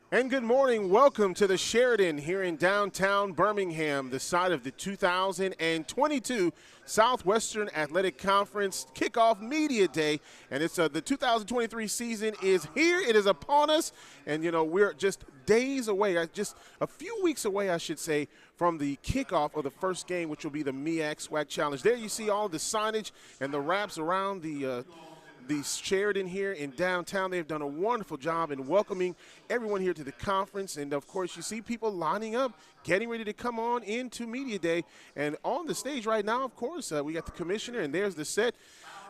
And good morning. Welcome to the Sheridan here in downtown Birmingham, the site of the 2022 Southwestern Athletic Conference Kickoff Media Day. And it's the 2023 season is here. It is upon us. And, we're just days away, just a few weeks away, I should say, from the kickoff of the first game, which will be the MEAC SWAC Challenge. There you see all the signage and the wraps around the Sheridan here in downtown. They've done a wonderful job in welcoming everyone here to the conference. And, of course, you see people lining up, getting ready to come on into Media Day. And on the stage right now, of course, we got the commissioner, and there's the set.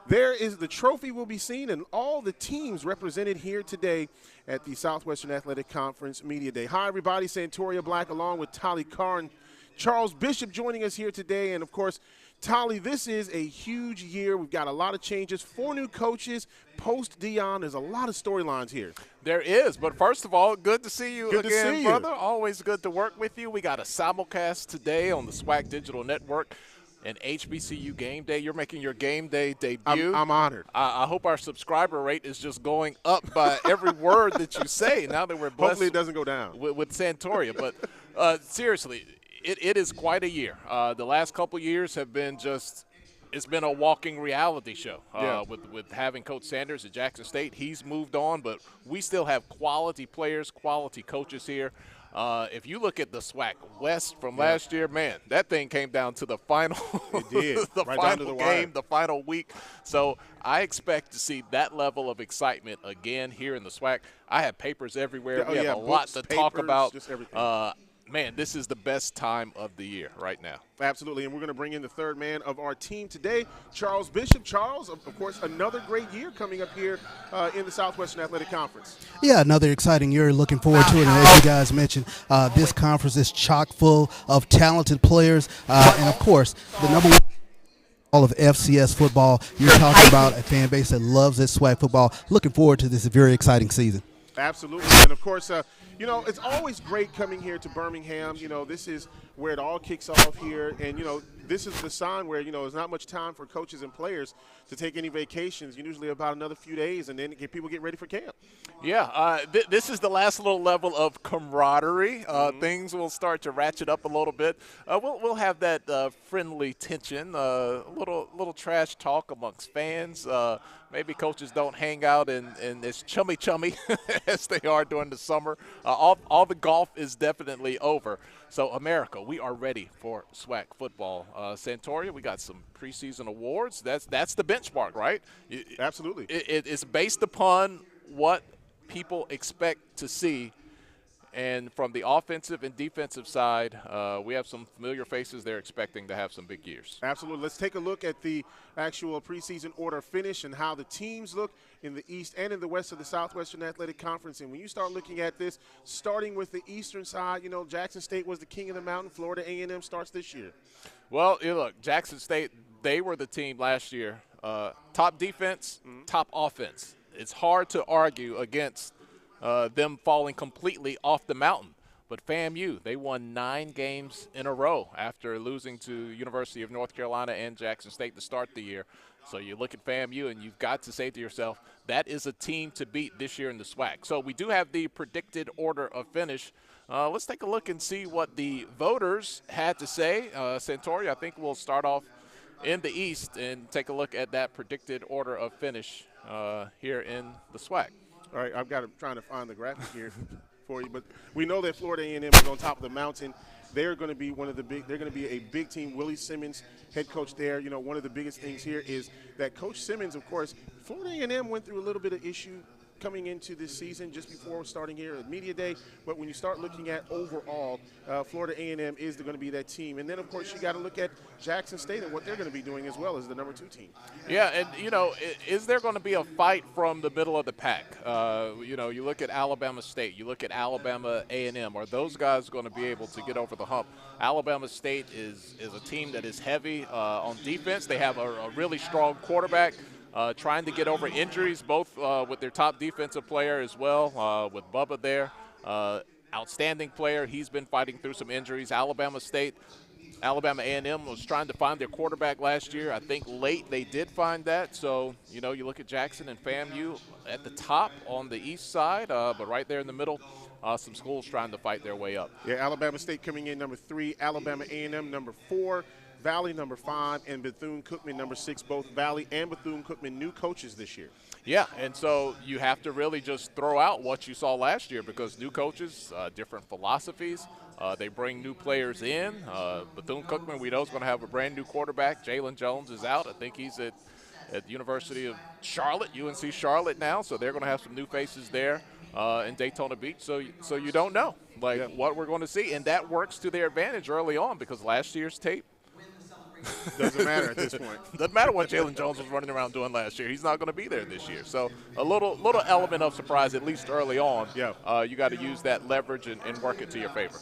There is the trophy will be seen, and all the teams represented here today at the Southwestern Athletic Conference Media Day. Hi, everybody. Santoria Black along with Tolly Carr and Charles Bishop joining us here today. And, of course, Tolly, this is a huge year. We've got a lot of changes, 4 new coaches, post-Dion. There's a lot of storylines here. There is, but first of all, good to see you good again, to see brother. You. Always good to work with you. We got a simulcast today on the SWAC Digital Network and HBCU Game Day. You're making your game day debut. I'm honored. I hope our subscriber rate is just going up by every word that you say now that we're blessed. Hopefully it doesn't go down. With Santoria. But seriously, it is quite a year. The last couple years have been it's been a walking reality show with having Coach Sanders at Jackson State. He's moved on, but we still have quality players, quality coaches here. If you look at the SWAC West from last year, man, that thing came down to the final. It did. the right final down to the wire. game, the final week. So I expect to see that level of excitement again here in the SWAC. I have papers everywhere. We have a lot to talk about. Just everything. Man, this is the best time of the year right now. Absolutely, and we're going to bring in the third man of our team today, Charles Bishop. Charles, of course, another great year coming up here in the Southwestern Athletic Conference. Yeah, another exciting year. Looking forward to it. And as you guys mentioned, this conference is chock full of talented players. And, of course, the number one all of FCS football. You're talking about a fan base that loves this SWAC football. Looking forward to this very exciting season. Absolutely, and, of course, it's always great coming here to Birmingham. This is where it all kicks off here. And, this is the sign where, there's not much time for coaches and players to take any vacations. Usually about another few days, and then people get ready for camp. Yeah, this is the last little level of camaraderie. Things will start to ratchet up a little bit. We'll have that friendly tension, a little trash talk amongst fans. Maybe coaches don't hang out and as chummy as they are during the summer. All the golf is definitely over. So, America, we are ready for SWAC football. Santoria, we got some preseason awards. That's the benchmark, right? Absolutely. It's based upon what people expect to see. And from the offensive and defensive side, we have some familiar faces. They're expecting to have some big years. Absolutely. Let's take a look at the actual preseason order finish and how the teams look in the East and in the West of the Southwestern Athletic Conference. And when you start looking at this, starting with the Eastern side, Jackson State was the king of the mountain. Florida A&M starts this year. Well, look, Jackson State, they were the team last year. Top defense, top offense. It's hard to argue against them falling completely off the mountain. But FAMU, they won 9 games in a row after losing to University of North Carolina and Jackson State to start the year. So you look at FAMU, and you've got to say to yourself, that is a team to beat this year in the SWAC. So we do have the predicted order of finish. Let's take a look and see what the voters had to say. Santoria, I think we'll start off in the East and take a look at that predicted order of finish here in the SWAC. All right, trying to find the graphic here for you, but we know that Florida A&M is on top of the mountain. They're going to be they're going to be a big team. Willie Simmons, head coach there. One of the biggest things here is that Coach Simmons, of course, Florida A&M went through a little bit of issue coming into this season just before starting here at Media Day. But when you start looking at overall, Florida A&M is going to be that team. And then, of course, you got to look at Jackson State and what they're going to be doing as well as the number 2 team. Yeah, and, is there going to be a fight from the middle of the pack? You look at Alabama State, you look at Alabama A&M. Are those guys going to be able to get over the hump? Alabama State is a team that is heavy on defense. They have a really strong quarterback. Trying to get over injuries, both with their top defensive player as well, with Bubba there. Outstanding player. He's been fighting through some injuries. Alabama A&M was trying to find their quarterback last year. I think late they did find that. So, you look at Jackson and FAMU at the top on the east side, but right there in the middle, some schools trying to fight their way up. Yeah, Alabama State coming in number 3, Alabama A&M number 4, Valley number 5, and Bethune-Cookman number 6. Both Valley and Bethune-Cookman new coaches this year. Yeah, and so you have to really just throw out what you saw last year because new coaches, different philosophies. They bring new players in. Bethune-Cookman, we know, is going to have a brand-new quarterback. Jalen Jones is out. I think he's at the University of Charlotte, UNC Charlotte now, so they're going to have some new faces there in Daytona Beach. So you don't know, what we're going to see. And that works to their advantage early on because last year's tape, doesn't matter at this point. Doesn't matter what Jalen Jones was running around doing last year. He's not going to be there this year. So a little element of surprise, at least early on. Yeah. You got to use that leverage and work it to your favor.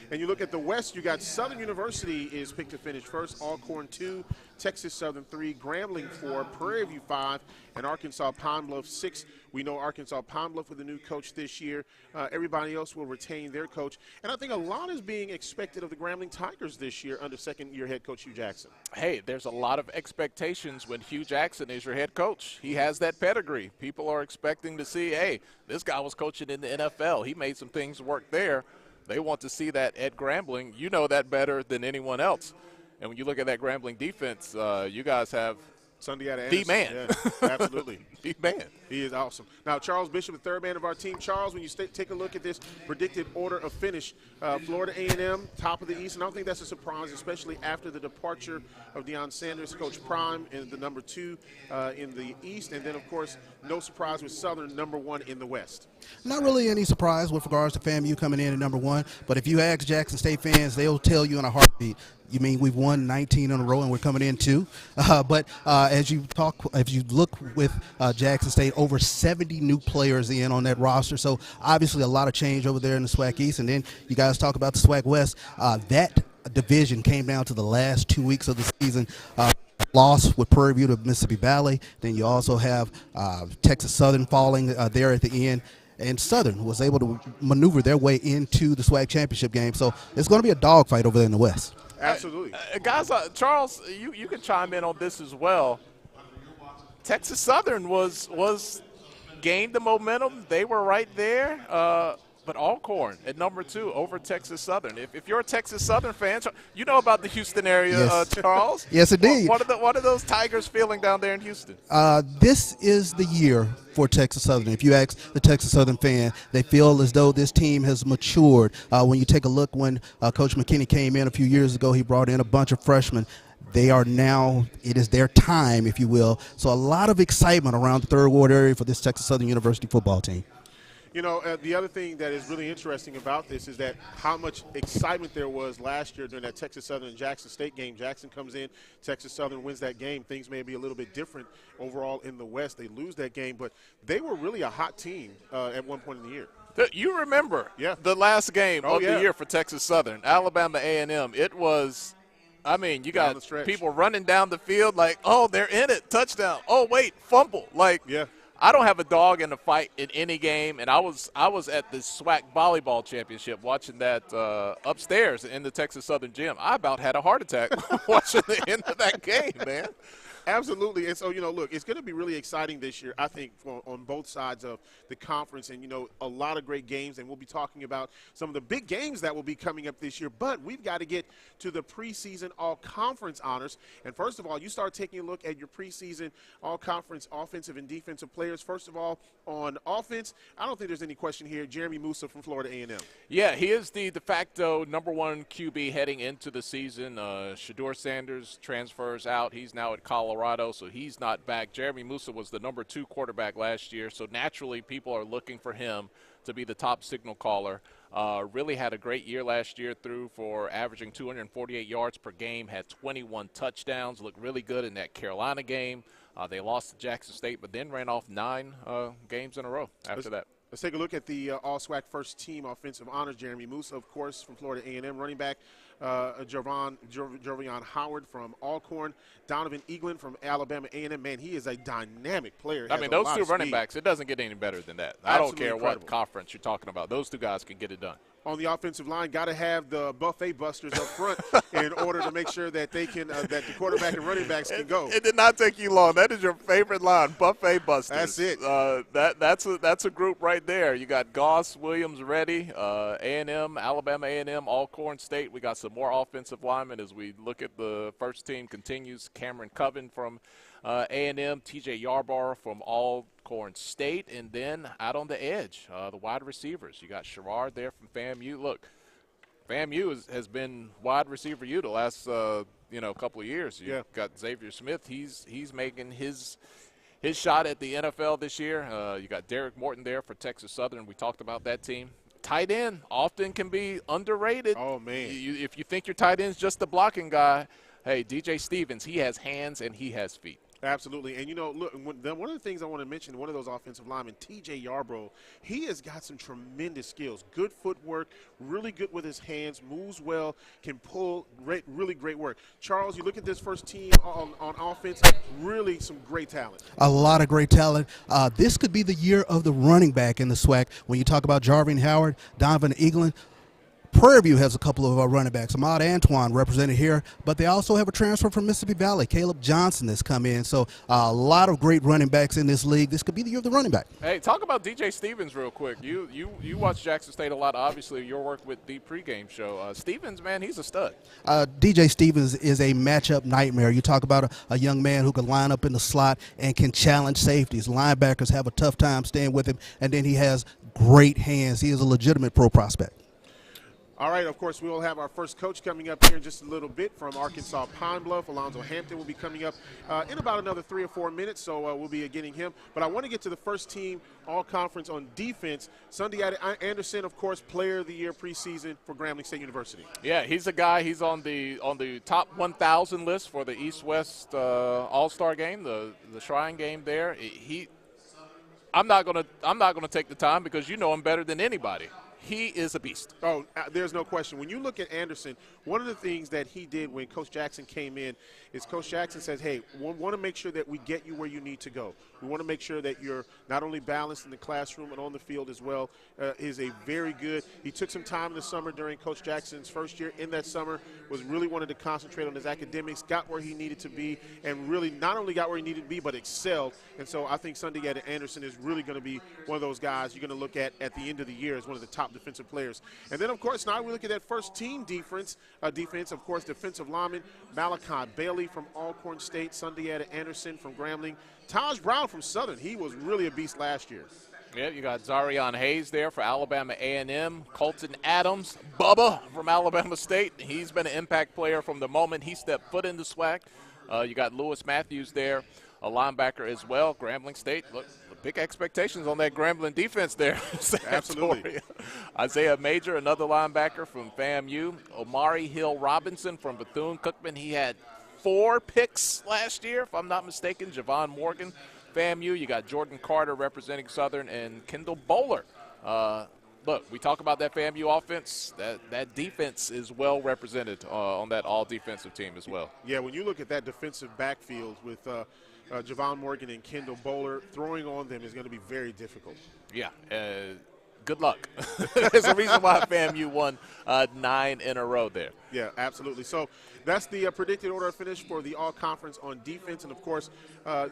And you look at the West, you got Southern University is picked to finish first, Alcorn 2, Texas Southern 3, Grambling 4, Prairie View 5, and Arkansas Pine Bluff 6. We know Arkansas Pine Bluff with a new coach this year. Everybody else will retain their coach. And I think a lot is being expected of the Grambling Tigers this year under second-year head coach Hugh Jackson. Hey, there's a lot of expectations when Hugh Jackson is your head coach. He has that pedigree. People are expecting to see, hey, this guy was coaching in the NFL. He made some things work there. They want to see that at Grambling. You know that better than anyone else. And when you look at that Grambling defense, you guys have Sundiata the man. Yeah, absolutely. The man. He is awesome. Now, Charles Bishop, the third man of our team. Charles, when you take a look at this predicted order of finish, Florida A&M, top of the East, and I don't think that's a surprise, especially after the departure of Deion Sanders, Coach Prime, in the number 2 in the East. And then, of course, no surprise with Southern, number 1 in the West. Not really any surprise with regards to FAMU coming in at number 1, but if you ask Jackson State fans, they'll tell you in a heartbeat, you mean we've won 19 in a row and we're coming in 2? But as you look with Jackson State, over 70 new players in on that roster. So obviously a lot of change over there in the SWAC East. And then you guys talk about the SWAC West. That division came down to the last 2 weeks of the season. Loss with Prairie View to Mississippi Valley. Then you also have Texas Southern falling there at the end. And Southern was able to maneuver their way into the SWAC championship game. So it's going to be a dogfight over there in the West. Absolutely. Guys, Charles, you can chime in on this as well. Texas Southern was gained the momentum. They were right there. But Alcorn at number 2 over Texas Southern. If you're a Texas Southern fan, you know about the Houston area, yes. Charles. Yes, indeed. What are those Tigers feeling down there in Houston? This is the year for Texas Southern. If you ask the Texas Southern fan, they feel as though this team has matured. When you take a look when Coach McKinney came in a few years ago, he brought in a bunch of freshmen. They are now, it is their time, if you will. So a lot of excitement around the Third Ward area for this Texas Southern University football team. You know, the other thing that is really interesting about this is that how much excitement there was last year during that Texas Southern and Jackson State game. Jackson comes in, Texas Southern wins that game. Things may be a little bit different overall in the West. They lose that game, but they were really a hot team at one point in the year. You remember the last game of the year for Texas Southern, Alabama A&M. It was, I mean, you got people running down the field like, oh, they're in it, touchdown. Oh, wait, fumble. Like, I don't have a dog in the fight in any game, and I was at the SWAC volleyball championship watching that upstairs in the Texas Southern gym. I about had a heart attack watching the end of that game, man. Absolutely. And so, you know, look, it's going to be really exciting this year, I think, on both sides of the conference. And, you know, a lot of great games. And we'll be talking about some of the big games that will be coming up this year. But we've got to get to the preseason all-conference honors. And first of all, you start taking a look at your preseason all-conference offensive and defensive players. First of all, on offense, I don't think there's any question here. Jeremy Musa from Florida A&M. Yeah, he is the de facto #1 QB heading into the season. Shador Sanders transfers out. He's now at Colorado, so he's not back. Jeremy Musa was the #2 quarterback last year, so naturally people are looking for him to be the top signal caller. Really had a great year last year, through for averaging 248 yards per game, had 21 touchdowns, looked really good in that Carolina game. They lost to Jackson State, but then ran off 9 games in a row after that. Let's take a look at the All-SWAC first team offensive honors. Jeremy Musa, of course, from Florida A&M. Running back, Jovion Howard from Alcorn. Donovan Eaglin from Alabama A&M. Man, he is a dynamic player. I mean, those 2 running backs, it doesn't get any better than that. I don't care what conference you're talking about. Those 2 guys can get it done. on the offensive line got to have the buffet busters up front in order to make sure that they can that the quarterback and running backs can go. It did not take you long. That is your favorite line, buffet busters. That's it. That's a group right there. You got Goss, Williams, Reddy, A&M, Alabama A&M, Alcorn State. We got some more offensive linemen as we look at the first team continues. Cameron Coven from A&M, TJ Yarborough from Alcorn State, and then out on the edge, the wide receivers. You got Sherrard there from FAMU. Look, FAMU has been wide receiver U the last couple of years. You got Xavier Smith. He's making his shot at the NFL this year. You got Derek Morton there for Texas Southern. We talked about that team. Tight end often can be underrated. Oh, man. If you think your tight end's just the blocking guy, hey, DJ Stevens, he has hands and he has feet. Absolutely. And, look, one of the things I want to mention, one of those offensive linemen, TJ Yarborough, he has got some tremendous skills. Good footwork, really good with his hands, moves well, can pull, really great work. Charles, you look at this first team on offense, really some great talent. A lot of great talent. This could be the year of the running back in the SWAC. When you talk about Jarvin Howard, Donovan Eaglin, Prairie View has a couple of running backs. Ahmad Antoine represented here, but they also have a transfer from Mississippi Valley. Caleb Johnson has come in. So a lot of great running backs in this league. This could be the year of the running back. Hey, talk about DJ Stevens real quick. You watch Jackson State a lot, obviously, your work with the pregame show. Stevens, man, he's a stud. DJ Stevens is a matchup nightmare. You talk about a young man who can line up in the slot and can challenge safeties. Linebackers have a tough time staying with him, and then he has great hands. He is a legitimate pro prospect. All right, of course, we will have our first coach coming up here in just a little bit from Arkansas Pine Bluff. Alonzo Hampton will be coming up in about another 3 or 4 minutes, so we'll be getting him. But I want to get to the first team all-conference on defense. Sunday Anderson, of course, Player of the Year preseason for Grambling State University. Yeah, he's a guy. He's on the top 1,000 list for the East-West All-Star game, the Shrine game there. I'm not gonna take the time because you know him better than anybody. He is a beast. Oh, there's no question. When you look at Anderson, one of the things that he did when Coach Jackson came in is Coach Jackson says, hey, we want to make sure that we get you where you need to go. We want to make sure that you're not only balanced in the classroom and on the field as well. Is a very good – he took some time in the summer during Coach Jackson's first year in that summer, was really wanted to concentrate on his academics, got where he needed to be, and really not only got where he needed to be but excelled. And so I think Sunday Anderson is really going to be one of those guys you're going to look at the end of the year as one of the top defensive players. And then, of course, now we look at that first team defense, of course, defensive lineman, Malachi Bailey from Alcorn State, Sunday Anderson from Grambling, Taj Brown from Southern. He was really a beast last year. Yeah, you got Zarion Hayes there for Alabama A&M, Colton Adams, Bubba from Alabama State. He's been an impact player from the moment he stepped foot in the SWAC. You got Lewis Matthews there, a linebacker as well. Grambling State, look, big expectations on that Grambling defense there. Absolutely. Isaiah Major, another linebacker from FAMU. Omari Hill Robinson from Bethune-Cookman. He had 4 picks last year, if I'm not mistaken. Javon Morgan, FAMU. You got Jordan Carter representing Southern and Kendall Bowler. Look, we talk about that FAMU offense. That defense is well represented on that all-defensive team as well. Yeah, when you look at that defensive backfield with Javon Morgan and Kendall Bowler, throwing on them is going to be very difficult. Yeah. Good luck. There's a reason why FAMU won 9 in a row there. Yeah, absolutely. So that's the predicted order of finish for the all-conference on defense. And, of course,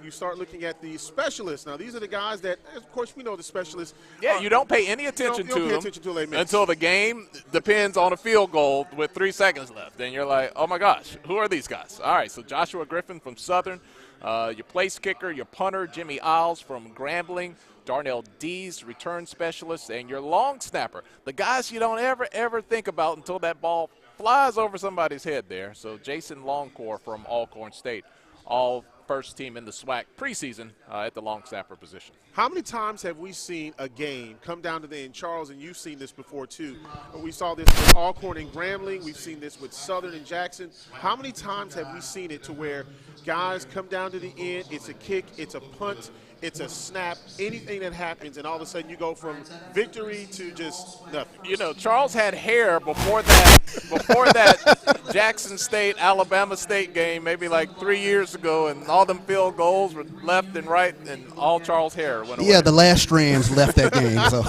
you start looking at the specialists. Now, these are the guys that, of course, we know the specialists. Yeah, you don't pay any attention to them until the game depends on a field goal with 3 seconds left. Then you're like, oh, my gosh, who are these guys? All right, so Joshua Griffin from Southern. Your place kicker, your punter, Jimmy Isles from Grambling. Darnell Dees, return specialist, and your long snapper, the guys you don't ever think about until that ball flies over somebody's head there. So Jason Longcore from Alcorn State, all first team in the SWAC preseason at the long snapper position. How many times have we seen a game come down to the end? Charles, and you've seen this before too. We saw this with Alcorn and Grambling. We've seen this with Southern and Jackson. How many times have we seen it to where guys come down to the end, it's a kick, it's a punt, it's a snap, anything that happens, and all of a sudden you go from victory to just nothing. You know, Charles had hair before that Jackson State, Alabama State game, maybe like 3 years ago, and all them field goals were left and right, and all Charles' hair went away. Yeah, the last strands left that game. So.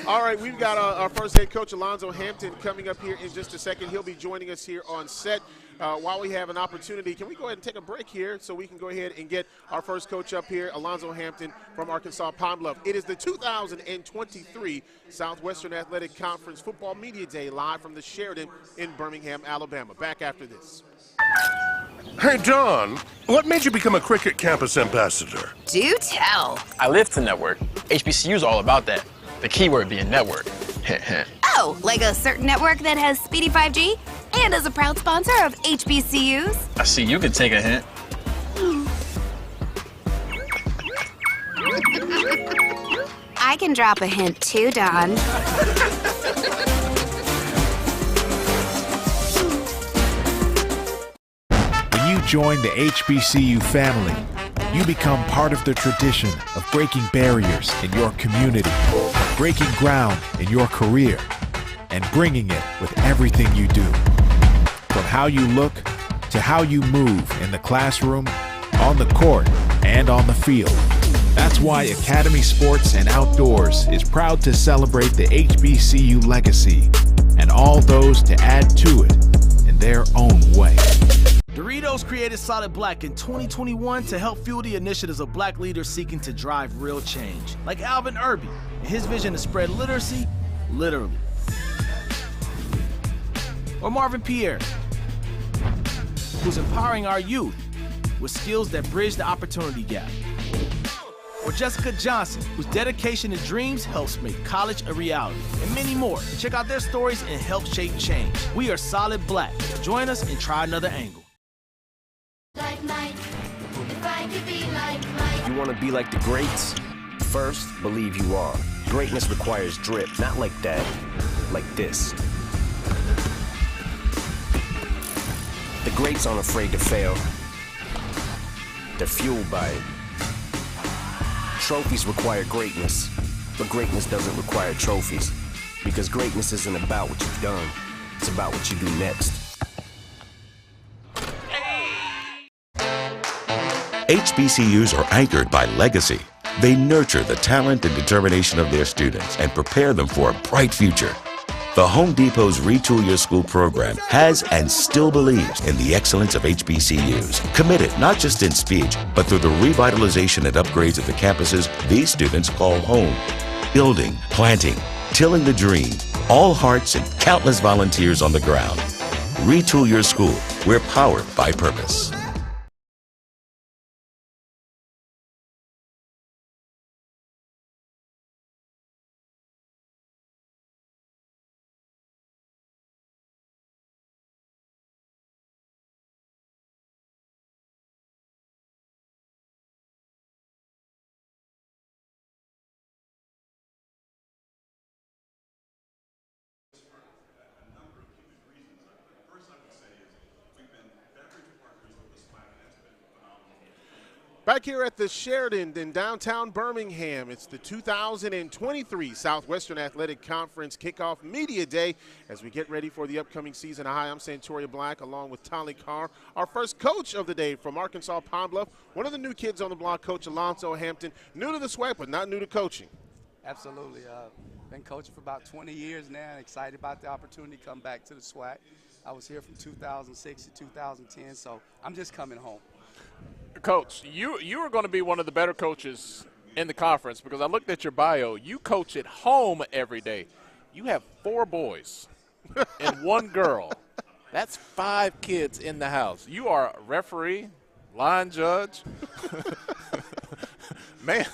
All right, we've got our first head coach, Alonzo Hampton, coming up here in just a second. He'll be joining us here on set. While we have an opportunity, can we go ahead and take a break here so we can go ahead and get our first coach up here, Alonzo Hampton from Arkansas Pine Bluff. It is the 2023 Southwestern Athletic Conference Football Media Day live from the Sheridan in Birmingham, Alabama. Back after this. Hey, John, what made you become a Cricket Campus ambassador? Do tell. I live to network. HBCU's all about that. The keyword being network. Oh, like a certain network that has speedy 5G and is a proud sponsor of HBCUs? I see you could take a hint. I can drop a hint too, Don. When you join the HBCU family, you become part of the tradition of breaking barriers in your community, breaking ground in your career, and bringing it with everything you do. From how you look to how you move in the classroom, on the court, and on the field. That's why Academy Sports and Outdoors is proud to celebrate the HBCU legacy and all those to add to it in their own way. Doritos created Solid Black in 2021 to help fuel the initiatives of Black leaders seeking to drive real change, like Alvin Irby and his vision to spread literacy, literally. Or Marvin Pierre, who's empowering our youth with skills that bridge the opportunity gap. Or Jessica Johnson, whose dedication and dreams helps make college a reality. And many more. Check out their stories and help shape change. We are Solid Black. Join us and try another angle. Like Mike, if I could be like Mike. You want to be like the greats? First, believe you are. Greatness requires drip, not like that, like this. The greats aren't afraid to fail. They're fueled by it. Trophies require greatness, but greatness doesn't require trophies. Because greatness isn't about what you've done, it's about what you do next. HBCUs are anchored by legacy. They nurture the talent and determination of their students and prepare them for a bright future. The Home Depot's Retool Your School program has and still believes in the excellence of HBCUs. Committed not just in speech, but through the revitalization and upgrades of the campuses these students call home. Building, planting, tilling the dream, all hearts and countless volunteers on the ground. Retool Your School. We're powered by purpose. Back here at the Sheridan in downtown Birmingham, it's the 2023 Southwestern Athletic Conference Kickoff Media Day as we get ready for the upcoming season. Hi, I'm Santoria Black along with Tali Carr, our first coach of the day from Arkansas Pine Bluff. One of the new kids on the block, Coach Alonzo Hampton, new to the SWAC but not new to coaching. Absolutely. Been coaching for about 20 years now. Excited about the opportunity to come back to the SWAC. I was here from 2006 to 2010, so I'm just coming home. Coach, you are going to be one of the better coaches in the conference because I looked at your bio. You coach at home every day. You have 4 boys and 1 girl. That's 5 kids in the house. You are a referee, line judge. Man,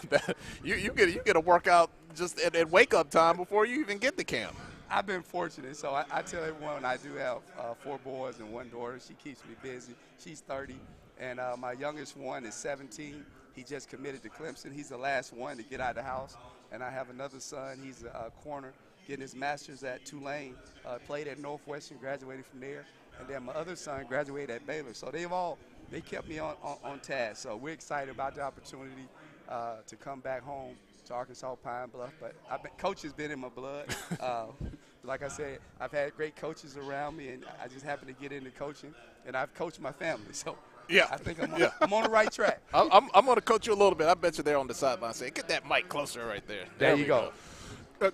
you get a workout just at wake-up time before you even get to camp. I've been fortunate, so I tell everyone I do have 4 boys and 1 daughter. She keeps me busy. She's 30. And my youngest one is 17. He just committed to Clemson. He's the last one to get out of the house. And I have another son. He's a corner, getting his master's at Tulane, played at Northwestern, graduated from there. And then my other son graduated at Baylor. So they kept me on task. So we're excited about the opportunity to come back home to Arkansas Pine Bluff. But coach has been in my blood. Like I said, I've had great coaches around me, and I just happened to get into coaching. And I've coached my family. So yeah, I think I'm on the right track. I'm going to coach you a little bit. I bet you there on the sideline saying, get that mic closer right there. There you go.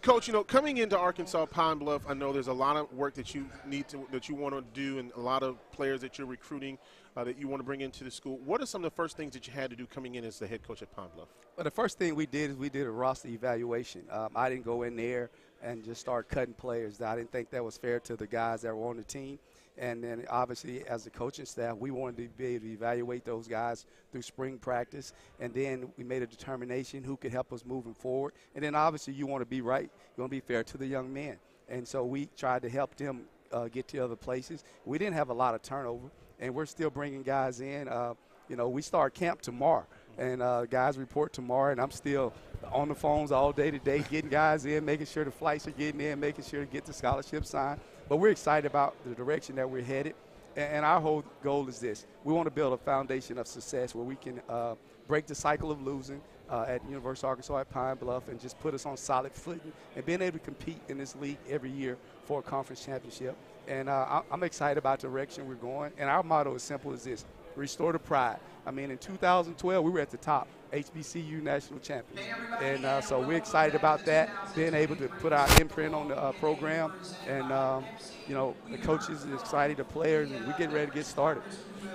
Coach, coming into Arkansas Pine Bluff, I know there's a lot of work that you want to do, and a lot of players that you're recruiting that you want to bring into the school. What are some of the first things that you had to do coming in as the head coach at Pine Bluff? Well, the first thing we did is we did a roster evaluation. I didn't go in there and just start cutting players. I didn't think that was fair to the guys that were on the team. And then obviously as a coaching staff, we wanted to be able to evaluate those guys through spring practice. And then we made a determination who could help us moving forward. And then obviously you want to be right. You want to be fair to the young men. And so we tried to help them get to other places. We didn't have a lot of turnover, and we're still bringing guys in. We start camp tomorrow, and guys report tomorrow, and I'm still on the phones all day today getting guys in, making sure the flights are getting in, making sure to get the scholarship signed. But we're excited about the direction that we're headed, and our whole goal is this. We want to build a foundation of success where we can break the cycle of losing at University of Arkansas at Pine Bluff and just put us on solid footing and being able to compete in this league every year for a conference championship. And I'm excited about the direction we're going. And our motto is simple as this: restore the pride. I mean, in 2012, we were at the top, HBCU national champions. And so we're excited about that, being able to put our imprint on the program. And, the coaches are excited, the players, and we're getting ready to get started.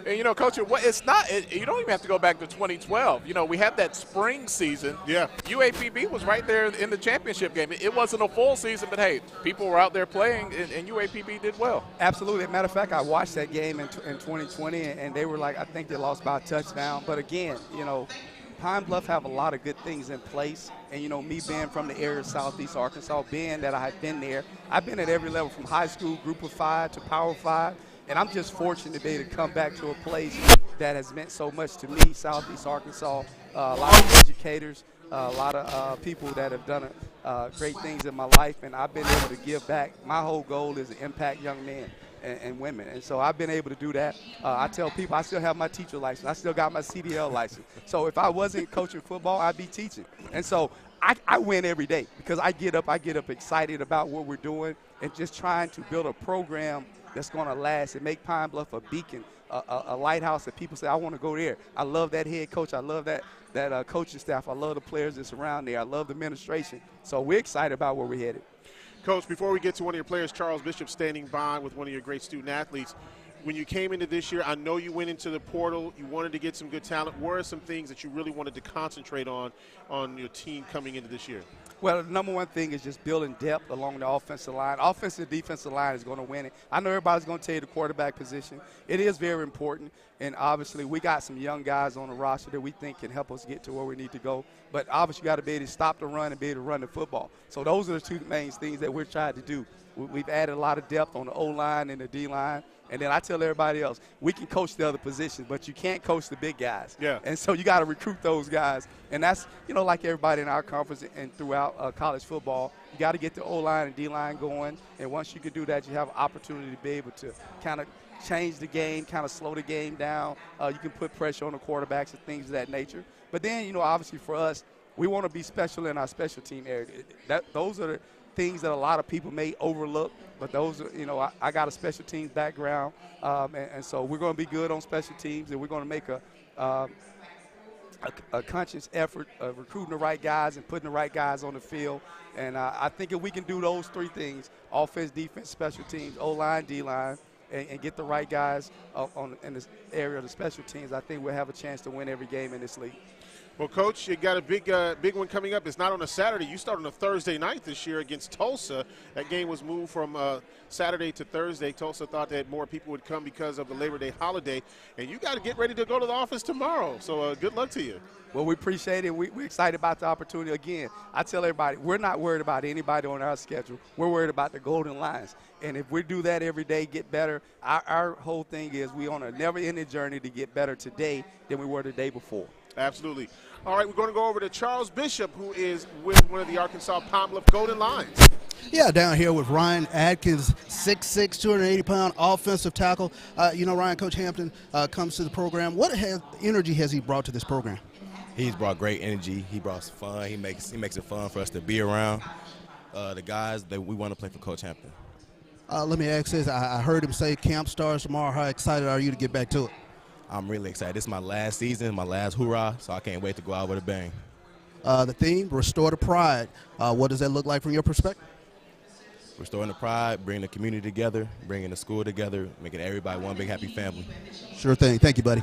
And, Coach, it's not. You don't even have to go back to 2012. We had that spring season. Yeah. UAPB was right there in the championship game. It wasn't a full season, but, hey, people were out there playing, and UAPB did well. Absolutely. As a matter of fact, I watched that game in 2020, and they were like, I think they lost by a touchdown. But, again, Pine Bluff have a lot of good things in place. And, me being from the area of Southeast Arkansas, being that I have been there, I've been at every level from high school, group of 5 to Power 5. And I'm just fortunate to be able to come back to a place that has meant so much to me, Southeast Arkansas. A lot of educators, a lot of people that have done great things in my life, and I've been able to give back. My whole goal is to impact young men and women, and so I've been able to do that. I tell people I still have my teacher license. I still got my CDL license. So if I wasn't coaching football, I'd be teaching. And so I win every day because I get up excited about what we're doing and just trying to build a program that's going to last and make Pine Bluff a beacon, a lighthouse that people say, I want to go there. I love that head coach. I love that coaching staff. I love the players that surround there. I love the administration. So we're excited about where we're headed. Coach, before we get to one of your players, Charles Bishop standing by with one of your great student athletes, when you came into this year, I know you went into the portal. You wanted to get some good talent. What are some things that you really wanted to concentrate on your team coming into this year? Well, the number one thing is just building depth along the offensive line. Offensive defensive line is going to win it. I know everybody's going to tell you the quarterback position. It is very important, and obviously we got some young guys on the roster that we think can help us get to where we need to go. But obviously you got to be able to stop the run and be able to run the football. So those are the two main things that we're trying to do. We've added a lot of depth on the O-line and the D-line. And then I tell everybody else, we can coach the other positions, but you can't coach the big guys. Yeah. And so you got to recruit those guys. And that's, like everybody in our conference and throughout college football, you got to get the O-line and D-line going. And once you can do that, you have an opportunity to be able to kind of change the game, kind of slow the game down. You can put pressure on the quarterbacks and things of that nature. But then, obviously for us, we want to be special in our special team area. Those are the things that a lot of people may overlook, but those are, I got a special teams background, and so we're going to be good on special teams, and we're going to make a conscious effort of recruiting the right guys and putting the right guys on the field. And I think if we can do those three things, offense, defense, special teams, O-line, D-line, and get the right guys in this area of the special teams, I think we'll have a chance to win every game in this league. Well, Coach, you got a big one coming up. It's not on a Saturday. You start on a Thursday night this year against Tulsa. That game was moved from Saturday to Thursday. Tulsa thought that more people would come because of the Labor Day holiday. And you got to get ready to go to the office tomorrow. So good luck to you. Well, we appreciate it. We're excited about the opportunity. Again, I tell everybody, we're not worried about anybody on our schedule. We're worried about the Golden Lions. And if we do that every day, get better, our whole thing is we on a never-ending journey to get better today than we were the day before. Absolutely. All right, we're going to go over to Charles Bishop, who is with one of the Arkansas Pine Bluff Golden Lions. Yeah, down here with Ryan Atkins, 6'6", 280-pound offensive tackle. Ryan, Coach Hampton comes to the program. What energy has he brought to this program? He's brought great energy. He brought some fun. He makes it fun for us to be around. The guys that we want to play for Coach Hampton. Let me ask this. I heard him say camp starts tomorrow. How excited are you to get back to it? I'm really excited. This is my last season, my last hoorah, so I can't wait to go out with a bang. the theme, Restore the Pride. What does that look like from your perspective? Restoring the pride, bringing the community together, bringing the school together, making everybody one big happy family. Sure thing. Thank you, buddy.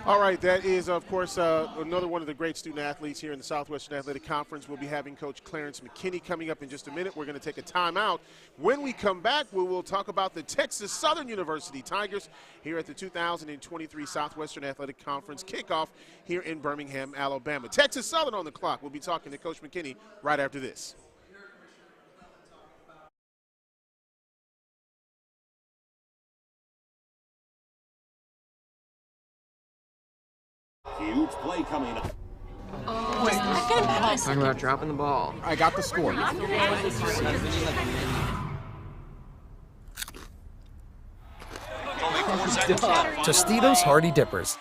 All right, that is, of course, another one of the great student athletes here in the Southwestern Athletic Conference. We'll be having Coach Clarence McKinney coming up in just a minute. We're going to take a timeout. When we come back, we will talk about the Texas Southern University Tigers here at the 2023 Southwestern Athletic Conference kickoff here in Birmingham, Alabama. Texas Southern on the clock. We'll be talking to Coach McKinney right after this. Huge play coming up. Talking about dropping the ball. I got the score. Tostitos Hardy Dippers.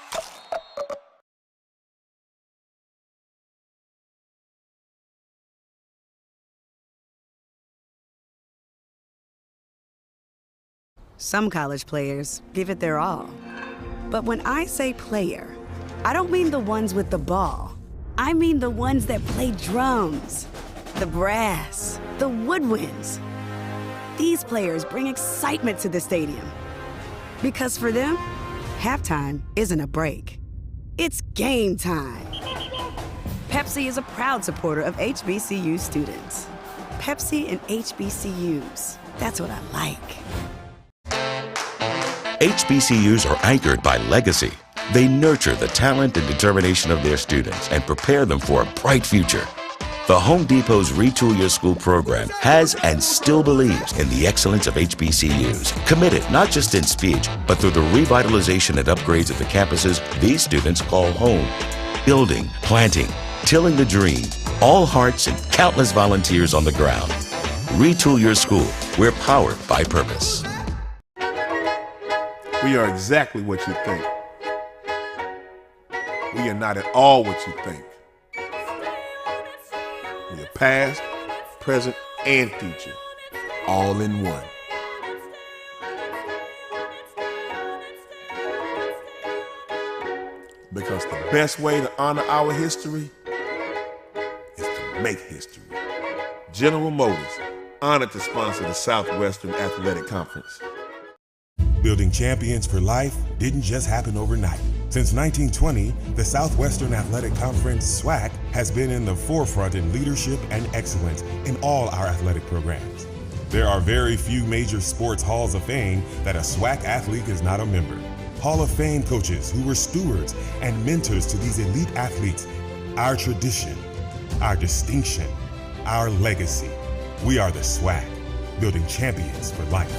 Some college players give it their all. But when I say player, I don't mean the ones with the ball. I mean the ones that play drums, the brass, the woodwinds. These players bring excitement to the stadium. Because for them, halftime isn't a break. It's game time. Pepsi is a proud supporter of HBCU students. Pepsi and HBCUs. That's what I like. HBCUs are anchored by legacy. They nurture the talent and determination of their students and prepare them for a bright future. The Home Depot's Retool Your School program has and still believes in the excellence of HBCUs, committed not just in speech, but through the revitalization and upgrades of the campuses these students call home. Building, planting, tilling the dream, all hearts and countless volunteers on the ground. Retool Your School. We're powered by purpose. We are exactly what you think. We are not at all what you think. We are past, present, and future, all in one. Because the best way to honor our history is to make history. General Motors, honored to sponsor the Southwestern Athletic Conference. Building champions for life didn't just happen overnight. Since 1920, the Southwestern Athletic Conference, SWAC, has been in the forefront in leadership and excellence in all our athletic programs. There are very few major sports halls of fame that a SWAC athlete is not a member. Hall of Fame coaches who were stewards and mentors to these elite athletes. Our tradition, our distinction, our legacy. We are the SWAC, building champions for life.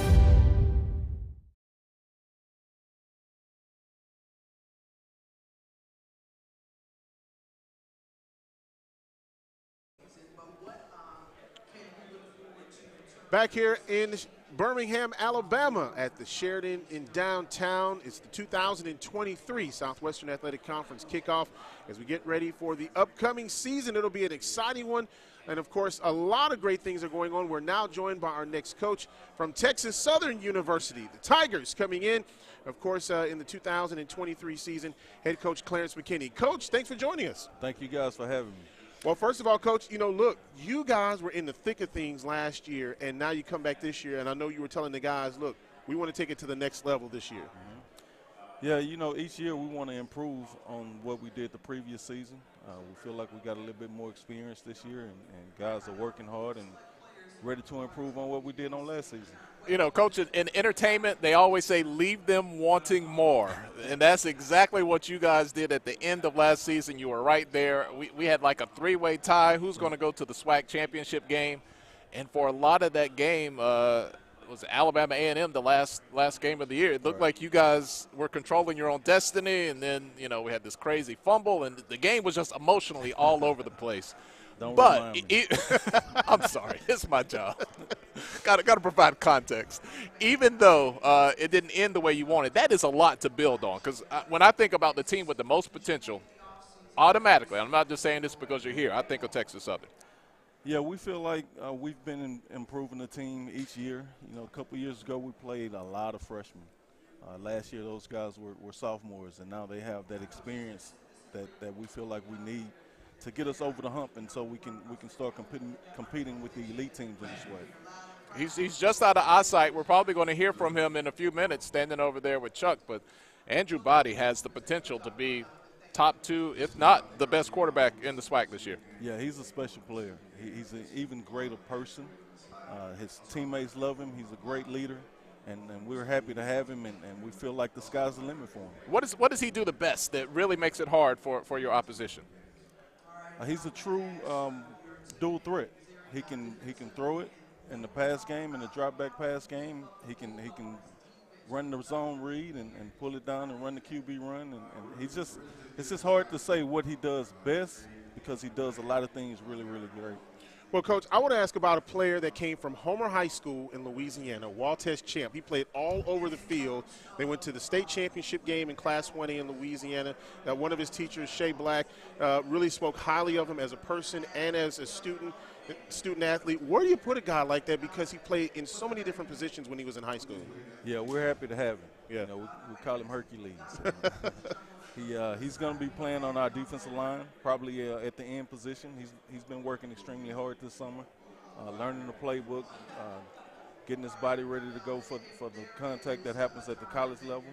Back here in Birmingham, Alabama at the Sheridan in downtown. It's the 2023 Southwestern Athletic Conference kickoff as we get ready for the upcoming season. It'll be an exciting one. And, of course, a lot of great things are going on. We're now joined by our next coach from Texas Southern University, the Tigers, coming in, of course, in the 2023 season, head coach Clarence McKinney. Coach, thanks for joining us. Thank you guys for having me. Well, first of all, Coach, look, you guys were in the thick of things last year, and now you come back this year, and I know you were telling the guys, look, we want to take it to the next level this year. Yeah, each year we want to improve on what we did the previous season. We feel like we got a little bit more experience this year, and guys are working hard and ready to improve on what we did on last season. Coach, in entertainment, they always say leave them wanting more. And that's exactly what you guys did at the end of last season. You were right there. We had like a three-way tie. Who's going to go to the SWAC championship game? And for a lot of that game, was Alabama A&M the last game of the year. It looked like you guys were controlling your own destiny, and then, we had this crazy fumble, and the game was just emotionally all over the place. But I'm sorry, it's my job. got to provide context. Even though it didn't end the way you wanted, that is a lot to build on. Because when I think about the team with the most potential, automatically, I'm not just saying this because you're here, I think of Texas Southern. Yeah, we feel like we've been improving the team each year. A couple years ago we played a lot of freshmen. Last year those guys were sophomores, and now they have that experience that we feel like we need to get us over the hump, and so we can start competing with the elite teams in this way. He's just out of eyesight. We're probably going to hear from him in a few minutes standing over there with Chuck, but Andrew Body has the potential to be top 2, if not the best quarterback in the SWAC this year. Yeah, he's a special player. He's an even greater person. His teammates love him. He's a great leader, and we're happy to have him, and we feel like the sky's the limit for him. What does he do the best that really makes it hard for your opposition? He's a true dual threat. He can throw it in the pass game, in the drop back pass game. He can run the zone read and pull it down and run the QB run, and it's just hard to say what he does best because he does a lot of things really, really great. Well, Coach, I want to ask about a player that came from Homer High School in Louisiana, Waltez Champ. He played all over the field. They went to the state championship game in Class 1A in Louisiana. One of his teachers, Shea Black, really spoke highly of him as a person and as a student athlete. Where do you put a guy like that, because he played in so many different positions when he was in high school? Yeah, we're happy to have him. Yeah, we call him Hercules. He's going to be playing on our defensive line, probably at the end position. He's been working extremely hard this summer, learning the playbook, getting his body ready to go for the contact that happens at the college level.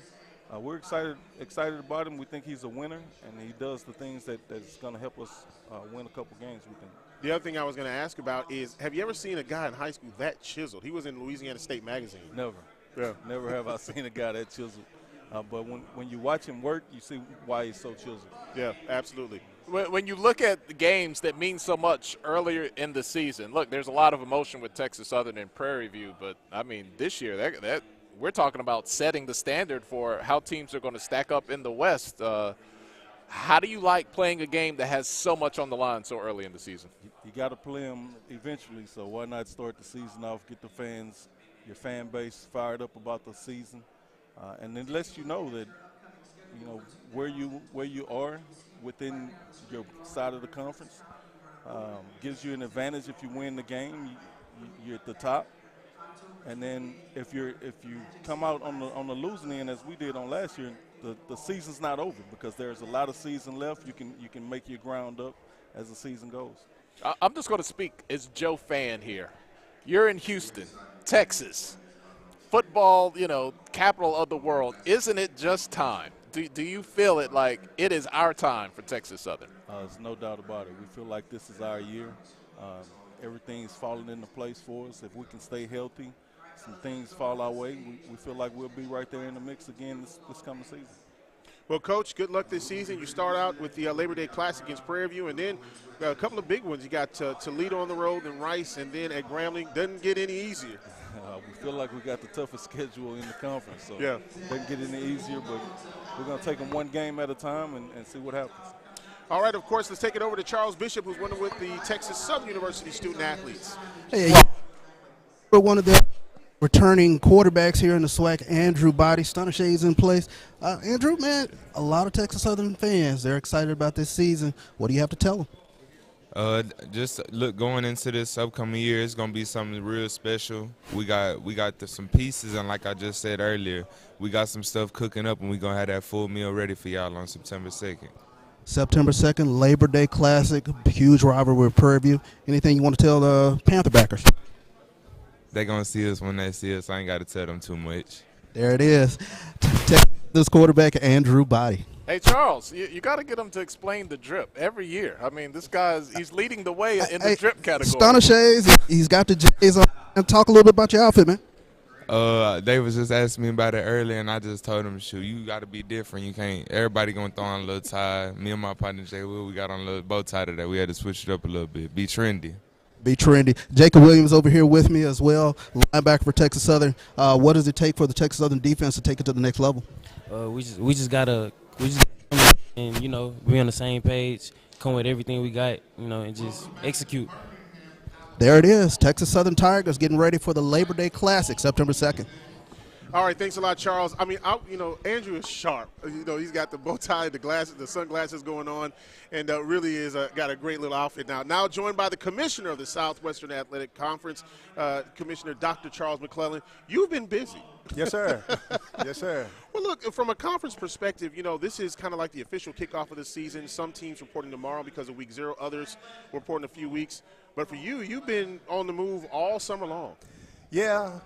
We're excited about him. We think he's a winner, and he does the things that's going to help us win a couple games, we think. The other thing I was going to ask about is, have you ever seen a guy in high school that chiseled? He was in Louisiana State Magazine. Never. Yeah. Never have I seen a guy that chiseled. But when you watch him work, you see why he's so chiseled. Yeah, absolutely. When you look at the games that mean so much earlier in the season, look, there's a lot of emotion with Texas Southern and Prairie View, but, I mean, this year that we're talking about setting the standard for how teams are going to stack up in the West. How do you like playing a game that has so much on the line so early in the season? You got to play them eventually, so why not start the season off, get the fans, your fan base fired up about the season, and it lets you know that, you know, where you are within your side of the conference. Gives you an advantage if you win the game, you're at the top. And then if you come out on the losing end, as we did on last year, the season's not over because there's a lot of season left. You can make your ground up as the season goes. I'm just going to speak as Joe fan here. You're in Houston, Texas, football, capital of the world. Isn't it just time? Do you feel it like it is our time for Texas Southern? There's no doubt about it. We feel like this is our year. Everything's falling into place for us. If we can stay healthy, some things fall our way, we feel like we'll be right there in the mix again this coming season. Well, Coach, good luck this season. You start out with the Labor Day Classic against Prairie View, and then a couple of big ones. You got Toledo on the road and Rice, and then at Grambling. Doesn't get any easier. We feel like we got the toughest schedule in the conference, so yeah, doesn't get any easier, but we're going to take them one game at a time and see what happens. All right, of course, let's take it over to Charles Bishop, who's one with the Texas Southern University student athletes. Hey, we're one of the returning quarterbacks here in the SWAC, Andrew Body. Stunner Shades in place. Andrew, man, a lot of Texas Southern fans, they're excited about this season. What do you have to tell them? Just look, going into this upcoming year, it's gonna be something real special. We got some pieces, and like I just said earlier, we got some stuff cooking up, and we're gonna have that full meal ready for y'all on September 2nd. September 2nd, Labor Day Classic, huge rivalry with Prairie View. Anything you want to tell the Panther backers? They're gonna see us when they see us. I ain't got to tell them too much. There it is. Texas quarterback Andrew Body. Hey, Charles, you got to get him to explain the drip every year. I mean, this he's leading the way in the drip category. Stunner Shades, he's got the J's on. And talk a little bit about your outfit, man. They was just asking me about it earlier, and I just told them, shoot, you got to be different. You can't. Everybody gonna throw on a little tie. Me and my partner Jay Will, we got on a little bow tie today. We had to switch it up a little bit. Be trendy. Be trendy. Jacob Williams over here with me as well, linebacker for Texas Southern. What does it take for the Texas Southern defense to take it to the next level? We just gotta and be on the same page, come with everything we got, and just execute. There it is. Texas Southern Tigers getting ready for the Labor Day Classic, September 2nd. All right, thanks a lot, Charles. I mean, Andrew is sharp. He's got the bow tie, the glasses, the sunglasses going on, and really is got a great little outfit now. Now joined by the commissioner of the Southwestern Athletic Conference, Commissioner Dr. Charles McClellan. You've been busy. Yes, sir. Yes, sir. Well, look, from a conference perspective, you know, this is kind of like the official kickoff of the season. Some teams reporting tomorrow because of week 0. Others reporting a few weeks. But for you, you've been on the move all summer long. Yeah,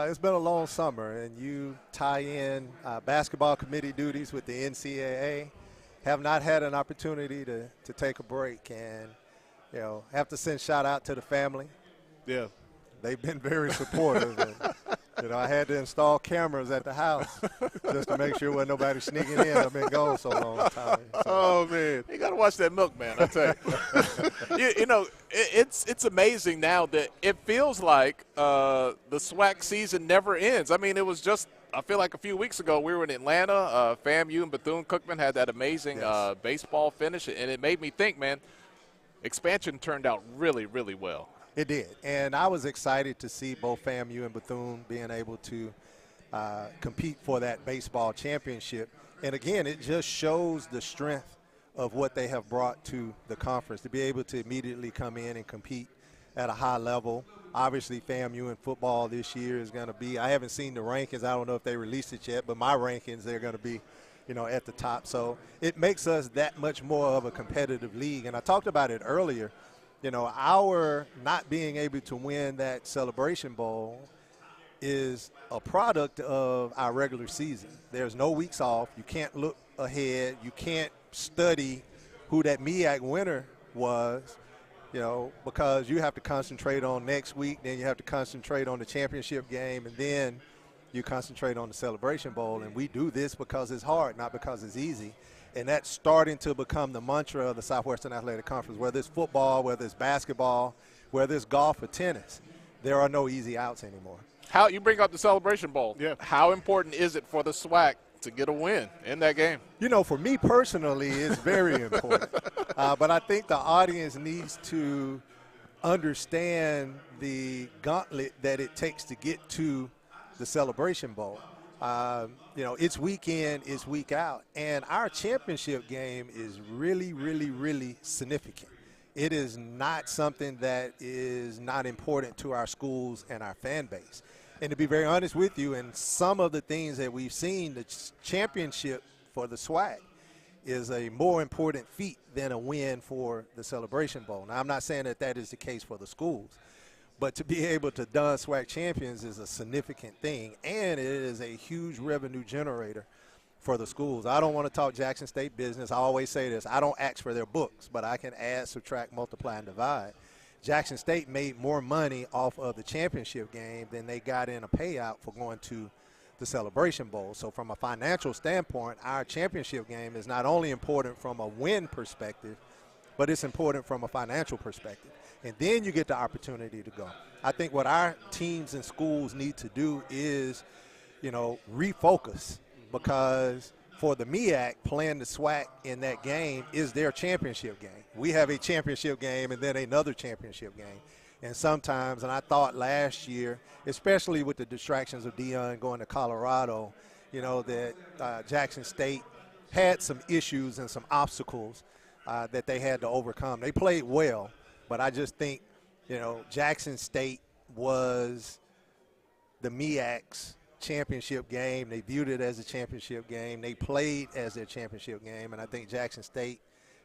it's been a long summer, and you tie in basketball committee duties with the NCAA. Have not had an opportunity to take a break, and, you know, have to send shout out to the family. Yeah. They've been very supportive. And, you know, I had to install cameras at the house just to make sure there wasn't nobody sneaking in. I've been gone so long, Tommy. So. Oh, man. You got to watch that milk, man, I tell you. you know, it's amazing now that it feels like the SWAC season never ends. I mean, it was just, I feel like a few weeks ago we were in Atlanta. FAMU and Bethune-Cookman had that amazing baseball finish, and it made me think, man, expansion turned out really, really well. It did, and I was excited to see both FAMU and Bethune being able to compete for that baseball championship. And again, it just shows the strength of what they have brought to the conference, to be able to immediately come in and compete at a high level. Obviously, FAMU in football this year is going to be, I haven't seen the rankings. I don't know if they released it yet, but my rankings, they're going to be, you know, at the top. So it makes us that much more of a competitive league. And I talked about it earlier. You know, our not being able to win that Celebration Bowl is a product of our regular season. There's no weeks off. You can't look ahead. You can't study who that MEAC winner was, you know, because you have to concentrate on next week, then you have to concentrate on the championship game, and then you concentrate on the Celebration Bowl. And we do this because it's hard, not because it's easy. And that's starting to become the mantra of the Southwestern Athletic Conference, whether it's football, whether it's basketball, whether it's golf or tennis. There are no easy outs anymore. How you bring up the Celebration Bowl. Yeah. How important is it for the SWAC to get a win in that game? You know, for me personally, it's very important. But I think the audience needs to understand the gauntlet that it takes to get to the Celebration Bowl. You know, it's week in, it's week out. And our championship game is really, really, really significant. It is not something that is not important to our schools and our fan base. And to be very honest with you, and some of the things that we've seen, the championship for the SWAC is a more important feat than a win for the Celebration Bowl. Now, I'm not saying that that is the case for the schools. But to be able to dun SWAC champions is a significant thing, and it is a huge revenue generator for the schools. I don't want to talk Jackson State business. I always say this. I don't ask for their books, but I can add, subtract, multiply, and divide. Jackson State made more money off of the championship game than they got in a payout for going to the Celebration Bowl. So from a financial standpoint, our championship game is not only important from a win perspective, but it's important from a financial perspective. And then you get the opportunity to go. I think what our teams and schools need to do is, you know, refocus, because for the MEAC, playing the SWAC in that game is their championship game. We have a championship game and then another championship game. And sometimes, and I thought last year, especially with the distractions of Dion going to Colorado, you know, that Jackson State had some issues and some obstacles that they had to overcome. They played well. But I just think, you know, Jackson State was the MEAC's championship game. They viewed it as a championship game. They played as their championship game. And I think Jackson State,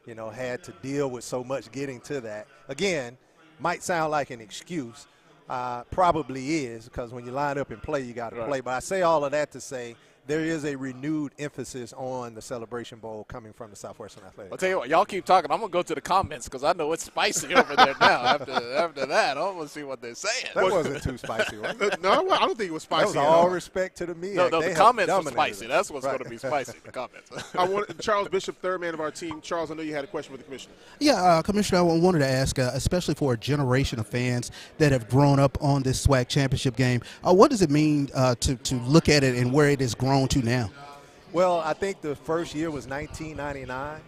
you know, had to deal with so much getting to that. Again, might sound like an excuse. Probably is, because when you line up and play, you got to play. But I say all of that to say there is a renewed emphasis on the Celebration Bowl coming from the Southwestern Athletic. I'll tell you what, y'all keep talking. I'm going to go to the comments because I know it's spicy over there now. After that, I want to see what they're saying. That wasn't too spicy, right? No, I don't think it was spicy. That was all respect to the MEAC. No, the comments were spicy. That's what's going to be spicy, the comments. I want Charles Bishop, third man of our team. Charles, I know you had a question for the commissioner. Yeah, Commissioner, I wanted to ask, especially for a generation of fans that have grown up on this SWAC championship game, what does it mean to look at it and where it has grown to now? Well, I think the first year was 1999,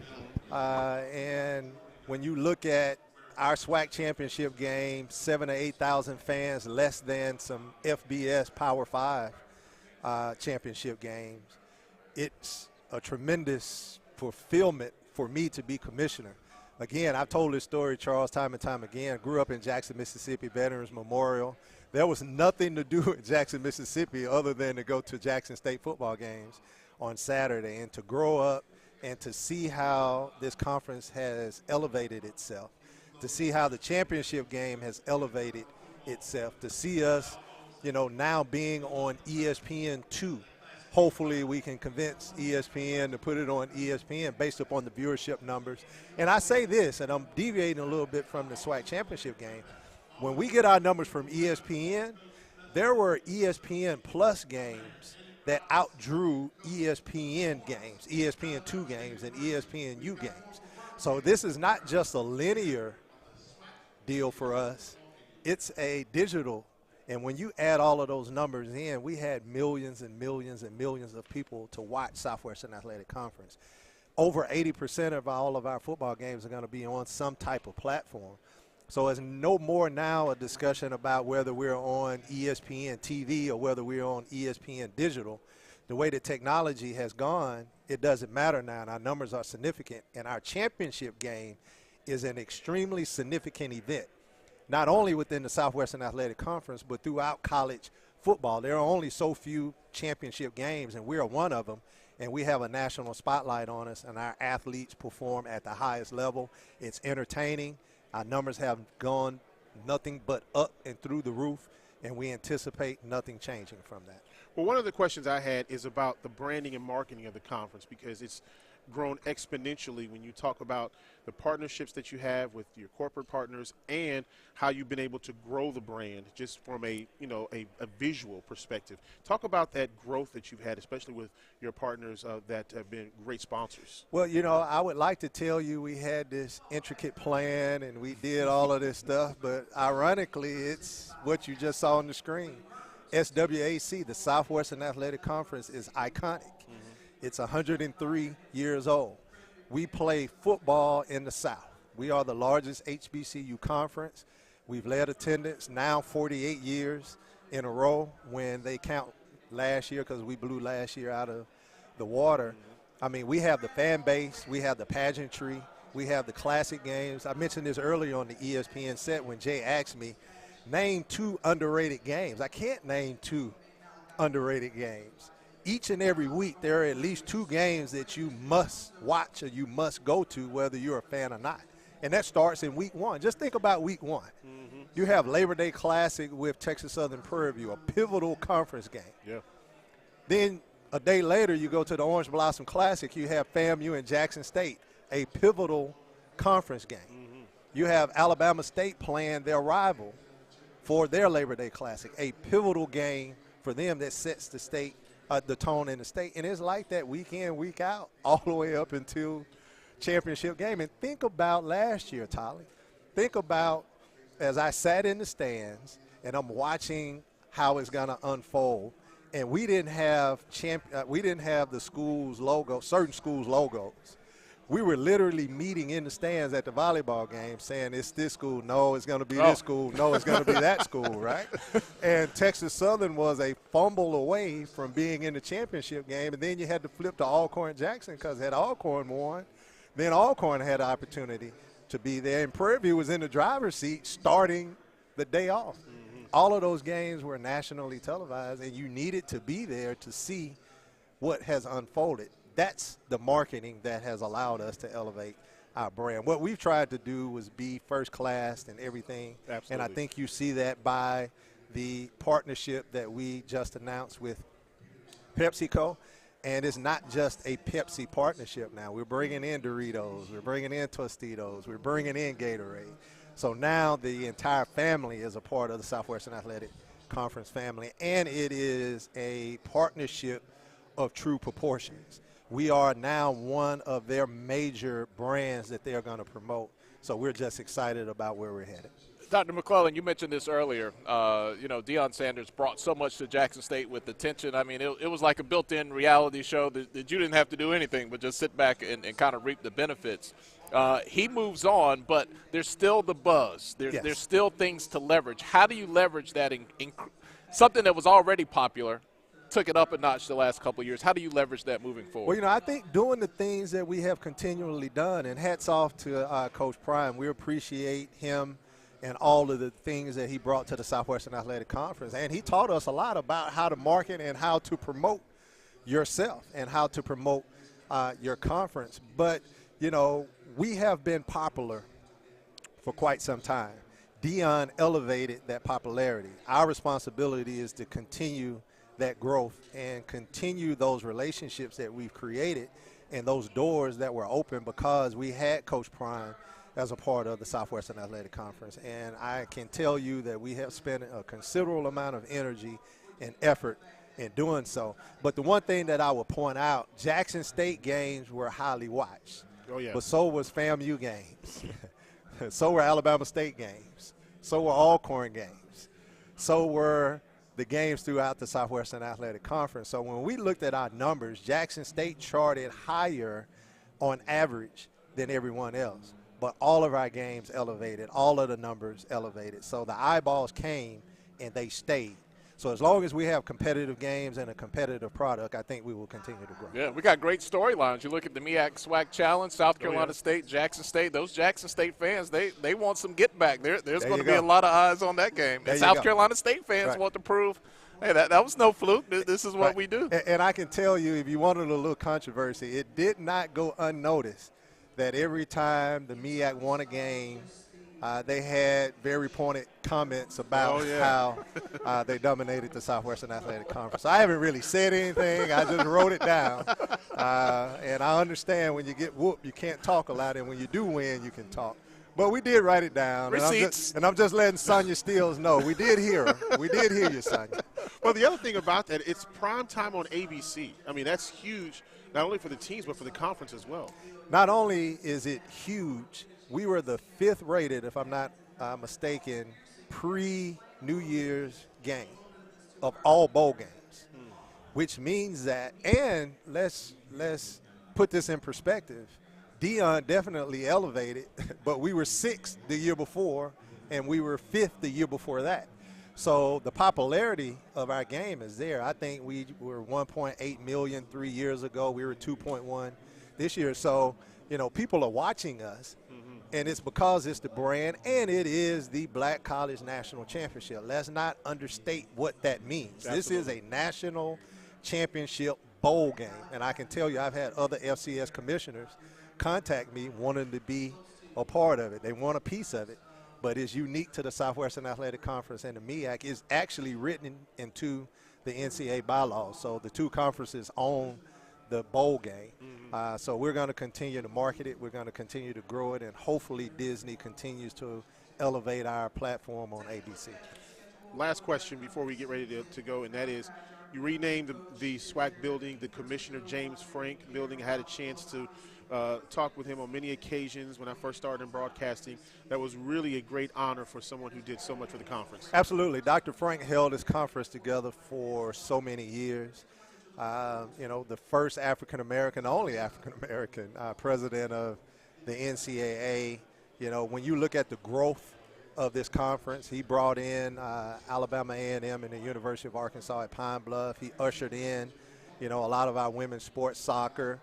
and when you look at our SWAC championship game, 7,000 to 8,000 fans, less than some FBS Power 5 championship games, it's a tremendous fulfillment for me to be commissioner. Again, I've told this story, Charles, time and time again. Grew up in Jackson, Mississippi, Veterans Memorial. there was nothing to do in Jackson, Mississippi other than to go to Jackson State football games on Saturday and to grow up and to see how this conference has elevated itself, to see how the championship game has elevated itself, to see us, now being on ESPN2. Hopefully we can convince ESPN to put it on ESPN based upon the viewership numbers. And I say this, and I'm deviating a little bit from the SWAC championship game. When we get our numbers from ESPN, there were ESPN Plus games that outdrew ESPN games, ESPN2 games, and ESPNU games. So this is not just a linear deal for us. It's a digital. And when you add all of those numbers in, we had millions and millions and millions of people to watch Southwestern Athletic Conference. Over 80% of all of our football games are going to be on some type of platform. So it's no more now a discussion about whether we're on ESPN TV or whether we're on ESPN Digital. The way the technology has gone, it doesn't matter now, and our numbers are significant. And our championship game is an extremely significant event, not only within the Southwestern Athletic Conference, but throughout college football. There are only so few championship games, and we're one of them, and we have a national spotlight on us, and our athletes perform at the highest level. It's entertaining. Our numbers have gone nothing but up and through the roof, and we anticipate nothing changing from that. Well, one of the questions I had is about the branding and marketing of the conference, because it's grown exponentially when you talk about the partnerships that you have with your corporate partners and how you've been able to grow the brand just from a visual perspective. Talk about that growth that you've had, especially with your partners that have been great sponsors. Well, I would like to tell you we had this intricate plan and we did all of this stuff, but ironically, it's what you just saw on the screen. SWAC, the Southwestern Athletic Conference, is iconic. It's 103 years old. We play football in the South. We are the largest HBCU conference. We've led attendance now 48 years in a row when they count last year, because we blew last year out of the water. I mean, we have the fan base. We have the pageantry. We have the classic games. I mentioned this earlier on the ESPN set when Jay asked me, name 2 underrated games. I can't name 2 underrated games. Each and every week, there are at least 2 games that you must watch or you must go to, whether you're a fan or not. And that starts in week 1. Just think about week 1. You have Labor Day Classic with Texas Southern Prairie View, a pivotal conference game. Yeah. Then a day later, you go to the Orange Blossom Classic. You have FAMU and Jackson State, a pivotal conference game. You have Alabama State playing their rival for their Labor Day Classic, a pivotal game for them that sets the tone in the state. And it's like that week in, week out, all the way up until championship game. And think about last year, Tolly. Think about, as I sat in the stands and I'm watching how it's going to unfold, and we didn't have the school's logo, certain schools' logos. We were literally meeting in the stands at the volleyball game saying, it's this school, no, it's going to be this school, no, it's going to be that school, right? And Texas Southern was a fumble away from being in the championship game, and then you had to flip to Alcorn-Jackson, because had Alcorn won, then Alcorn had the opportunity to be there, and Prairie View was in the driver's seat starting the day off. All of those games were nationally televised, and you needed to be there to see what has unfolded. That's the marketing that has allowed us to elevate our brand. What we've tried to do was be first class and everything. Absolutely. And I think you see that by the partnership that we just announced with PepsiCo. And it's not just a Pepsi partnership now. We're bringing in Doritos. We're bringing in Tostitos. We're bringing in Gatorade. So now the entire family is a part of the Southwestern Athletic Conference family. And it is a partnership of true proportions. We are now one of their major brands that they're going to promote. So we're just excited about where we're headed. Dr. McClellan, you mentioned this earlier. Deion Sanders brought so much to Jackson State with the tension. I mean, it was like a built-in reality show that you didn't have to do anything but just sit back and kind of reap the benefits. He moves on, but there's still the buzz. There's still things to leverage. How do you leverage that in something that was already popular, took it up a notch the last couple of years? How do you leverage that moving forward? Well, I think doing the things that we have continually done, and hats off to Coach Prime. We appreciate him and all of the things that he brought to the Southwestern Athletic Conference. And he taught us a lot about how to market and how to promote yourself and how to promote your conference. But, you know, we have been popular for quite some time. Dion elevated that popularity. Our responsibility is to continue that growth and continue those relationships that we've created and those doors that were open because we had Coach Prime as a part of the Southwestern Athletic Conference. And I can tell you that we have spent a considerable amount of energy and effort in doing so. But the one thing that I would point out, Jackson State games were highly watched. Oh, yeah. But so was FAMU games. So were Alabama State games. So were Alcorn games. So were the games throughout the Southwestern Athletic Conference. So when we looked at our numbers, Jackson State charted higher on average than everyone else. But all of our games elevated, all of the numbers elevated. So the eyeballs came and they stayed. So as long as we have competitive games and a competitive product, I think we will continue to grow. Yeah, we got great storylines. You look at the MEAC SWAC Challenge, South Carolina State, Jackson State. Those Jackson State fans, they want some get back. There's going to be a lot of eyes on that game. And South Carolina State fans want to prove, hey, that was no fluke. This is what we do. And I can tell you, if you wanted a little controversy, it did not go unnoticed that every time the MEAC won a game, they had very pointed comments about how they dominated the Southwestern Athletic Conference. I haven't really said anything. I just wrote it down. And I understand when you get whooped, you can't talk a lot, and when you do win, you can talk. But we did write it down. Receipts. And I'm just letting Sonia Steele know. We did hear her. We did hear you, Sonia. Well, the other thing about that, it's prime time on ABC. I mean, that's huge, not only for the teams, but for the conference as well. Not only is it huge, we were the 5th rated, if I'm not mistaken, pre-New Year's game of all bowl games, which means that, and let's put this in perspective, Dion definitely elevated, but we were 6th the year before, and we were 5th the year before that. So the popularity of our game is there. I think we were 1.8 million 3 years ago. We were 2.1 this year. So, you know, people are watching us. And it's because it's the brand, and it is the Black College National Championship. Let's not understate what that means. Absolutely. This is a national championship bowl game. And I can tell you I've had other FCS commissioners contact me wanting to be a part of it. They want a piece of it. But it's unique to the Southwestern Athletic Conference, and the MEAC is actually written into the NCAA bylaws. So the two conferences own the bowl game. So we're going to continue to market it. We're going to continue to grow it, and hopefully Disney continues to elevate our platform on ABC. Last question before we get ready to go, and that is, you renamed the SWAC building the Commissioner James Frank building. I had a chance to talk with him on many occasions when I first started in broadcasting. That was really a great honor for someone who did so much for the conference. Absolutely. Dr. Frank held this conference together for so many years. You know, the first African-American, only African-American president of the NCAA. You know, when you look at the growth of this conference, he brought in Alabama A&M and the University of Arkansas at Pine Bluff. He ushered in, you know, a lot of our women's sports, soccer.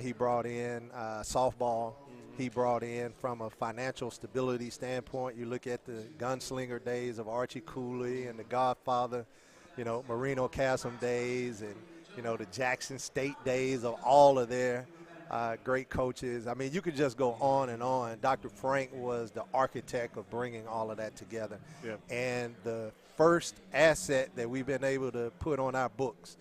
He brought in softball. He brought in, from a financial stability standpoint, you look at the gunslinger days of Archie Cooley and the Godfather, you know, Marino Casem days, and you know, the Jackson State days of all of their great coaches. I mean, you could just go on and on. Dr. Frank was the architect of bringing all of that together. Yeah. And the first asset that we've been able to put on our books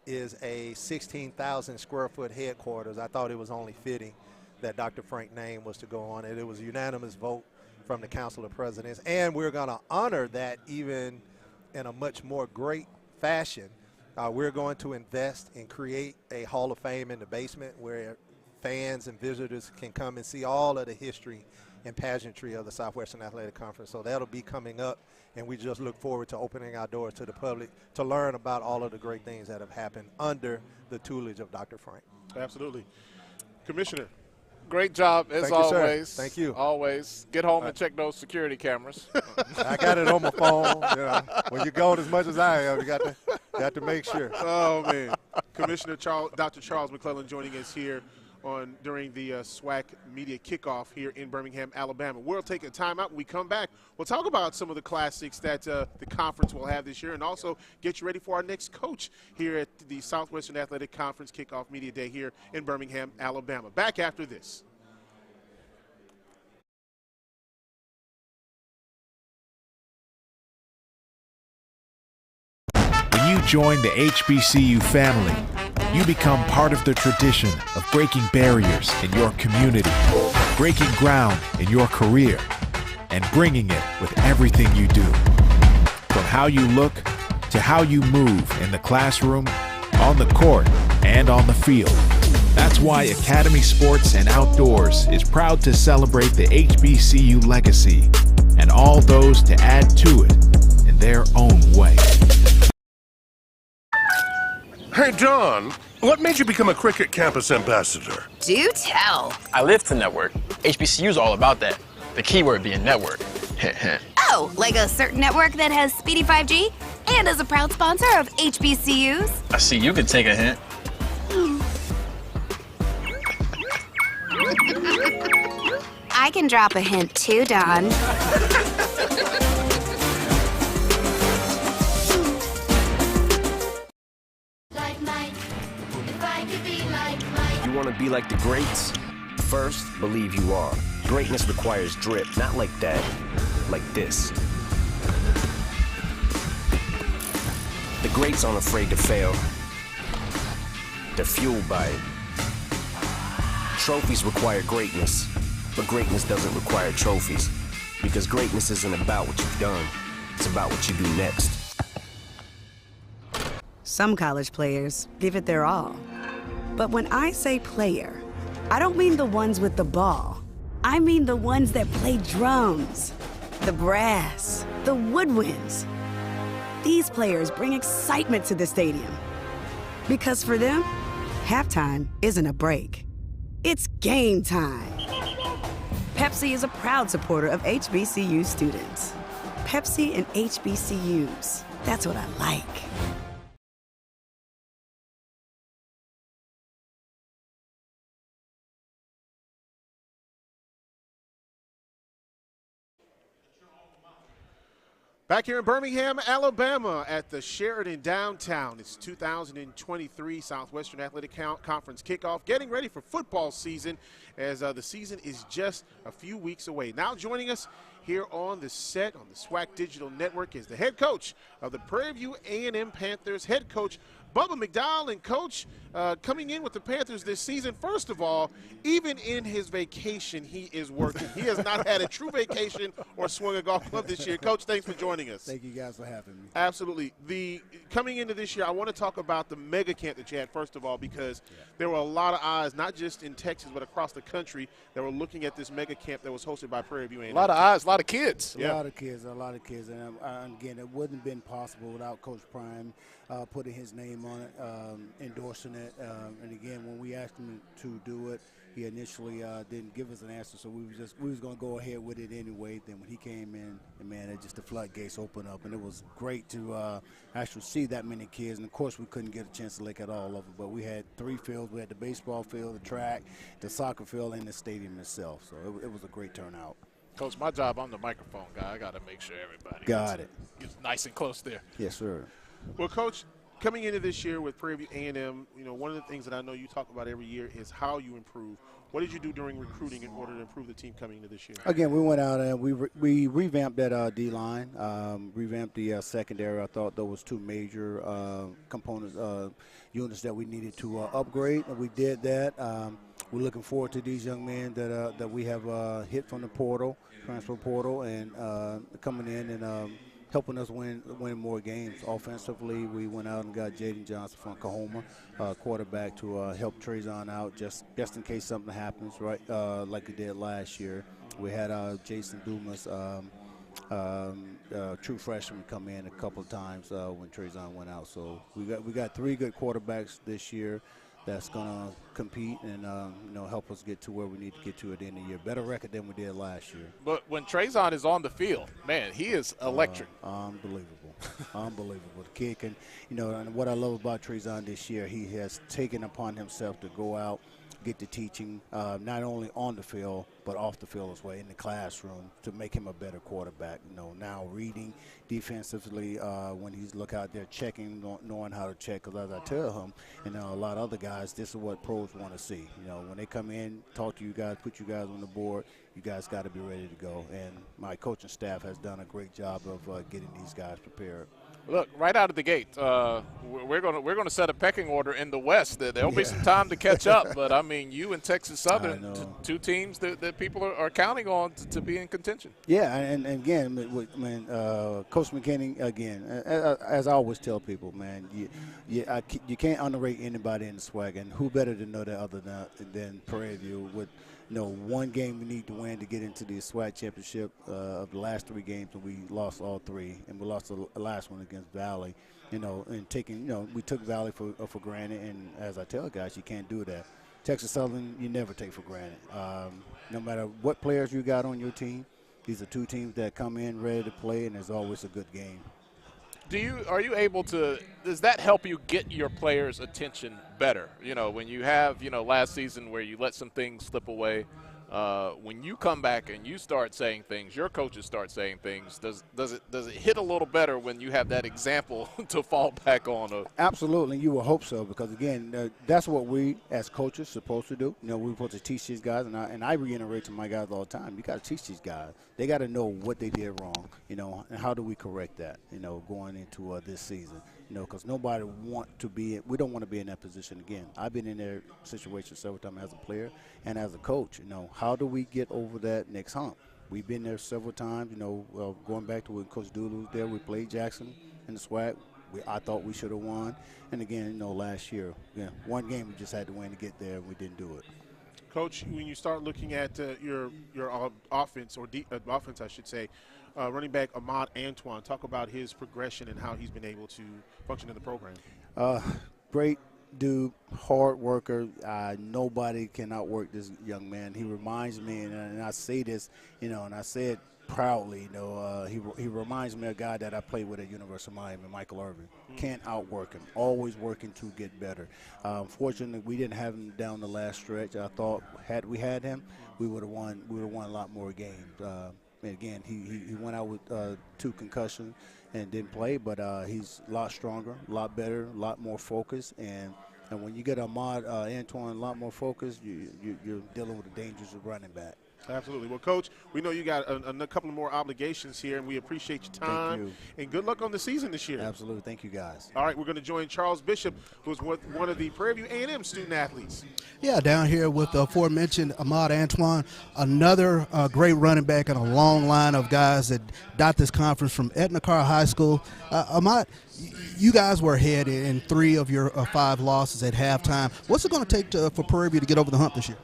is a 16,000 square foot headquarters. I thought it was only fitting that Dr. Frank's name was to go on it. It was a unanimous vote from the Council of Presidents. And we're going to honor that even in a much more great fashion. We're going to invest and create a Hall of Fame in the basement where fans and visitors can come and see all of the history and pageantry of the Southwestern Athletic Conference. So that'll be coming up, and we just look forward to opening our doors to the public to learn about all of the great things that have happened under the tutelage of Dr. Frank. Absolutely. Commissioner. Great job, as always. Thank you. Always. Get home and check those security cameras. I got it on my phone. You know, when you're going as much as I am, you got to make sure. Oh, man. Commissioner Dr. Charles McClellan joining us here during the SWAC media kickoff here in Birmingham, Alabama. We'll take a timeout. When we come back, we'll talk about some of the classics that the conference will have this year and also get you ready for our next coach here at the Southwestern Athletic Conference Kickoff Media Day here in Birmingham, Alabama. Back after this. When you join the HBCU family, you become part of the tradition of breaking barriers in your community, breaking ground in your career, and bringing it with everything you do. From how you look to how you move in the classroom, on the court, and on the field. That's why Academy Sports and Outdoors is proud to celebrate the HBCU legacy and all those to add to it in their own way. Hey, John, what made you become a Cricket Campus ambassador? Do tell. I live to network. HBCU is all about that. The keyword being network. Oh, like a certain network that has speedy 5G and is a proud sponsor of HBCUs. I see you could take a hint. I can drop a hint too, Don. You want to be like the greats? First, believe you are. Greatness requires drip, not like that, like this. The greats aren't afraid to fail. They're fueled by it. Trophies require greatness, but greatness doesn't require trophies. Because greatness isn't about what you've done, it's about what you do next. Some college players give it their all. But when I say player, I don't mean the ones with the ball. I mean the ones that play drums, the brass, the woodwinds. These players bring excitement to the stadium. Because for them, halftime isn't a break. It's game time. Pepsi is a proud supporter of HBCU students. Pepsi and HBCUs, that's what I like. Back here in Birmingham, Alabama at the Sheridan downtown. It's 2023 Southwestern Athletic Conference kickoff, getting ready for football season as the season is just a few weeks away. Now joining us here on the set on the SWAC Digital Network is the head coach of the Prairie View A&M Panthers, head coach Bubba McDowell. And coach, coming in with the Panthers this season, first of all, even in his vacation, he is working. He has not had a true vacation or swung a golf club this year. Coach, thanks for joining us. Thank you guys for having me. Absolutely. Coming into this year, I want to talk about the mega camp that you had, first of all, because there were a lot of eyes, not just in Texas, but across the country, that were looking at this mega camp that was hosted by Prairie View A&M. A lot of eyes, a lot of kids. A lot of kids. And again, it wouldn't have been possible without Coach Prime putting his name on it, endorsing it. And again, when we asked him to do it, he initially didn't give us an answer, so we was going to go ahead with it anyway. Then when he came in, and man, it just the floodgates opened up, and it was great to actually see that many kids. And of course, we couldn't get a chance to look at all of it, but we had 3 fields. We had the baseball field, the track, the soccer field, and the stadium itself. So it was a great turnout. Coach, my job, I'm the microphone guy. I got to make sure everybody gets nice and close there. Yes, sir. Well, Coach, coming into this year with Prairie View A&M, one of the things that I know you talk about every year is how you improve. What did you do during recruiting in order to improve the team coming into this year? Again, we went out and we revamped that D-line, revamped the secondary. I thought there was 2 major components, units that we needed to upgrade, and we did that. We're looking forward to these young men that we have hit from the portal, transfer portal, and coming in and helping us win more games. Offensively, we went out and got Jaden Johnson from Oklahoma, quarterback, to help Trezon out just in case something happens, right? Like we did last year. We had Jason Dumas, true freshman, come in a couple of times when Trezon went out. So we got 3 good quarterbacks this year that's going to compete and help us get to where we need to get to at the end of the year. Better record than we did last year. But when Trezon is on the field, man, he is electric. Unbelievable. Unbelievable. The kid can, and what I love about Trezon this year, he has taken upon himself to go out, get to teaching, not only on the field, but off the field as well, in the classroom, to make him a better quarterback. Now reading defensively when he's look out there checking, knowing how to check, because as I tell him, a lot of other guys, this is what pros want to see. When they come in, talk to you guys, put you guys on the board, you guys got to be ready to go. And my coaching staff has done a great job of getting these guys prepared. Look, right out of the gate, we're gonna set a pecking order in the West. There'll be some time to catch up, but I mean, you and Texas Southern, two teams that people are counting on to be in contention. Yeah, and again, Coach McKinney, again, as I always tell people, man, you can't underrate anybody in the SWAC, and who better to know that other than Prairie View with. One game we need to win to get into the SWAC championship of the last 3 games, and we lost all 3, and we lost the last one against Valley. And taking, we took Valley for granted, and as I tell guys, you can't do that. Texas Southern, you never take for granted. No matter what players you got on your team, these are 2 teams that come in ready to play, and there's always a good game. Are you able to, does that help you get your players' attention better? When you have, last season where you let some things slip away, when you come back and you start saying things, your coaches start saying things, does it hit a little better when you have that example to fall back on? Absolutely, you will hope so, because again, that's what we as coaches supposed to do. We're supposed to teach these guys, and I reiterate to my guys all the time, you got to teach these guys. They got to know what they did wrong, and how do we correct that, going into this season, because nobody we don't want to be in that position again. I've been in their situation several times as a player and as a coach. How do we get over that next hump? We've been there several times, going back to when Coach Dooley was there, we played Jackson in the SWAC. I thought we should have won. And again, last year, one game we just had to win to get there, and we didn't do it. Coach, when you start looking at your offense, or offense, I should say, running back Ahmad Antoine, talk about his progression and how he's been able to function in the program. Great dude, hard worker. Nobody can outwork this young man. He reminds me, and I say this, and I say it proudly, he reminds me of a guy that I played with at University of Miami, Michael Irvin. Can't outwork him, always working to get better. Fortunately, we didn't have him down the last stretch. I thought had we had him, we would have won a lot more games. And again, he went out with 2 concussions and didn't play, but he's a lot stronger, a lot better, a lot more focused. And when you get Ahmad Antoine a lot more focused, you're dealing with the dangers of running back. Absolutely. Well, Coach, we know you got a couple more obligations here, and we appreciate your time. Thank you. And good luck on the season this year. Absolutely. Thank you, guys. All right, we're going to join Charles Bishop, who's one of the Prairie View A&M student athletes. Yeah, down here with the aforementioned Ahmad Antoine, another great running back and a long line of guys that dot this conference from Etna Carr High School. Ahmad, you guys were ahead in 3 of your 5 losses at halftime. What's it going to take for Prairie View to get over the hump this year?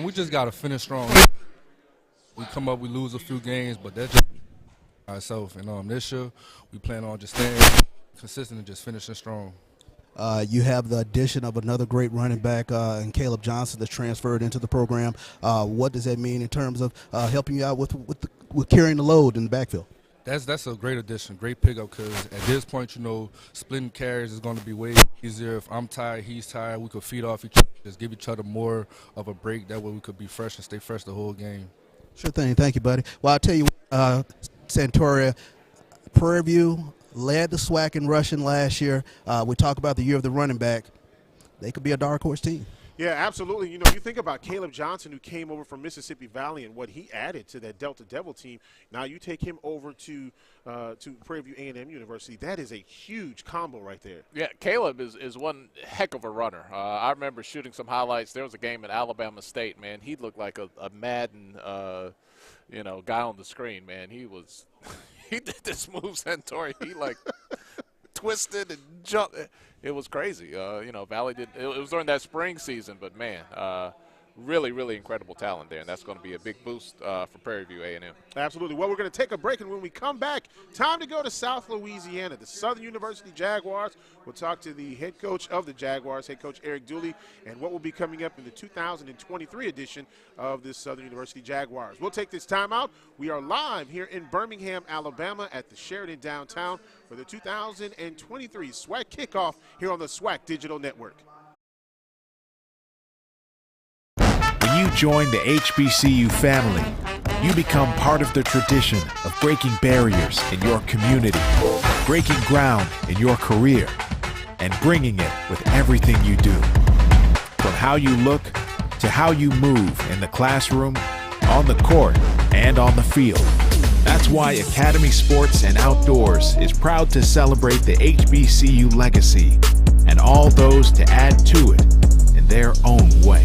We just got to finish strong. We come up, we lose a few games, but that's just ourselves. And this year, we plan on just staying consistent and just finishing strong. You have the addition of another great running back in Caleb Johnson that's transferred into the program. What does that mean in terms of helping you out with carrying the load in the backfield? That's a great addition, great pickup, because at this point, splitting carries is going to be way easier. If I'm tired, he's tired, we could feed off each other, just give each other more of a break. That way we could be fresh and stay fresh the whole game. Sure thing. Thank you, buddy. Well, I'll tell you, Santoria, Prairie View led the SWAC in rushing last year. We talk about the year of the running back. They could be a dark horse team. Yeah, absolutely. You think about Caleb Johnson, who came over from Mississippi Valley, and what he added to that Delta Devil team. Now you take him over to Prairie View A&M University. That is a huge combo right there. Yeah, Caleb is one heck of a runner. I remember shooting some highlights. There was a game at Alabama State, man. He looked like a Madden, guy on the screen, man. He did this move, Santori. He twisted and jumped. It was crazy. Valley did. It was during that spring season, but man, really, really incredible talent there, and that's going to be a big boost for Prairie View A&M. Absolutely. Well, we're going to take a break, and when we come back, time to go to South Louisiana. The Southern University Jaguars. We'll talk to the head coach of the Jaguars, head coach Eric Dooley, and what will be coming up in the 2023 edition of the Southern University Jaguars. We'll take this time out. We are live here in Birmingham, Alabama at the Sheridan downtown for the 2023 SWAC kickoff here on the SWAC Digital Network. you join the HBCU family, you become part of the tradition of breaking barriers in your community, breaking ground in your career, and bringing it with everything you do. From how you look to how you move in the classroom, on the court, and on the field. That's why Academy Sports and Outdoors is proud to celebrate the HBCU legacy and all those to add to it in their own way.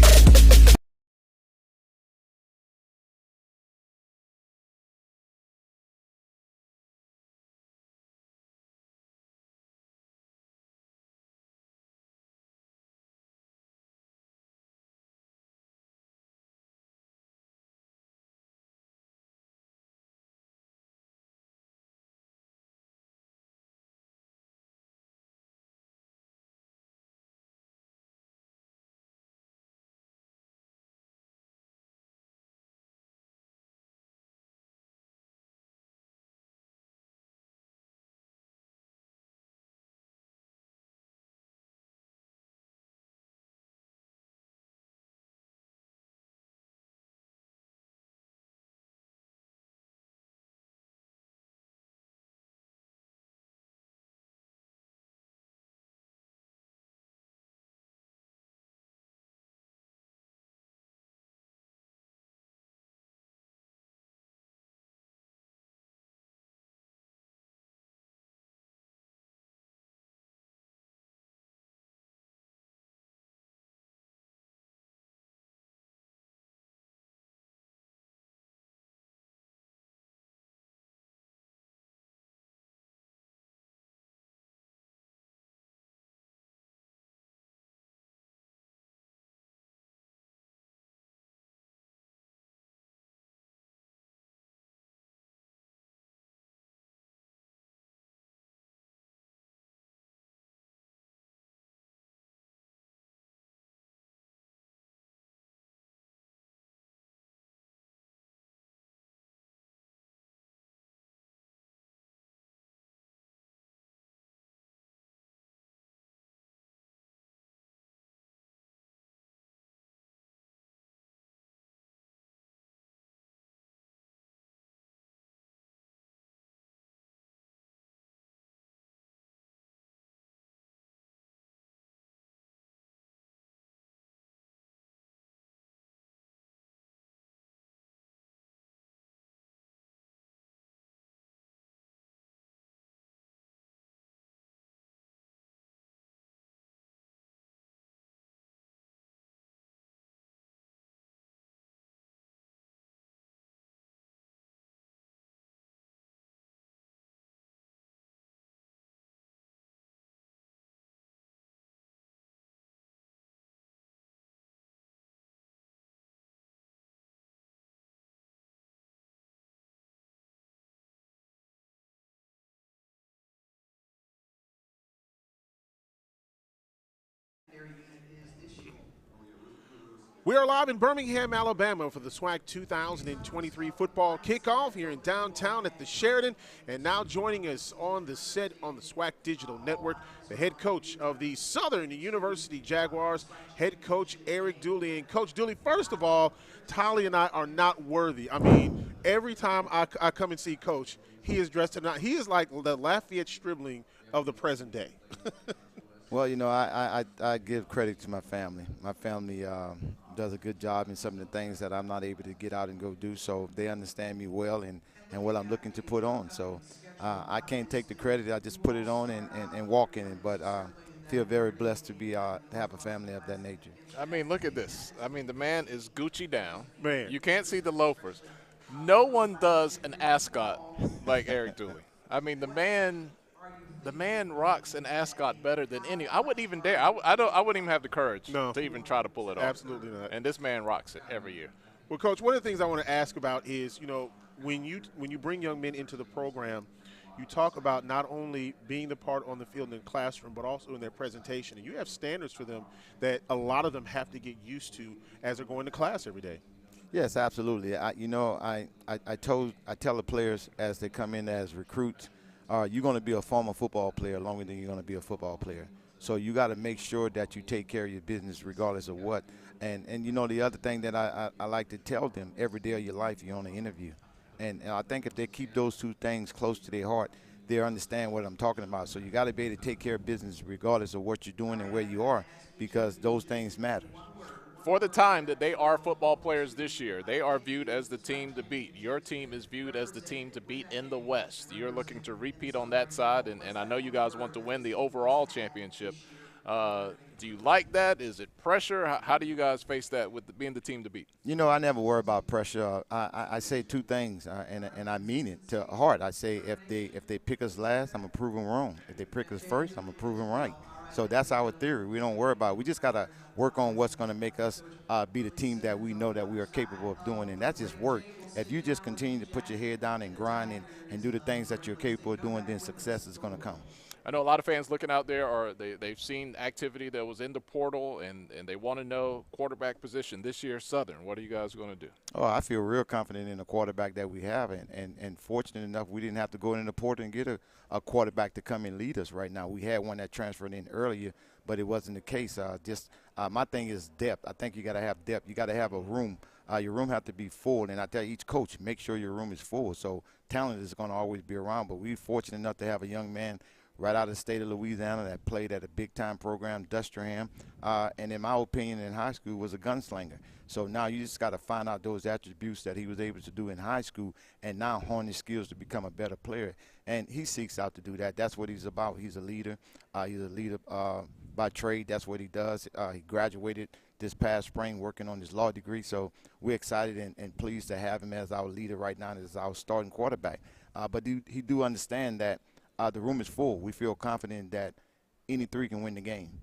We are live in Birmingham, Alabama for the SWAC 2023 football kickoff here in downtown at the Sheridan. And now joining us on the set on the SWAC Digital Network, the head coach of the Southern University Jaguars, head coach Eric Dooley. And Coach Dooley, first of all, Tolly and I are not worthy. I mean, every time I come and see Coach, he is dressed in, he is like the Lafayette Stribling of the present day. Well, you know, I give credit to my family. My family does a good job in some of the things that I'm not able to get out and go do. So they understand me well and what I'm looking to put on. So I can't take the credit. I just put it on and walk in it. But feel very blessed to be to have a family of that nature. I mean, look at this. I mean, the man is Gucci down. Man. You can't see the loafers. No one does an ascot like Eric Dooley. I mean, the man rocks an ascot better than any. I wouldn't even dare. I wouldn't even have the courage to even try to pull it off. Absolutely not. And this man rocks it every year. Well, Coach, one of the things I want to ask about is, you know, when you bring young men into the program, you talk about not only being the part on the field in the classroom, but also in their presentation. And you have standards for them that a lot of them have to get used to as they're going to class every day. Yes, absolutely. I tell the players as they come in as recruits, you're going to be a former football player longer than you're going to be a football player. So you got to make sure that you take care of your business regardless of what. And you know, the other thing that I like to tell them, every day of your life you're on an interview. And I think if they keep those two things close to their heart, they understand what I'm talking about. So you got to be able to take care of business regardless of what you're doing and where you are, because those things matter. For the time that they are football players this year, they are viewed as the team to beat. Your team is viewed as the team to beat in the West. You're looking to repeat on that side, and I know you guys want to win the overall championship. Do you like that? Is it pressure? How do you guys face that with being the team to beat? You know, I never worry about pressure. I say two things, and I mean it to heart. I say if they pick us last, I'm going to prove them wrong. If they pick us first, I'm going to prove them right. So that's our theory. We don't worry about it. We just got to work on what's going to make us be the team that we know that we are capable of doing, and that's just work. If you just continue to put your head down and grind and do the things that you're capable of doing, then success is going to come. I know a lot of fans looking out there they've seen activity that was in the portal, and they want to know quarterback position this year. Southern, what are you guys going to do? Oh, I feel real confident in the quarterback that we have, and fortunate enough we didn't have to go in the portal and get a quarterback to come and lead us right now. We had one that transferred in earlier, but it wasn't the case. My thing is depth. I think you got to have depth. You got to have a room. Your room have to be full, and I tell each coach, make sure your room is full. So talent is going to always be around, but we're fortunate enough to have a young man right out of the state of Louisiana that played at a big-time program, Dusterham, and in my opinion in high school was a gunslinger. So now you just got to find out those attributes that he was able to do in high school and now hone his skills to become a better player. And he seeks out to do that. That's what he's about. He's a leader. He's a leader by trade. That's what he does. He graduated this past spring working on his law degree. So we're excited and pleased to have him as our leader right now and as our starting quarterback. But he do understand that the room is full. We feel confident that any three can win the game.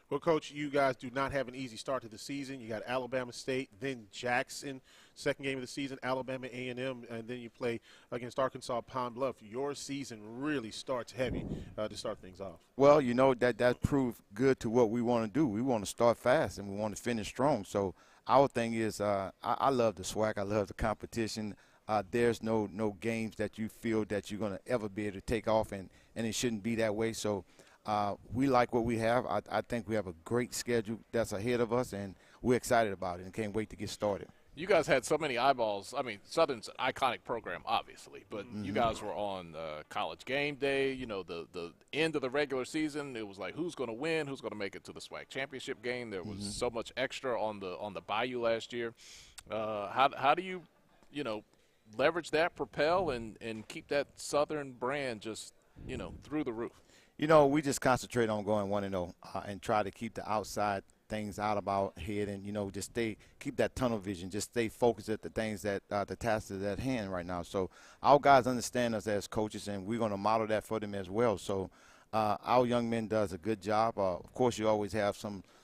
Well, Coach, you guys do not have an easy start to the season. You got Alabama State, then Jackson, second game of the season, Alabama A&M, and then you play against Arkansas Pine Bluff. Your season really starts heavy to start things off. Well, you know, that proved good to what we want to do. We want to start fast and we want to finish strong. So our thing is I love the SWAC. I love the competition. There's no games that you feel that you're going to ever be able to take off, and it shouldn't be that way. So we like what we have. I think we have a great schedule that's ahead of us, and we're excited about it and can't wait to get started. You guys had so many eyeballs. I mean, Southern's an iconic program, obviously, but you guys were on College Game Day, you know, the end of the regular season. It was like, who's going to win, who's going to make it to the SWAC championship game. There was so much extra on the Bayou last year. How do you leverage that, propel, and keep that Southern brand just, through the roof? You know, we just concentrate on going 1-0 and try to keep the outside things out of our head and, just keep that tunnel vision, just stay focused at the things that the task is at hand right now. So our guys understand us as coaches, and we're going to model that for them as well. So our young men does a good job. Of course, you always have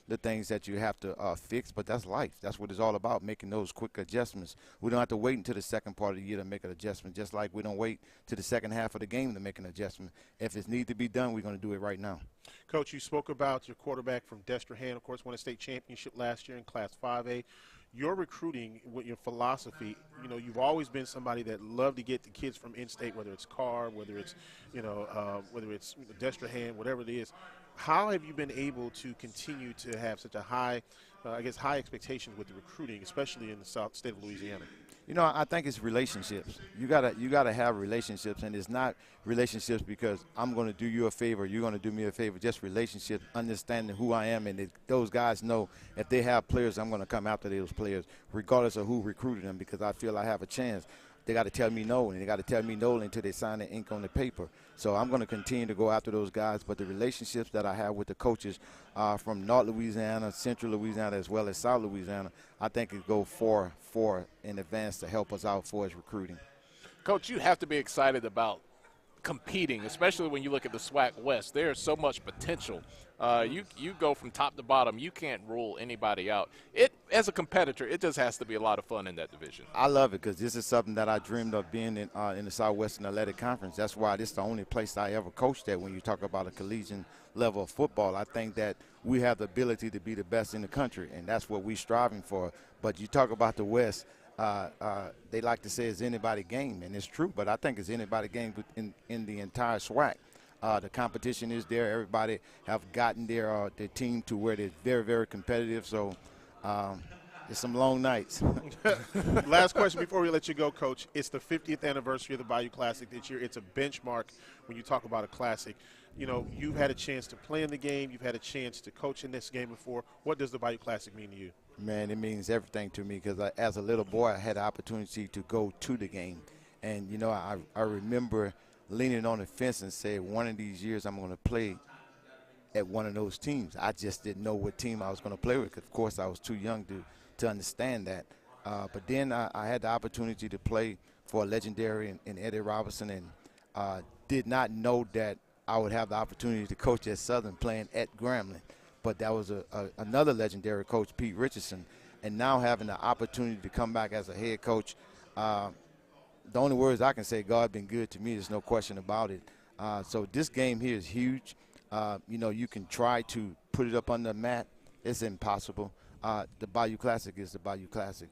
the things that you have to fix, but that's life. That's what it's all about, making those quick adjustments. We don't have to wait until the second part of the year to make an adjustment, just like we don't wait to the second half of the game to make an adjustment. If it needs to be done, we're going to do it right now. Coach, you spoke about your quarterback from Dusterham, of course, won a state championship last year in Class 5A. Your recruiting, with your philosophy, you've always been somebody that loved to get the kids from in-state, whether it's Carr, whether it's Dusterham, whatever it is. How have you been able to continue to have such a high expectations with the recruiting, especially in the state of Louisiana? I think it's relationships. You gotta have relationships, and it's not relationships because I'm going to do you a favor, you're going to do me a favor. Just relationships, understanding who I am, and those guys know if they have players, I'm going to come after those players, regardless of who recruited them, because I feel I have a chance. They got to tell me no, and they got to tell me no until they sign the ink on the paper. So I'm going to continue to go after those guys. But the relationships that I have with the coaches from North Louisiana, Central Louisiana, as well as South Louisiana, I think it go far in advance to help us out for his recruiting. Coach, you have to be excited about competing, especially when you look at the SWAC West. There's so much potential. You go from top to bottom. You can't rule anybody out. As a competitor, it just has to be a lot of fun in that division. I love it because this is something that I dreamed of being in the Southwestern Athletic Conference. That's why this is the only place I ever coached at when you talk about a collegiate level of football. I think that we have the ability to be the best in the country, and that's what we're striving for. But you talk about the West, they like to say it's anybody game, and it's true, but I think it's anybody game in the entire SWAC. The competition is there. Everybody have gotten their team to where they're very, very competitive. So it's some long nights. Last question before we let you go, Coach. It's the 50th anniversary of the Bayou Classic this year. It's a benchmark when you talk about a classic. You know, you've had a chance to play in the game. You've had a chance to coach in this game before. What does the Bayou Classic mean to you? Man, it means everything to me because as a little boy, I had the opportunity to go to the game. And, you know, I remember leaning on the fence and saying, one of these years I'm going to play at one of those teams. I just didn't know what team I was going to play with. Of course, I was too young to understand that. But then I had the opportunity to play for a legendary in Eddie Robinson, and did not know that I would have the opportunity to coach at Southern playing at Grambling. But that was another legendary coach, Pete Richardson. And now having the opportunity to come back as a head coach, the only words I can say, God been good to me. There's no question about it. So this game here is huge. You know, you can try to put it up on the mat. It's impossible. The Bayou Classic is the Bayou Classic.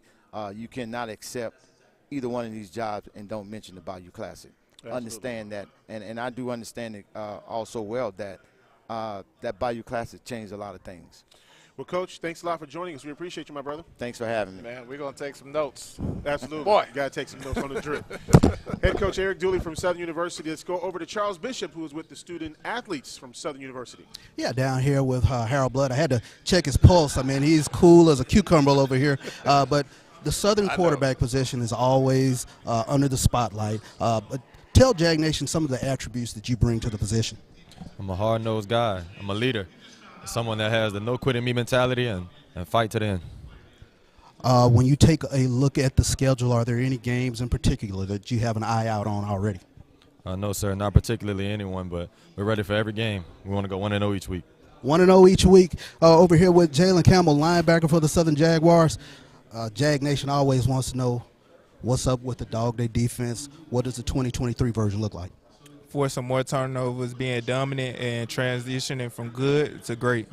You cannot accept either one of these jobs and don't mention the Bayou Classic. Absolutely. Understand that, and I do understand it also well that that Bayou Classic changed a lot of things. Well, Coach, thanks a lot for joining us. We appreciate you, my brother. Thanks for having me. Man, we're going to take some notes. Absolutely. Boy. You got to take some notes on the drip. Head coach Eric Dooley from Southern University. Let's go over to Charles Bishop, who is with the student athletes from Southern University. Yeah, down here with Harold Blood. I had to check his pulse. I mean, he's cool as a cucumber over here. But the Southern quarterback position is always under the spotlight. But tell Jag Nation some of the attributes that you bring to the position. I'm a hard-nosed guy. I'm a leader. Someone that has the no-quitting-me mentality and fight to the end. When you take a look at the schedule, are there any games in particular that you have an eye out on already? No, sir, not particularly anyone, but we're ready for every game. We want to go 1-0 each week. 1-0 each week. Over here with Jalen Campbell, linebacker for the Southern Jaguars. Jag Nation always wants to know what's up with the Dog Day defense. What does the 2023 version look like? Forcing more turnovers, being dominant, and transitioning from good to great.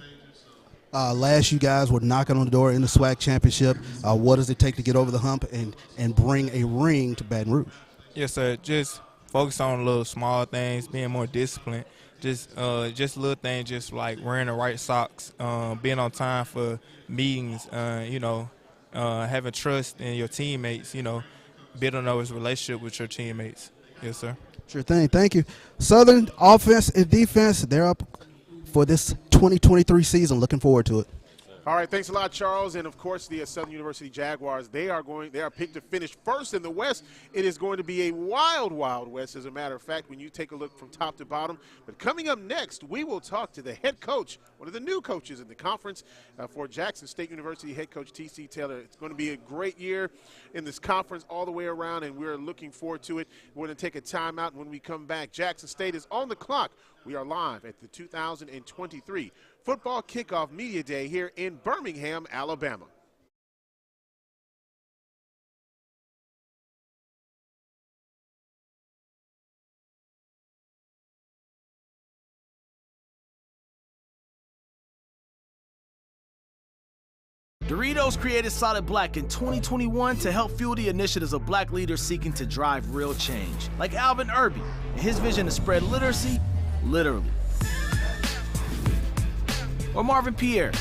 Last you guys were knocking on the door in the SWAC championship. What does it take to get over the hump and bring a ring to Baton Rouge? Yes, sir. Just focus on little small things, being more disciplined. Just little things, just like wearing the right socks, being on time for meetings, having trust in your teammates, building those relationship with your teammates. Yes, sir. Sure thing. Thank you. Southern offense and defense, they're up for this 2023 season. Looking forward to it. All right, thanks a lot, Charles. And, of course, the Southern University Jaguars, they are picked to finish first in the West. It is going to be a wild, wild West, as a matter of fact, when you take a look from top to bottom. But coming up next, we will talk to the head coach, one of the new coaches in the conference for Jackson State University, head coach T.C. Taylor. It's going to be a great year in this conference all the way around, and we're looking forward to it. We're going to take a timeout, and when we come back, Jackson State is on the clock. We are live at the 2023 Football Kickoff Media Day here in Birmingham, Alabama. Doritos created Solid Black in 2021 to help fuel the initiatives of black leaders seeking to drive real change, like Alvin Irby and his vision to spread literacy, literally. Or Marvin Pierre,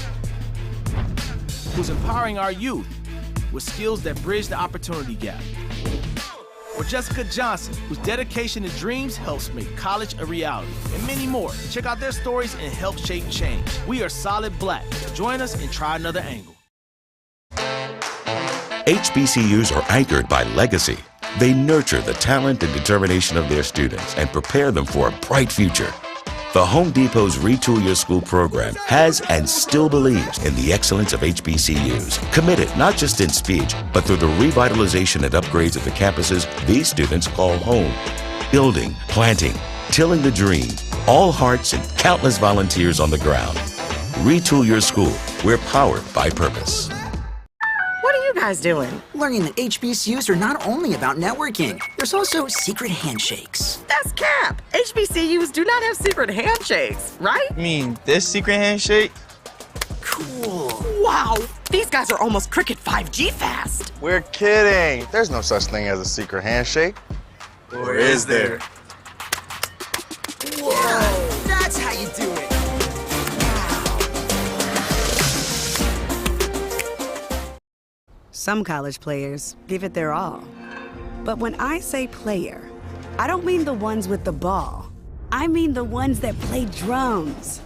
who's empowering our youth with skills that bridge the opportunity gap. Or Jessica Johnson, whose dedication and dreams helps make college a reality. And many more. Check out their stories and help shape change. We are Solid Black. Join us and try another angle. HBCUs are anchored by legacy. They nurture the talent and determination of their students and prepare them for a bright future. The Home Depot's Retool Your School program has and still believes in the excellence of HBCUs. Committed not just in speech, but through the revitalization and upgrades of the campuses these students call home. Building, planting, tilling the dream, all hearts and countless volunteers on the ground. Retool Your School. We're powered by purpose. What are you guys doing? Learning that HBCUs are not only about networking. There's also secret handshakes. That's cap. HBCUs do not have secret handshakes, right? You mean this secret handshake? Cool. Wow, these guys are almost Cricket 5G fast. We're kidding. There's no such thing as a secret handshake. Or is there? Whoa. Some college players give it their all. But when I say player, I don't mean the ones with the ball. I mean the ones that play drums,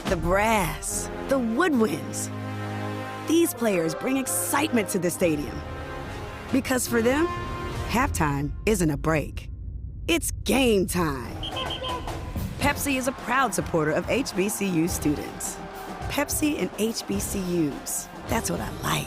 the brass, the woodwinds. These players bring excitement to the stadium. Because for them, halftime isn't a break. It's game time. Pepsi is a proud supporter of HBCU students. Pepsi and HBCUs. That's what I like.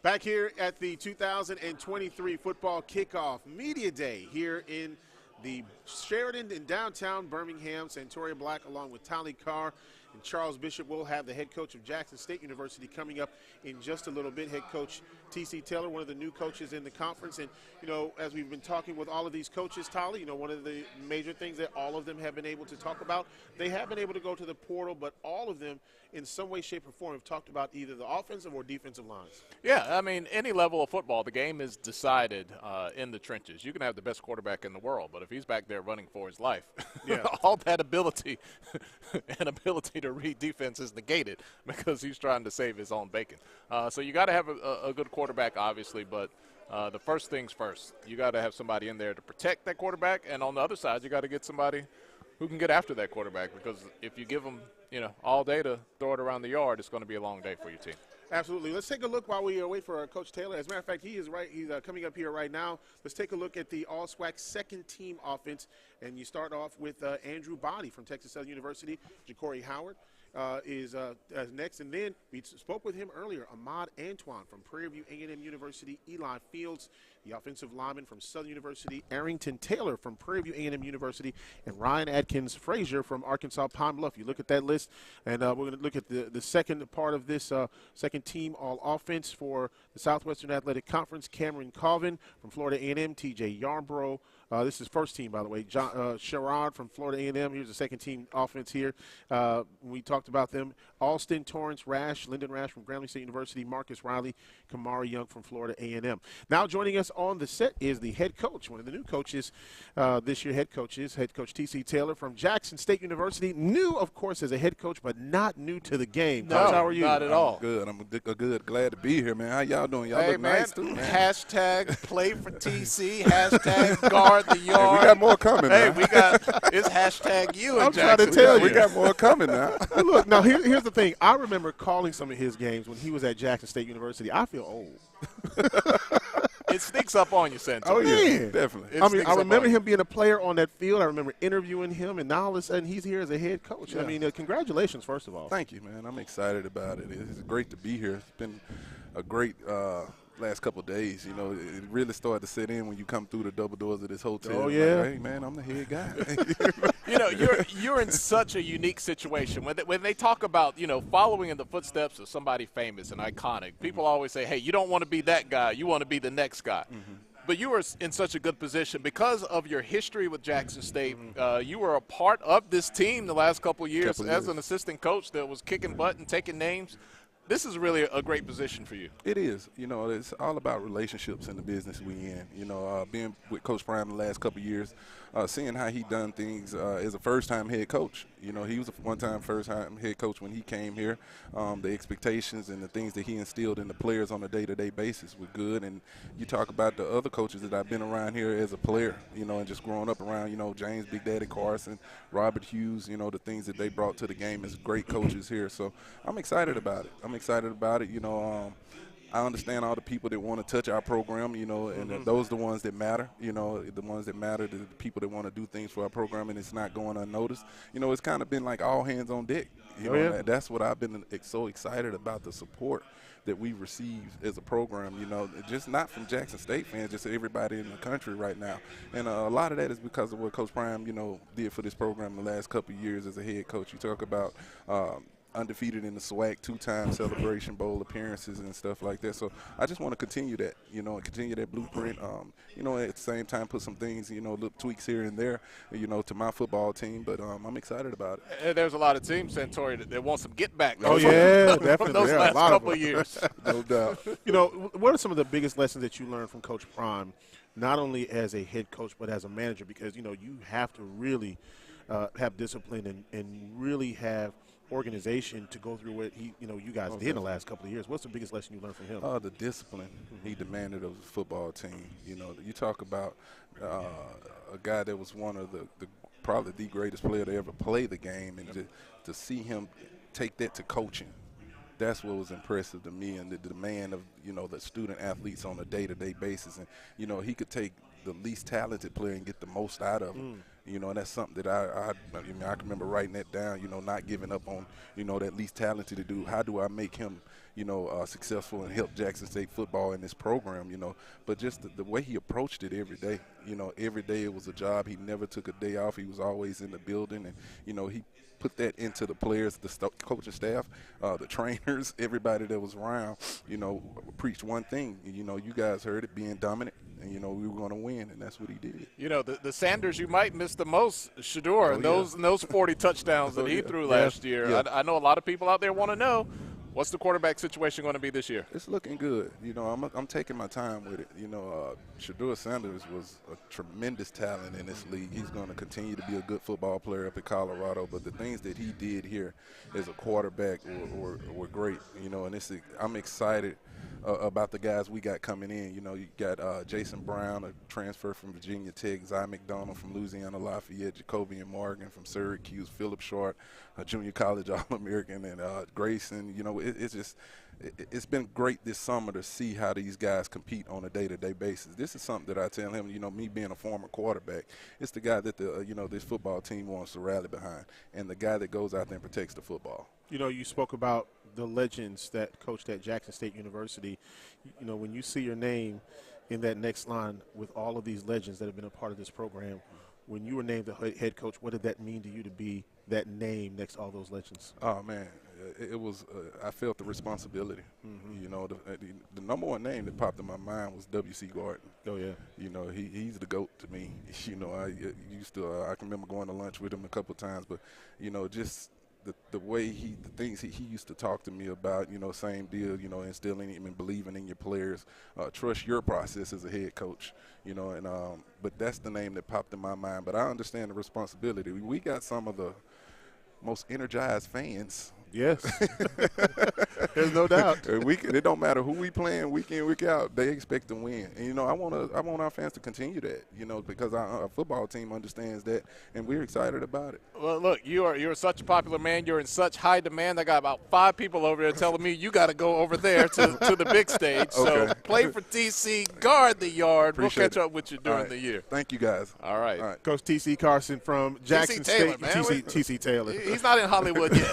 Back here at the 2023 Football Kickoff Media Day here in the Sheridan in downtown Birmingham. Santoria Black along with Tally Carr and Charles Bishop will have the head coach of Jackson State University coming up in just a little bit. Head coach T.C. Taylor, one of the new coaches in the conference. And, you know, as we've been talking with all of these coaches, Tally, you know, one of the major things that all of them have been able to talk about, they have been able to go to the portal, but all of them in some way, shape, or form have talked about either the offensive or defensive lines. Yeah, I mean, any level of football, the game is decided in the trenches. You can have the best quarterback in the world, but if he's back there running for his life, yeah. all that ability and ability to read defense is negated because he's trying to save his own bacon. So you got to have a good quarterback, obviously, but the first things first. You got to have somebody in there to protect that quarterback, and on the other side, you got to get somebody who can get after that quarterback, because if you give them, you know, all day to throw it around the yard, it's going to be a long day for your team. Absolutely. Let's take a look while we wait for Coach Taylor. As a matter of fact, he is right. He's coming up here right now. Let's take a look at the All-SWAC second-team offense, and you start off with Andrew Body from Texas Southern University. Ja'Cory Howard is next, and then we spoke with him earlier, Ahmad Antoine from Prairie View A&M University, Eli Fields, the offensive lineman from Southern University, Arrington Taylor from Prairie View A&M University, and Ryan Atkins Frazier from Arkansas Pine Bluff. You look at that list, and we're going to look at the second part of this second team all offense for the Southwestern Athletic Conference. Cameron Colvin from Florida A&M, TJ Yarbrough. This is first team, by the way. Sherrod from Florida A&M. Here's the second team offense here. We talked about them. Alston, Torrance, Rash, Lyndon Rash from Grambling State University, Marcus Riley, Kamari Young from Florida A&M. Now joining us on the set is the head coach, one of the new coaches this year, head Coach T.C. Taylor from Jackson State University. New, of course, as a head coach, but not new to the game. No, Coach, how are you? Not at all. I'm good. Glad to be here, man. How y'all doing? Y'all hey, look man, nice, too, man. Hashtag play for TC, hashtag guard the yard. Hey, we got more coming Hey, now. it's hashtag you I'm in Jackson. trying to tell you. We got more coming now. Look, now here's the thing. I remember calling some of his games when he was at Jackson State University. I feel old. It sneaks up on you, Santos. Oh, yeah. Definitely. I remember him being a player on that field. I remember interviewing him, and now all of a sudden he's here as a head coach. Yeah. I mean, congratulations, first of all. Thank you, man. I'm excited about it. It's great to be here. It's been a great last couple of days. You know, it really started to set in when you come through the double doors of this hotel. Oh, yeah. Like, hey, man, I'm the head guy. You know, you're in such a unique situation. When they talk about, you know, following in the footsteps of somebody famous and iconic, people always say, hey, you don't want to be that guy. You want to be the next guy. Mm-hmm. But you were in such a good position because of your history with Jackson State. You were a part of this team the last couple of years as an assistant coach that was kicking butt and taking names. This is really a great position for you. It is. You know, it's all about relationships in the business we in. You know, being with Coach Prime the last couple of years, seeing how he done things as a first-time head coach. You know, he was a one-time first-time head coach when he came here. The expectations and the things that he instilled in the players on a day-to-day basis were good. And you talk about the other coaches that I've been around here as a player, you know, and just growing up around, you know, James Big Daddy Carson, Robert Hughes, you know, the things that they brought to the game as great coaches here. So I'm excited about it. You know, I understand all the people that want to touch our program, you know, and those are the ones that matter, you know, the ones that matter, the people that want to do things for our program, and it's not going unnoticed. You know, it's kind of been like all hands on deck. You know, that's what I've been so excited about, the support that we received as a program, you know, just not from Jackson State fans, just everybody in the country right now. And a lot of that is because of what Coach Prime, you know, did for this program the last couple of years as a head coach. You talk about undefeated in the SWAC, 2-time Celebration Bowl appearances and stuff like that. So I just want to continue that, you know, and continue that blueprint. You know, at the same time, put some things, you know, little tweaks here and there, you know, to my football team. But I'm excited about it. And there's a lot of teams, Santori, that want some get back. Oh, yeah, from definitely. those last couple of years. No doubt. You know, what are some of the biggest lessons that you learned from Coach Prime not only as a head coach but as a manager, because you have to really have discipline and really have organization to go through what you guys did in the last couple of years. What's the biggest lesson you learned from him? The discipline he demanded of the football team. You talk about a guy that was one of the probably the greatest player to ever play the game, and to see him take that to coaching. That's what was impressive to me, and the demand of the student athletes on a day-to-day basis. And he could take the least talented player and get the most out of him. And that's something that I can remember writing that down. Not giving up on that least talented dude. How do I make him successful and help Jackson State football in this program? But just the way he approached it every day. Every day it was a job. He never took a day off. He was always in the building, and he put that into the players, the coaching staff, the trainers, everybody that was around, preached one thing. You guys heard it, being dominant, and, we were going to win, and that's what he did. The Sanders you might miss the most, Shedeur, and those 40 touchdowns that he threw last year. Yeah. I know a lot of people out there want to know, what's the quarterback situation going to be this year? It's looking good. I'm taking my time with it. Shedeur Sanders was a tremendous talent in this league. He's going to continue to be a good football player up in Colorado. But the things that he did here as a quarterback were great. And I'm excited about the guys we got coming in. You got Jason Brown, a transfer from Virginia Tech, Zy McDonald from Louisiana Lafayette, Jacobian Morgan from Syracuse, Phillip Short, a junior college All-American, and Grayson. It's been great this summer to see how these guys compete on a day-to-day basis. This is something that I tell him, me being a former quarterback, it's the guy that this football team wants to rally behind, and the guy that goes out there and protects the football. You spoke about the legends that coached at Jackson State University. When you see your name in that next line with all of these legends that have been a part of this program, when you were named the head coach, what did that mean to you to be that name next to all those legends? Oh, man, it was I felt the responsibility. The number one name that popped in my mind was W.C. Gordon. Oh, yeah. He's the GOAT to me. I can remember going to lunch with him a couple of times, but, just the way the things he used to talk to me about, same deal, instilling him and believing in your players, trust your process as a head coach, but that's the name that popped in my mind. But I understand the responsibility. We got some of the most energized fans. Yes. There's no doubt. It don't matter who we playing week in, week out. They expect to win. And, I want our fans to continue that, because our football team understands that, and we're excited about it. Well, look, you're such a popular man. You're in such high demand. I got about 5 people over there telling me you got to go over there to the big stage. Okay. So play for TC, guard the yard. Appreciate we'll catch it. up with you during the year. Thank you, guys. All right. Coach T.C. Carson from Jackson Taylor, State. man. T.C. Taylor. He's not in Hollywood yet.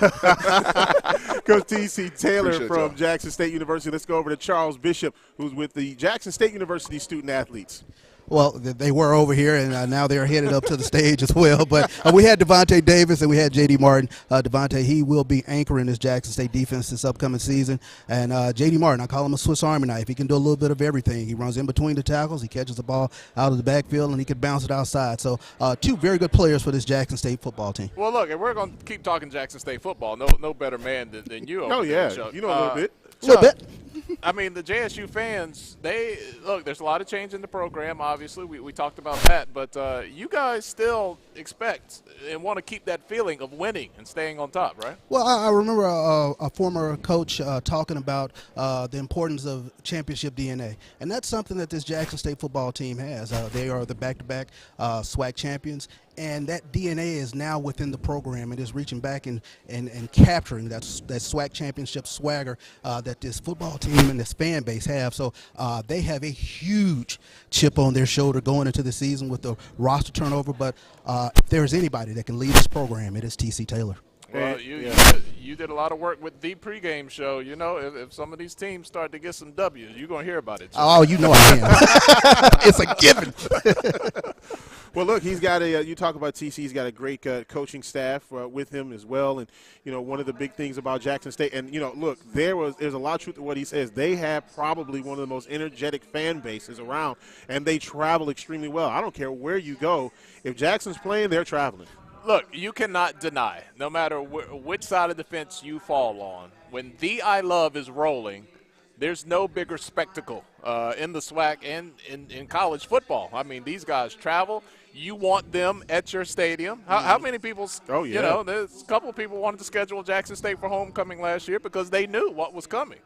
Coach T.C. Taylor Appreciate from y'all. Jackson State University. Let's go over to Charles Bishop, who's with the Jackson State University student athletes. Well, they were over here, and now they're headed up to the stage as well. But we had Devontae Davis and we had J.D. Martin. Devontae, he will be anchoring this Jackson State defense this upcoming season. And J.D. Martin, I call him a Swiss Army knife. He can do a little bit of everything. He runs in between the tackles. He catches the ball out of the backfield, and he can bounce it outside. So 2 very good players for this Jackson State football team. Well, look, and we're going to keep talking Jackson State football. No better man than you. Oh, yeah. Chuck. You know a little bit. A little bit. I mean, the JSU fans, there's a lot of change in the program, obviously. We talked about that. But you guys still expect and want to keep that feeling of winning and staying on top, right? Well, I remember a former coach talking about the importance of championship DNA. And that's something that this Jackson State football team has. They are the back-to-back SWAC champions. And that DNA is now within the program. It is reaching back and capturing that SWAC championship swagger that this football team and this fan base have. So they have a huge chip on their shoulder going into the season with the roster turnover. But if there's anybody that can lead this program, it is T.C. Taylor. Well, you did a lot of work with the pregame show. If some of these teams start to get some W's, you're going to hear about it. Oh, you know I am. It's a given. Well, look, he's got you talk about TC, he's got a great coaching staff with him as well. And, one of the big things about Jackson State, and, look, there's a lot of truth to what he says. They have probably one of the most energetic fan bases around, and they travel extremely well. I don't care where you go. If Jackson's playing, they're traveling. Look, you cannot deny, no matter which side of the fence you fall on, when the I Love is rolling, there's no bigger spectacle in the SWAC and in college football. I mean, these guys travel. You want them at your stadium. How many people, you know, there's a couple of people wanted to schedule Jackson State for homecoming last year because they knew what was coming.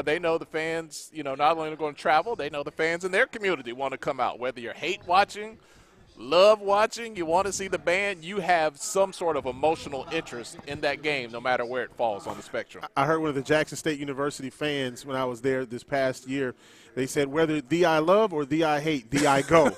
They know the fans, you know, not only are going to travel, they know the fans in their community want to come out. Whether you're hate watching, love watching, you want to see the band, you have some sort of emotional interest in that game no matter where it falls on the spectrum. I heard one of the Jackson State University fans when I was there this past year, they said whether thee I love or thee I hate, thee I go.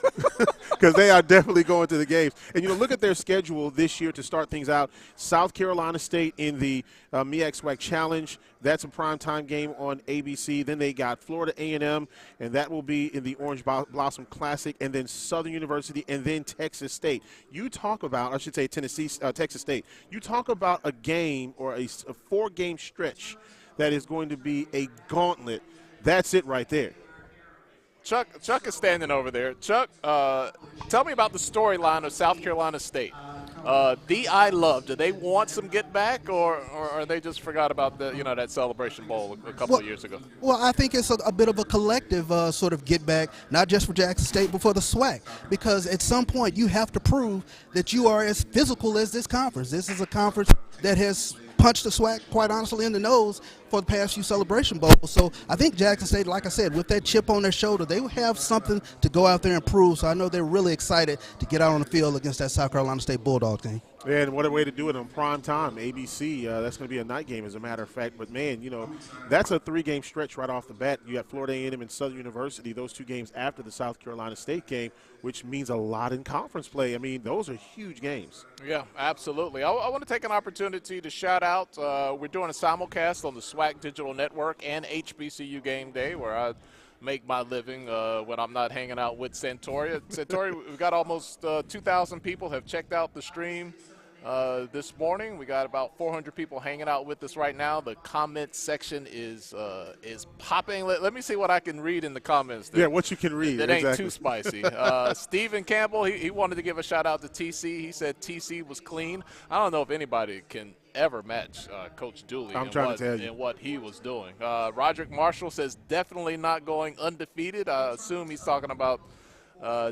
Because they are definitely going to the games. And, you know, look at their schedule this year to start things out. South Carolina State in the MEAC SWAC Challenge. That's a primetime game on ABC. Then they got Florida A&M, and that will be in the Orange Blossom Classic, and then Southern University, and then Texas State. You talk about, I should say Texas State. You talk about a game or a 4-game stretch that is going to be a gauntlet. That's it right there. Chuck is standing over there. Chuck, tell me about the storyline of South Carolina State. I love. Do they want some get back, or are they just forgot about that Celebration Bowl a couple of years ago? Well, I think it's a bit of a collective sort of get back, not just for Jackson State, but for the SWAC, because at some point you have to prove that you are as physical as this conference. This is a conference that has punched the SWAC, quite honestly, in the nose for the past few Celebration Bowls. So I think Jackson State, like I said, with that chip on their shoulder, they will have something to go out there and prove. So I know they're really excited to get out on the field against that South Carolina State Bulldogs team. And what a way to do it on prime time, ABC. That's going to be a night game, as a matter of fact. But, man, you know, that's a 3-game stretch right off the bat. You got Florida A&M and Southern University, those 2 games after the South Carolina State game, which means a lot in conference play. I mean, those are huge games. Yeah, absolutely. I want to take an opportunity to shout out. We're doing a simulcast on the SWAC Digital Network and HBCU Game Day, where I make my living when I'm not hanging out with Santoria. Santoria, we've got almost 2,000 people have checked out the stream this morning. We got about 400 people hanging out with us right now. The comment section is popping. Let me see what I can read in the comments there. Yeah, what you can read. That ain't too spicy. Stephen Campbell, he wanted to give a shout out to TC. He said TC was clean. I don't know if anybody can ever match Coach Dooley in what he was doing. Roderick Marshall says definitely not going undefeated. I assume he's talking about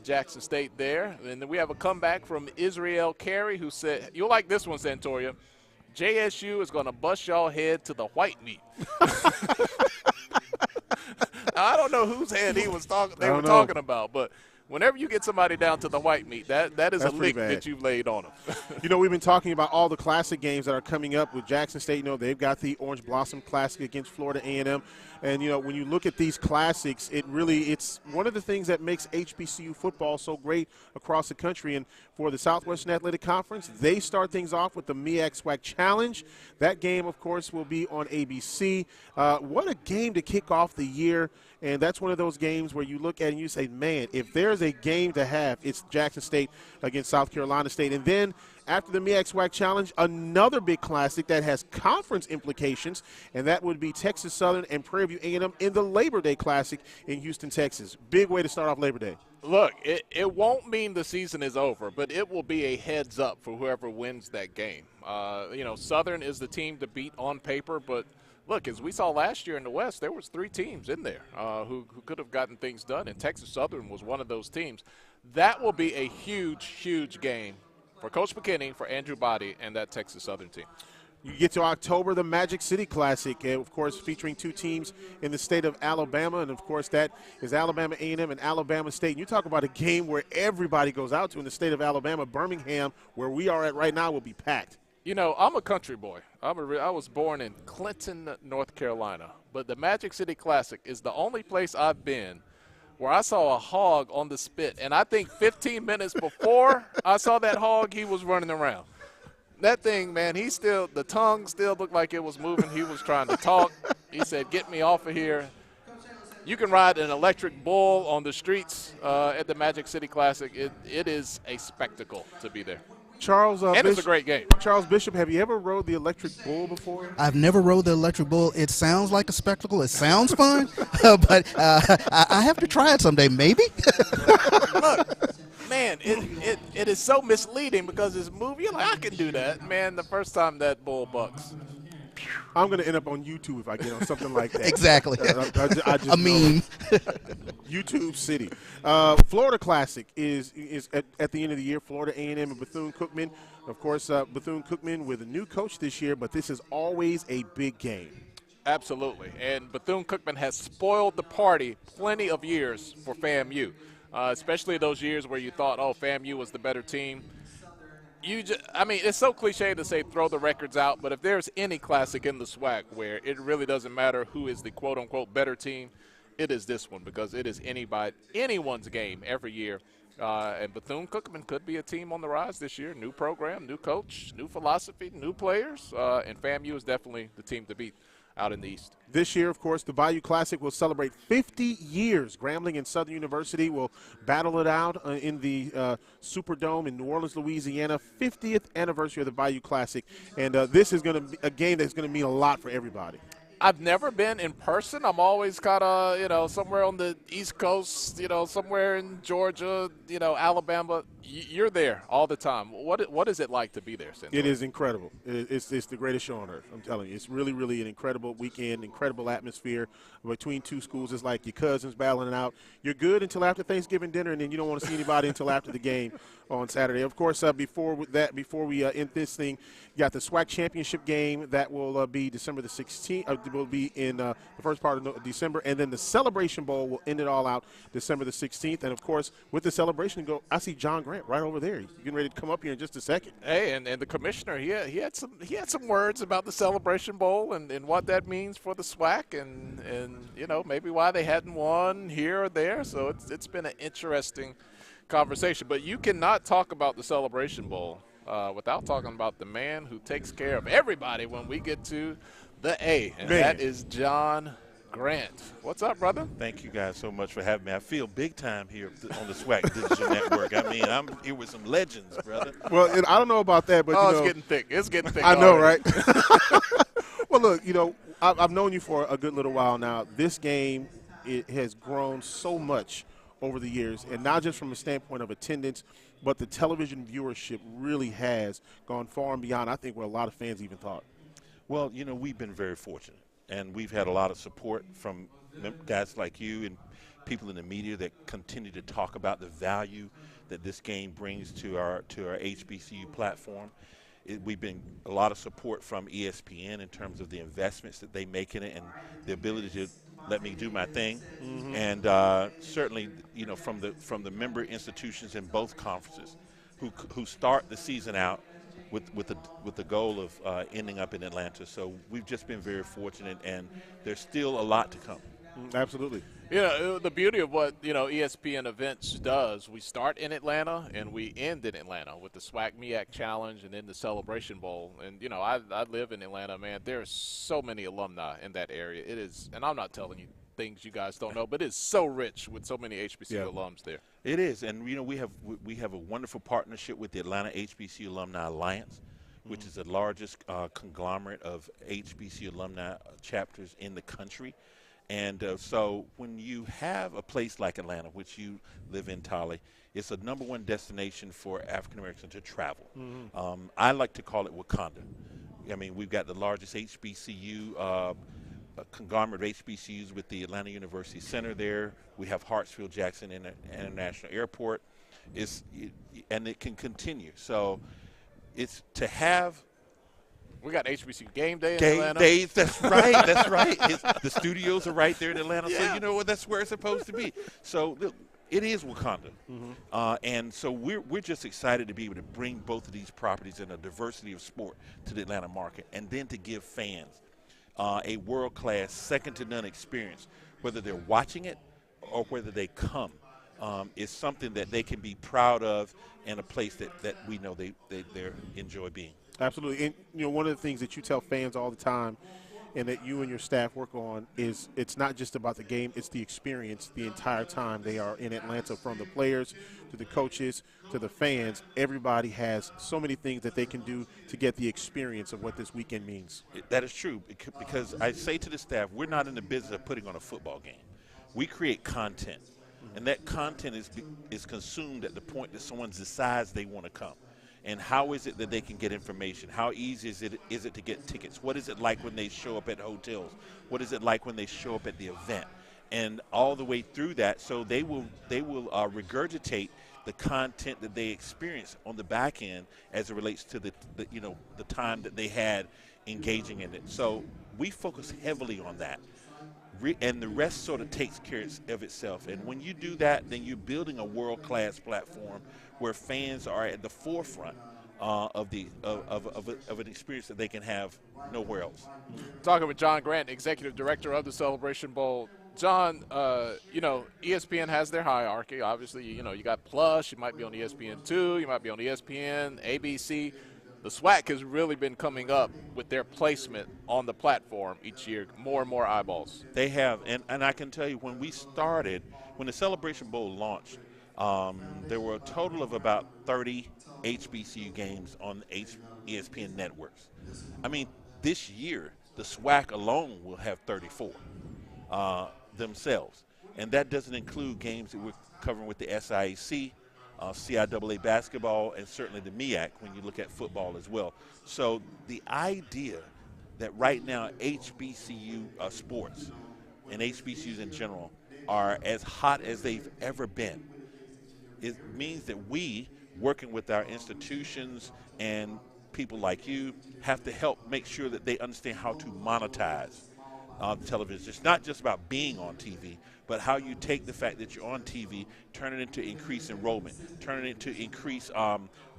Jackson State there. And then we have a comeback from Israel Carey, who said, you'll like this one, Santoria, JSU is going to bust y'all head to the white meat. I don't know whose head they were talking about, but whenever you get somebody down to the white meat, that is a lick that you've laid on them. You know, we've been talking about all the classic games that are coming up with Jackson State. You know, they've got the Orange Blossom Classic against Florida A&M. And, you know, when you look at these classics, it's one of the things that makes HBCU football so great across the country. And for the Southwestern Athletic Conference, they start things off with the MEAC SWAC Challenge. That game, of course, will be on ABC. What a game to kick off the year. And that's one of those games where you look at it and you say, man, if there's a game to have, it's Jackson State against South Carolina State. And then after the MEAC SWAC Challenge, another big classic that has conference implications, and that would be Texas Southern and Prairie View A&M in the Labor Day Classic in Houston, Texas. Big way to start off Labor Day. Look, it won't mean the season is over, but it will be a heads up for whoever wins that game. You know, Southern is the team to beat on paper, but look, as we saw last year in the West, there was 3 teams in there who could have gotten things done, and Texas Southern was one of those teams. That will be a huge, huge game for Coach McKinney, for Andrew Body, and that Texas Southern team. You get to October, the Magic City Classic, of course, featuring 2 teams in the state of Alabama, and, of course, that is Alabama A&M and Alabama State. And you talk about a game where everybody goes out to in the state of Alabama. Birmingham, where we are at right now, will be packed. You know, I'm a country boy. I was born in Clinton, North Carolina, but the Magic City Classic is the only place I've been where I saw a hog on the spit, and I think 15 minutes before I saw that hog, he was running around. That thing, man, the tongue still looked like it was moving. He was trying to talk. He said, get me off of here. You can ride an electric bull on the streets at the Magic City Classic. It is a spectacle to be there. Charles, and it's a great game. Charles Bishop, have you ever rode the electric bull before? I've never rode the electric bull. It sounds like a spectacle. It sounds fun, but I have to try it someday, maybe. Look, man, it is so misleading because it's moving. You're like, I can do that. Man, the first time that bull bucks, I'm going to end up on YouTube if I get on something like that. Exactly. I just A meme. YouTube City. Florida Classic is at the end of the year. Florida A&M and Bethune-Cookman. Of course, Bethune-Cookman with a new coach this year, but this is always a big game. Absolutely. And Bethune-Cookman has spoiled the party plenty of years for FAMU, especially those years where you thought, oh, FAMU was the better team. It's so cliche to say throw the records out, but if there's any classic in the SWAC where it really doesn't matter who is the quote-unquote better team, it is this one because it is anyone's game every year. And Bethune-Cookman could be a team on the rise this year. New program, new coach, new philosophy, new players, and FAMU is definitely the team to beat out in the East. This year, of course, the Bayou Classic will celebrate 50 years. Grambling and Southern University will battle it out in the Superdome in New Orleans, Louisiana. 50th anniversary of the Bayou Classic. And this is going to be a game that's going to mean a lot for everybody. I've never been in person. I'm always kind of, somewhere on the East Coast, somewhere in Georgia, Alabama. You're there all the time. What is it like to be there, Cindy? It is incredible. It's the greatest show on earth. I'm telling you. It's really, really an incredible weekend, incredible atmosphere between two schools. It's like your cousins battling it out. You're good until after Thanksgiving dinner, and then you don't want to see anybody until after the game on Saturday. Of course, before we end this thing, you got the SWAC championship game that will be December the 16th. Will be in the first part of December, and then the Celebration Bowl will end it all out December the 16th. And of course, with the celebration, I see John Grant right over there. He's getting ready to come up here in just a second. Hey, and the commissioner, he had some words about the Celebration Bowl and what that means for the SWAC, and maybe why they hadn't won here or there. So it's been an interesting conversation. But you cannot talk about the Celebration Bowl without talking about the man who takes care of everybody when we get to the A, and that is John Grant. What's up, brother? Thank you guys so much for having me. I feel big time here on the SWAC Digital Network. I mean, I'm here with some legends, brother. Well, I don't know about that, but it's getting thick. It's getting thick. I know, already. right? Well, look, I've known you for a good little while now. This game, it has grown so much over the years, and not just from a standpoint of attendance, but the television viewership really has gone far and beyond, I think, where a lot of fans even thought. Well, we've been very fortunate, and we've had a lot of support from guys like you and people in the media that continue to talk about the value that this game brings to our HBCU platform. We've been a lot of support from ESPN in terms of the investments that they make in it and the ability to let me do my thing. Mm-hmm. And certainly, from the member institutions in both conferences who start the season out with the goal of ending up in Atlanta. So we've just been very fortunate, and there's still a lot to come. Absolutely. The beauty of what ESPN Events does, we start in Atlanta and we end in Atlanta with the SWAC MEAC Challenge and then the Celebration Bowl. And I live in Atlanta, man. There's so many alumni in that area. It is, and I'm not telling you things you guys don't know, but it's so rich with so many HBCU alums there. It is, and we have a wonderful partnership with the Atlanta HBCU Alumni Alliance, which is the largest conglomerate of HBCU alumni chapters in the country. And so when you have a place like Atlanta, which you live in, Tolly, it's a #1 destination for African Americans to travel. Mm-hmm. I like to call it Wakanda. I mean, we've got the largest HBCU conglomerate of HBCUs with the Atlanta University Center there. We have Hartsfield-Jackson International Airport. And it can continue. So it's to have. We got HBCU game day in Atlanta. Days, that's right. That's right. The studios are right there in Atlanta, yeah. So that's where it's supposed to be. So look, it is Wakanda, and so we're just excited to be able to bring both of these properties and a diversity of sport to the Atlanta market, and then to give fans a world-class, second-to-none experience, whether they're watching it or whether they come. Is something that they can be proud of, and a place that we know they enjoy being. Absolutely. And, one of the things that you tell fans all the time and that you and your staff work on is it's not just about the game, it's the experience the entire time they are in Atlanta, from the players to the coaches to the fans. Everybody has so many things that they can do to get the experience of what this weekend means. That is true, because I say to the staff, we're not in the business of putting on a football game. We create content, and that content is consumed at the point that someone decides they want to come. And how is it that they can get information? How easy is it to get tickets? What is it like when they show up at hotels? What is it like when they show up at the event? And all the way through that, so they will regurgitate the content that they experience on the back end as it relates to the time that they had engaging in it. So we focus heavily on that. And the rest sort of takes care of itself. And when you do that, then you're building a world-class platform where fans are at the forefront of an experience that they can have nowhere else. Talking with John Grant, Executive Director of the Celebration Bowl. John, ESPN has their hierarchy. Obviously, you got Plus, you might be on ESPN2, you might be on ESPN, ABC. The SWAC has really been coming up with their placement on the platform each year, more and more eyeballs. They have, and I can tell you, when the Celebration Bowl launched, there were a total of about 30 HBCU games on ESPN networks. I mean, this year, the SWAC alone will have 34 themselves, and that doesn't include games that we're covering with the SIAC, CIAA basketball, and certainly the MEAC when you look at football as well. So the idea that right now HBCU sports and HBCUs in general are as hot as they've ever been, it means that we, working with our institutions and people like you, have to help make sure that they understand how to monetize television. It's not just about being on TV, but how you take the fact that you're on TV, turn it into increased enrollment, turn it into increased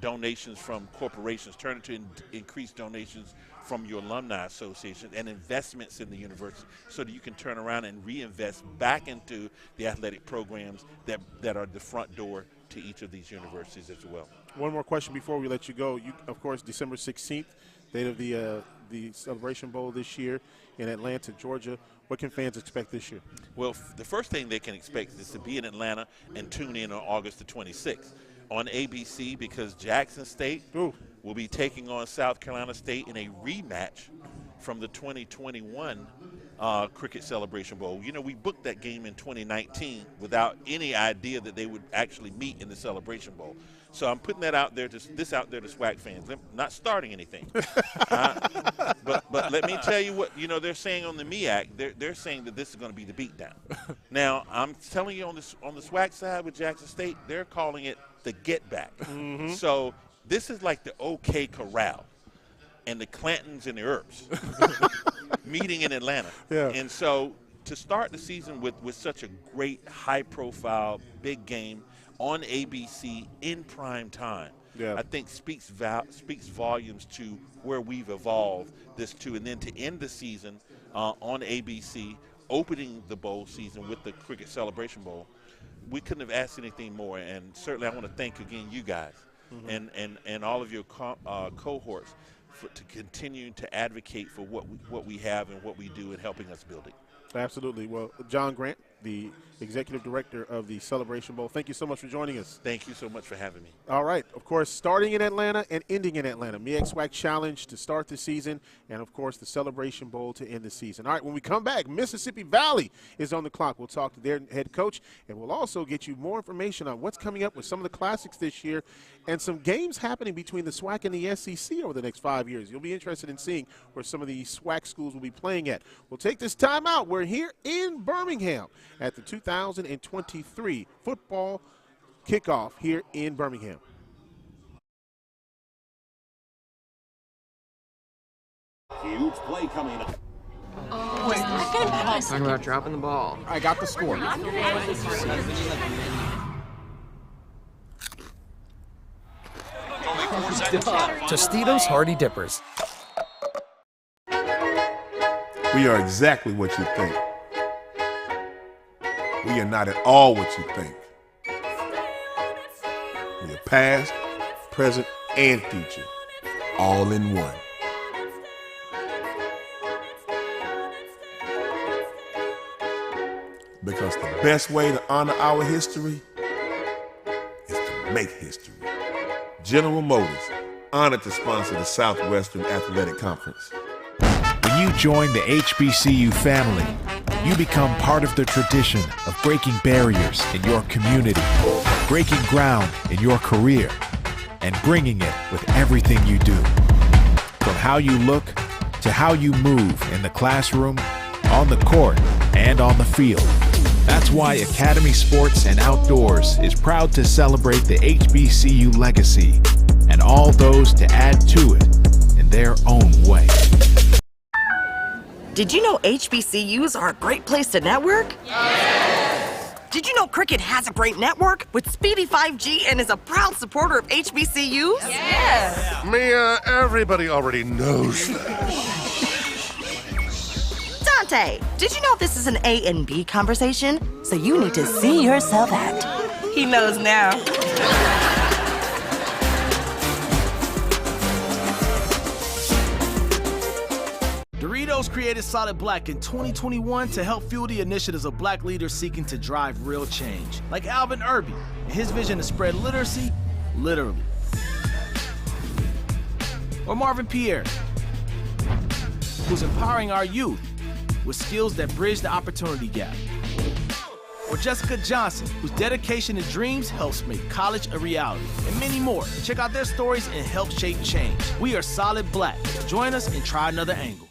donations from corporations, turn it to increased donations from your alumni association and investments in the university so that you can turn around and reinvest back into the athletic programs that are the front door to each of these universities as well. One more question before we let you go. Of course, December 16th, date of the Celebration Bowl this year in Atlanta, Georgia. What can fans expect this year? Well, the first thing they can expect is to be in Atlanta and tune in on August the 26th on ABC, because Jackson State will be taking on South Carolina State in a rematch from the 2021 Cricket Celebration Bowl. We booked that game in 2019 without any idea that they would actually meet in the Celebration Bowl. So I'm putting that out there, to SWAC fans. I'm not starting anything. But let me tell you what they're saying on the MEAC. They're saying that this is going to be the beatdown. Now I'm telling you on the SWAC side with Jackson State, they're calling it the get back. Mm-hmm. So this is like the OK Corral and the Clantons and the Earps meeting in Atlanta. Yeah. And so to start the season with such a great, high-profile, big game on ABC in prime time, I think speaks volumes to where we've evolved this to. And then to end the season on ABC, opening the bowl season with the Cricket Celebration Bowl, we couldn't have asked anything more. And certainly I want to thank again you guys and all of your cohorts to continue to advocate for what we have and what we do in helping us build it. Absolutely. Well, John Grant, the Executive Director of the Celebration Bowl, thank you so much for joining us. Thank you so much for having me. All right. Of course, starting in Atlanta and ending in Atlanta. MEAC SWAC Challenge to start the season, and, of course, the Celebration Bowl to end the season. All right, when we come back, Mississippi Valley is on the clock. We'll talk to their head coach, and we'll also get you more information on what's coming up with some of the classics this year and some games happening between the SWAC and the SEC over the next 5 years. You'll be interested in seeing where some of the SWAC schools will be playing at. We'll take this time out. We're here in Birmingham at the 2023 football kickoff here in Birmingham. Huge play coming up. Talking about dropping the ball. I got the score. Tostitos Hardy Dippers. We are exactly what you think. We are not at all what you think. We are past, present, and future, all in one. Because the best way to honor our history is to make history. General Motors, honored to sponsor the Southwestern Athletic Conference. When you join the HBCU family, you become part of the tradition of breaking barriers in your community, breaking ground in your career, and bringing it with everything you do. From how you look to how you move in the classroom, on the court, and on the field. That's why Academy Sports and Outdoors is proud to celebrate the HBCU legacy and all those to add to it in their own way. Did you know HBCUs are a great place to network? Yes! Did you know Cricket has a great network with speedy 5G and is a proud supporter of HBCUs? Yes! Mia, everybody already knows that. Dante, did you know this is an A and B conversation? So you need to see yourself act. He knows now. Doritos created Solid Black in 2021 to help fuel the initiatives of Black leaders seeking to drive real change, like Alvin Irby and his vision to spread literacy, literally. Or Marvin Pierre, who's empowering our youth with skills that bridge the opportunity gap. Or Jessica Johnson, whose dedication and dreams helps make college a reality. And many more. Check out their stories and help shape change. We are Solid Black. Join us and try another angle.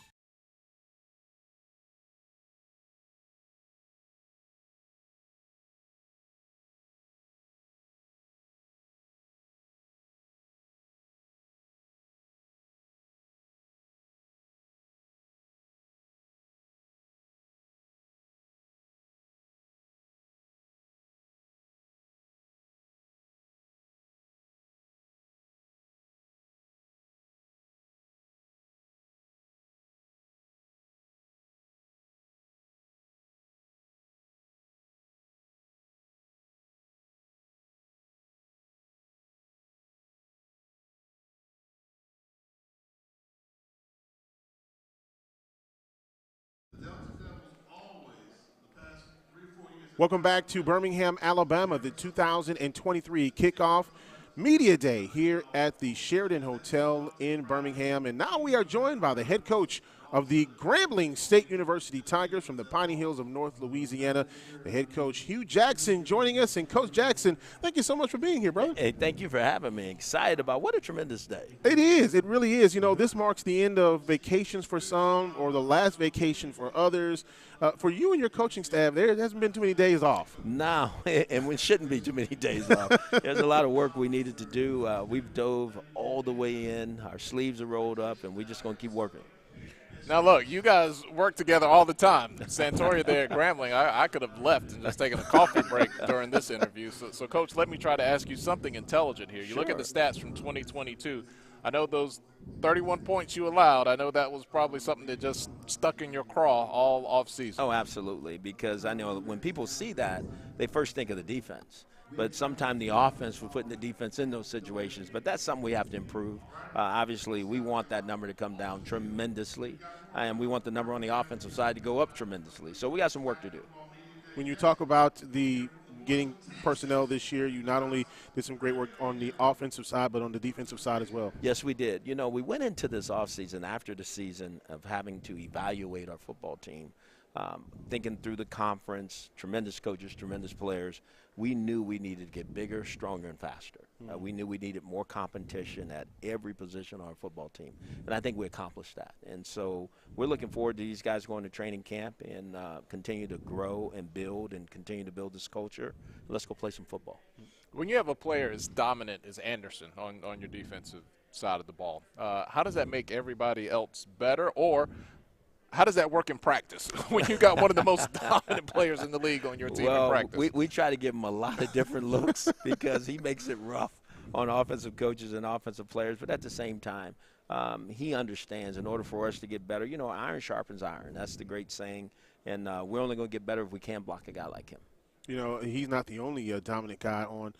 Welcome back to Birmingham, Alabama, the 2023 kickoff media day here at the Sheridan Hotel in Birmingham. And now we are joined by the head coach of the Grambling State University Tigers from the Piney Hills of North Louisiana, the head coach Hugh Jackson joining us. And Coach Jackson, thank you so much for being here, brother. Hey, thank you for having me. Excited about what a tremendous day. It is. It really is. You know, this marks the end of vacations for some or the last vacation for others. For you and your coaching staff, there hasn't been too many days off. No, and we shouldn't be too many days off. There's a lot of work we needed to do. We've dove all the way in. Our sleeves are rolled up, and we're just going to keep working. Now, look, you guys work together all the time. Santoria there at Grambling, I could have left and just taken a coffee break during this interview. So, Coach, let me try to ask you something intelligent here. You look at the stats from 2022. I know those 31 points you allowed, I know that was probably something that just stuck in your craw all offseason. Oh, absolutely, because I know when people see that, they first think of the defense. But sometimes the offense, we're putting the defense in those situations. But that's something we have to improve. Obviously, we want that number to come down tremendously, and we want the number on the offensive side to go up tremendously. So we got some work to do. When you talk about the getting personnel this year, you not only did some great work on the offensive side, but on the defensive side as well. Yes, we did. You know, we went into this offseason after the season of having to evaluate our football team, thinking through the conference, tremendous coaches, tremendous players. We knew we needed to get bigger, stronger, and faster. We knew we needed more competition at every position on our football team, and I think we accomplished that. And so we're looking forward to these guys going to training camp and continue to grow and build and continue to build this culture. Let's go play some football. When you have a player as dominant as Anderson on your defensive side of the ball, how does that make everybody else better, or how does that work in practice when you got one of the most dominant players in the league on your team in practice? We try to give him a lot of different looks because he makes it rough on offensive coaches and offensive players. But at the same time, he understands in order for us to get better, you know, iron sharpens iron. That's the great saying. And we're only going to get better if we can block a guy like him. You know, he's not the only dominant guy on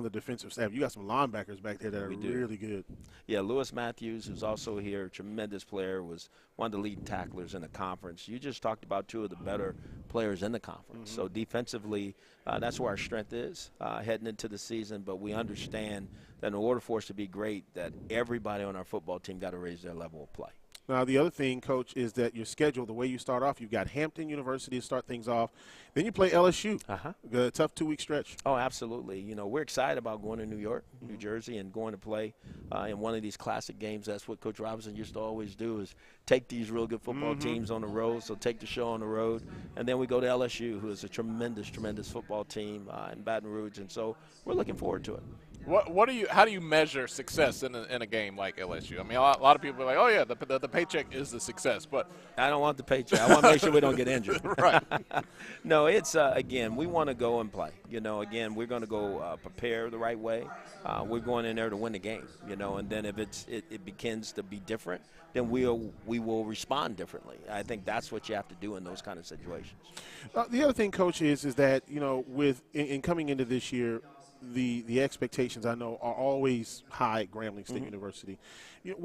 the defensive staff. You got some linebackers back there that are really good. Yeah, Lewis Matthews, who's also here, tremendous player, was one of the leading tacklers in the conference. You just talked about two of the better players in the conference. So defensively, that's where our strength is heading into the season. But we understand that in order for us to be great, that everybody on our football team got to raise their level of play. Now, the other thing, Coach, is that your schedule, the way you start off, you've got Hampton University to start things off. Then you play LSU. A tough 2-week stretch. Oh, absolutely. You know, we're excited about going to New York, New Jersey, and going to play in one of these classic games. That's what Coach Robinson used to always do, is take these real good football teams on the road, so take the show on the road. And then we go to LSU, who is a tremendous, tremendous football team in Baton Rouge. And so we're looking forward to it. How do you measure success in a game like LSU? I mean, a lot of people are like, oh yeah, the paycheck is the success, but I don't want the paycheck. I want to make sure we don't get injured. Right. No, it's again, we want to go and play. You know, again, we're going to go prepare the right way. We're going in there to win the game. You know, and then if it begins to be different, then we will respond differently. I think that's what you have to do in those kind of situations. The other thing, Coach, is that, you know, in coming into this year, the expectations, I know, are always high at Grambling State University. You know,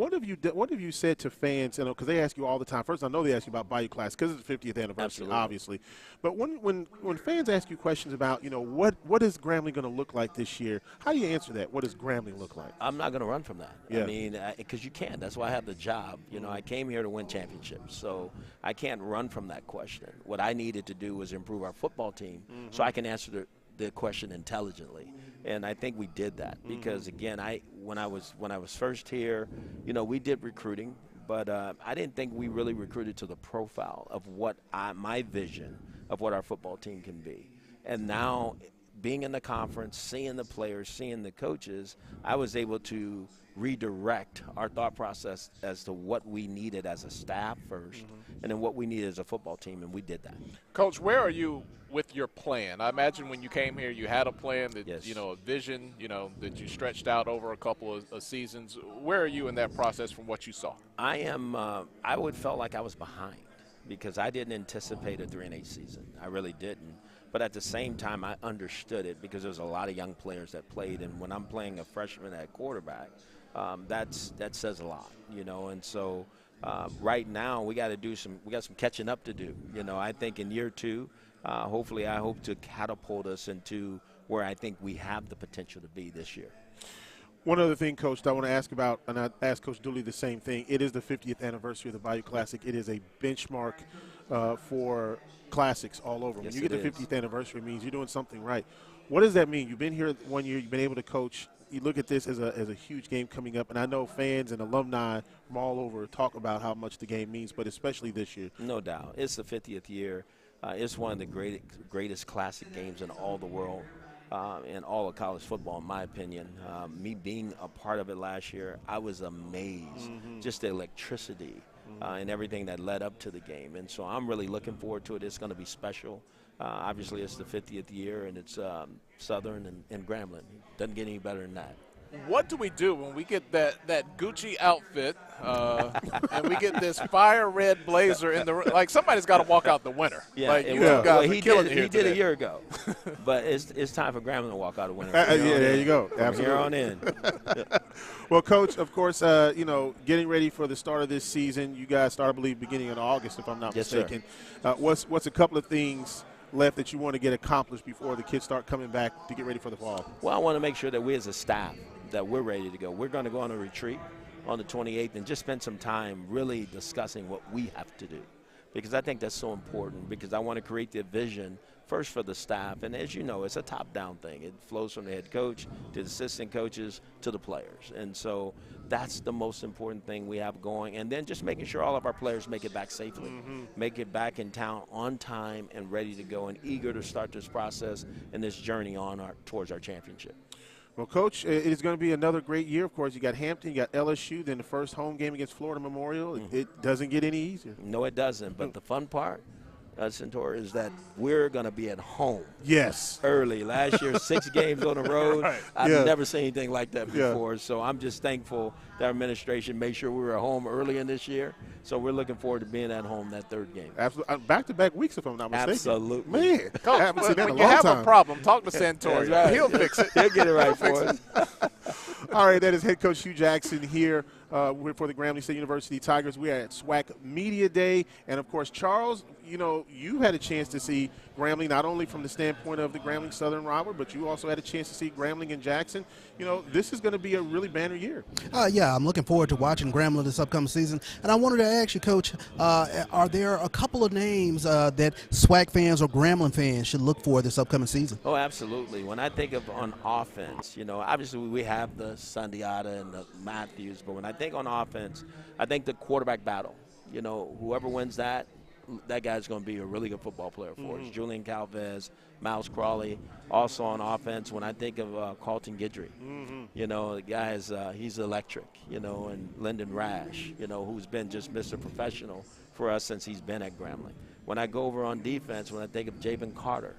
what have you said to fans? You know, because they ask you all the time. First, I know they ask you about Bayou Classic because it's the 50th anniversary, Absolutely. obviously. But when fans ask you questions about, you know, what is Grambling going to look like this year? How do you answer that? What does Grambling look like? I'm not going to run from that. Yeah. I mean, because you can't. That's why I have the job. You know, I came here to win championships, so I can't run from that question. What I needed to do was improve our football team so I can answer the question intelligently, and I think we did that because again, when I was first here, you know, we did recruiting, but I didn't think we really recruited to the profile of what my vision of what our football team can be. And now, being in the conference, seeing the players, seeing the coaches, I was able to redirect our thought process as to what we needed as a staff first, and then what we needed as a football team, and we did that. Coach, where are you with your plan? I imagine when you came here, you had a plan that, you know, a vision, you know, that you stretched out over a couple of seasons. Where are you in that process from what you saw? I would felt like I was behind because I didn't anticipate a 3-8 season. I really didn't. But at the same time, I understood it because there's a lot of young players that played, and when I'm playing a freshman at quarterback, that says a lot, you know. And so right now we got some catching up to do. You know, I think in year 2, hopefully I hope to catapult us into where I think we have the potential to be this year. One other thing, Coach, that I want to ask about, and I asked Coach Dooley the same thing. It is the 50th anniversary of the Bayou Classic. It is a benchmark for classics all over. Yes, when you get the 50th anniversary, it means you're doing something right. What does that mean? You've been here 1 year. You've been able to coach. You look at this as a huge game coming up, and I know fans and alumni from all over talk about how much the game means, but especially this year. No doubt. It's the 50th year. It's one of the greatest classic games in all the world. In all of college football, in my opinion. Me being a part of it last year, I was amazed. Just the electricity and everything that led up to the game. And so I'm really looking forward to it. It's going to be special. Obviously, it's the 50th year, and it's Southern and Grambling. Doesn't get any better than that. What do we do when we get that Gucci outfit and we get this fire red blazer in the like? Somebody's got to walk out the winner. Yeah, like he did a year ago, but it's time for Grambling to walk out the winner. There you go. From Absolutely. here on in. Well, Coach, of course, you know, getting ready for the start of this season. You guys start, I believe, beginning in August, if I'm not mistaken. What's a couple of things left that you want to get accomplished before the kids start coming back to get ready for the fall? Well, I want to make sure that we as a staff that we're ready to go. We're going to go on a retreat on the 28th and just spend some time really discussing what we have to do, because I think that's so important, because I want to create the vision first for the staff. And as you know, it's a top-down thing. It flows from the head coach to the assistant coaches to the players. And so that's the most important thing we have going. And then just making sure all of our players make it back safely, make it back in town on time and ready to go and eager to start this process and this journey on towards our championship. Well, Coach, it is going to be another great year. Of course, you got Hampton, you got LSU, then the first home game against Florida Memorial. It doesn't get any easier. No, it doesn't. But the fun part, Centaur, is that we're going to be at home. Yes. Early. Last year, 6 games on the road. Right. I've never seen anything like that before. So I'm just thankful that our administration made sure we were at home early in this year. So we're looking forward to being at home that 3rd game. Absolutely. Back-to-back weeks, if I'm not mistaken. Absolutely. Man. Coach, when you have a problem, talk to Santori. Right. He'll fix it. He'll get it right for us. All right, that is head coach Hugh Jackson here. We're for the Grambling State University Tigers. We are at SWAC Media Day. And, of course, Charles, you know, you had a chance to see Grambling not only from the standpoint of the Grambling Southern rivalry, but you also had a chance to see Grambling and Jackson. You know, this is going to be a really banner year. Yeah, I'm looking forward to watching Grambling this upcoming season. And I wanted to ask you, Coach, are there a couple of names that SWAC fans or Grambling fans should look for this upcoming season? Oh, absolutely. When I think of on offense, you know, obviously we have the Sundiata and the Matthews, but when I think on offense, I think the quarterback battle. You know, whoever wins that guy's going to be a really good football player for us. Julian Calvez, Miles Crawley. Also on offense, when I think of Carlton Guidry, you know, the guy is he's electric, you know, and Lyndon Rash, you know, who's been just Mr. Professional for us since he's been at Grambling. When I go over on defense, when I think of Javen Carter,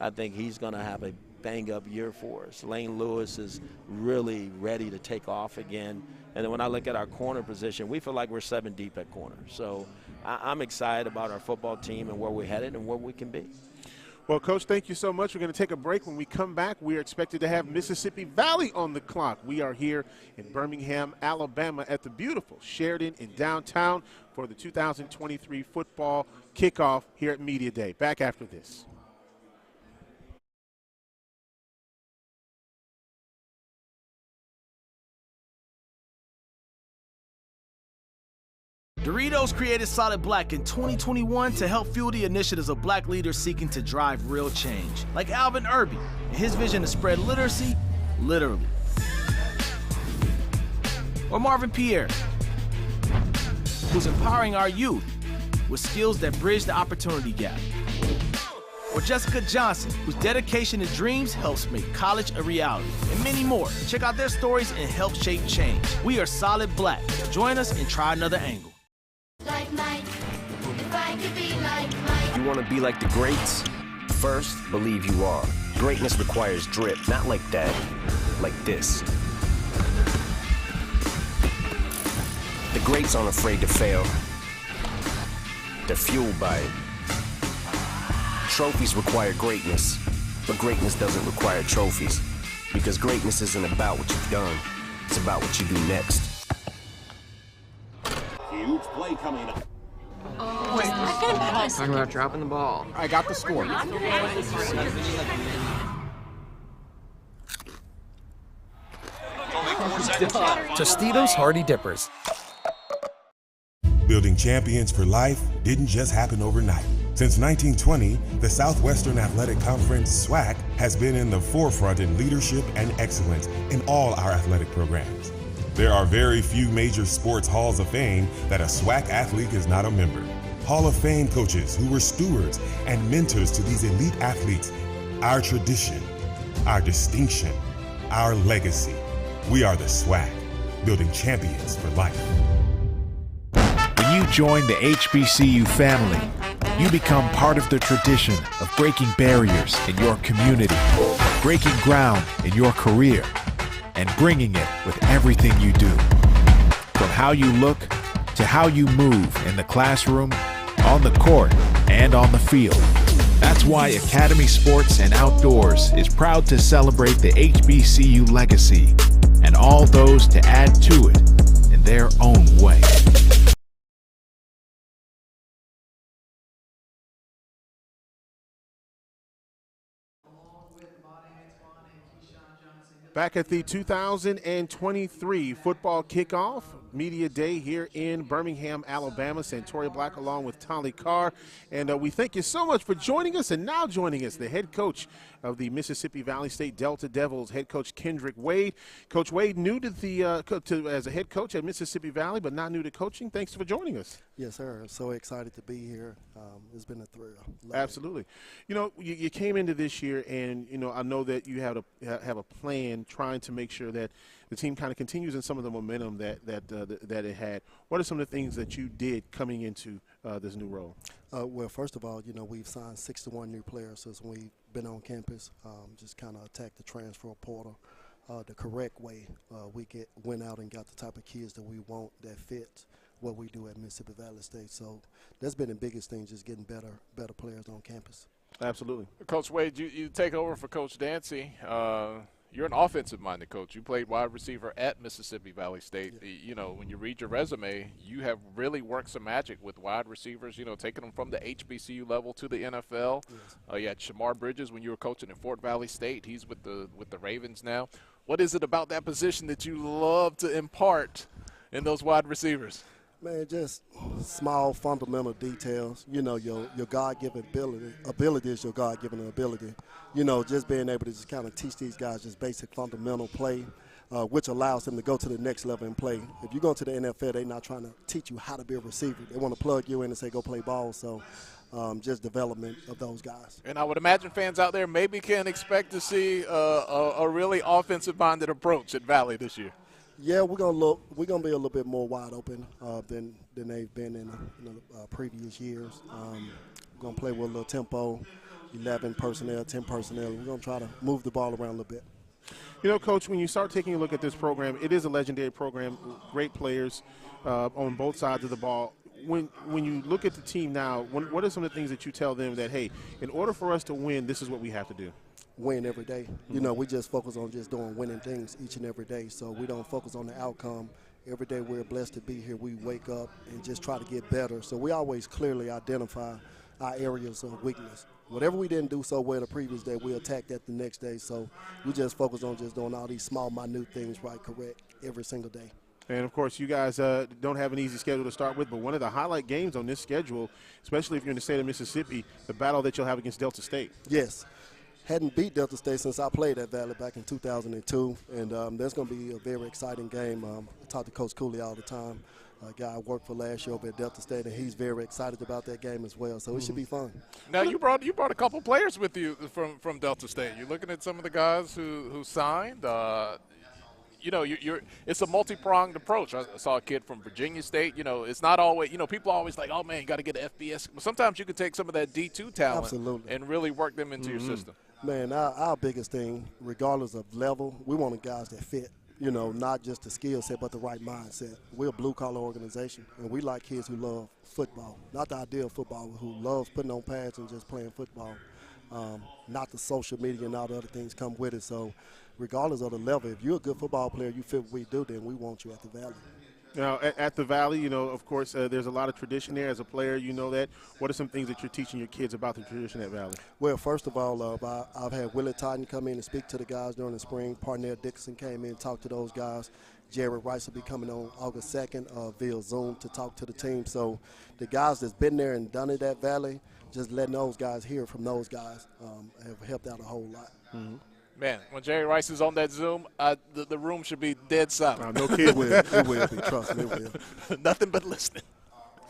I think he's going to have a bang-up year for us. Lane Lewis is really ready to take off again. And then when I look at our corner position, we feel like we're 7 deep at corner. So I'm excited about our football team and where we're headed and where we can be. Well, Coach, thank you so much. We're going to take a break. When we come back, we are expected to have Mississippi Valley on the clock. We are here in Birmingham, Alabama at the beautiful Sheridan in downtown for the 2023 football kickoff here at Media Day. Back after this. Doritos created Solid Black in 2021 to help fuel the initiatives of black leaders seeking to drive real change, like Alvin Irby and his vision to spread literacy, literally. Or Marvin Pierre, who's empowering our youth with skills that bridge the opportunity gap. Or Jessica Johnson, whose dedication to dreams helps make college a reality. And many more. Check out their stories and help shape change. We are Solid Black. Join us and try another angle. Like Mike, if I could be like Mike. You want to be like the greats? First, believe you are. Greatness requires drip, not like that, like this. The greats aren't afraid to fail. They're fueled by it. Trophies require greatness, but greatness doesn't require trophies. Because greatness isn't about what you've done, it's about what you do next. Huge play coming up. Talking about dropping the ball. I got the score. Tostitos Hardy Dippers. Building champions for life didn't just happen overnight. Since 1920, the Southwestern Athletic Conference, SWAC, has been in the forefront in leadership and excellence in all our athletic programs. There are very few major sports halls of fame that a SWAC athlete is not a member. Hall of Fame coaches who were stewards and mentors to these elite athletes. Our tradition, our distinction, our legacy. We are the SWAC, building champions for life. When you join the HBCU family, you become part of the tradition of breaking barriers in your community, breaking ground in your career, and bringing it with everything you do. From how you look to how you move in the classroom, on the court, and on the field. That's why Academy Sports and Outdoors is proud to celebrate the HBCU legacy and all those to add to it in their own way. Back at the 2023 football kickoff media day here in Birmingham, Alabama. Santoria Black along with Tolly Carr. And we thank you so much for joining us. And now joining us, the head coach of the Mississippi Valley State Delta Devils, head coach Kendrick Wade. Coach Wade, new to the as a head coach at Mississippi Valley, but not new to coaching. Thanks for joining us. Yes, sir. I'm so excited to be here. It's been a thrill. Absolutely. You know, you came into this year, and you know, I know that you have a plan trying to make sure that the team kind of continues in some of the momentum that it had. What are some of the things that you did coming into this new role? Well, first of all, you know, we've signed 61 new players since we've been on campus. Just kind of attacked the transfer portal the correct way. We went out and got the type of kids that we want that fit what we do at Mississippi Valley State. So that's been the biggest thing, just getting better players on campus. Absolutely. Coach Wade, you take over for Coach Dancy. you're an offensive-minded coach. You played wide receiver at Mississippi Valley State. You know, when you read your resume, you have really worked some magic with wide receivers, you know, taking them from the HBCU level to the NFL. You had Shamar Bridges when you were coaching at Fort Valley State. He's with the Ravens now. What is it about that position that you love to impart in those wide receivers? Man, just small fundamental details. You know, your God-given ability is your God-given ability. You know, just being able to just kind of teach these guys just basic fundamental play, which allows them to go to the next level and play. If you go to the NFL, they're not trying to teach you how to be a receiver. They want to plug you in and say, go play ball. So just development of those guys. And I would imagine fans out there maybe can expect to see a really offensive-minded approach at Valley this year. Yeah, we're gonna be a little bit more wide open than they've been in the previous years. We're gonna play with a little tempo, 11 personnel, 10 personnel. We're gonna try to move the ball around a little bit. You know, Coach, when you start taking a look at this program, it is a legendary program. Great players on both sides of the ball. When you look at the team now, what are some of the things that you tell them that, hey, in order for us to win, this is what we have to do? Win every day. You know, we just focus on just doing winning things each and every day. So we don't focus on the outcome. Every day we're blessed to be here. We wake up and just try to get better. So we always clearly identify our areas of weakness. Whatever we didn't do so well the previous day, we attack that the next day. So we just focus on just doing all these small, minute things right, correct, every single day. And, of course, you guys don't have an easy schedule to start with, but one of the highlight games on this schedule, especially if you're in the state of Mississippi, the battle that you'll have against Delta State. Yes. Hadn't beat Delta State since I played at Valley back in 2002, and that's going to be a very exciting game. I talk to Coach Cooley all the time, a guy I worked for last year over at Delta State, and he's very excited about that game as well, so it should be fun. Now, you brought a couple players with you from Delta State. You're looking at some of the guys who signed. You know, it's a multi-pronged approach. I saw a kid from Virginia State. You know, it's not always, you know, people are always like, oh, man, you got to get an FBS. But sometimes you can take some of that D2 talent and really work them into your system. Man, our biggest thing, regardless of level, we want the guys that fit, you know, not just the skill set, but the right mindset. We're a blue-collar organization, and we like kids who love football, not the ideal football, who loves putting on pads and just playing football, not the social media and all the other things come with it. So regardless of the level, if you're a good football player, you fit what we do, then we want you at the Valley. Now, at the Valley, you know, of course, there's a lot of tradition there. As a player, you know that. What are some things that you're teaching your kids about the tradition at Valley? Well, first of all, I've had Willie Titan come in and speak to the guys during the spring. Parnell Dixon came in and talked to those guys. Jared Rice will be coming on August 2nd via Zoom to talk to the team. So the guys that's been there and done it at Valley, just letting those guys hear from those guys have helped out a whole lot. Man, when Jerry Rice is on that Zoom, the room should be dead silent. No kid will. It will be. Trust me, it will. Nothing but listening.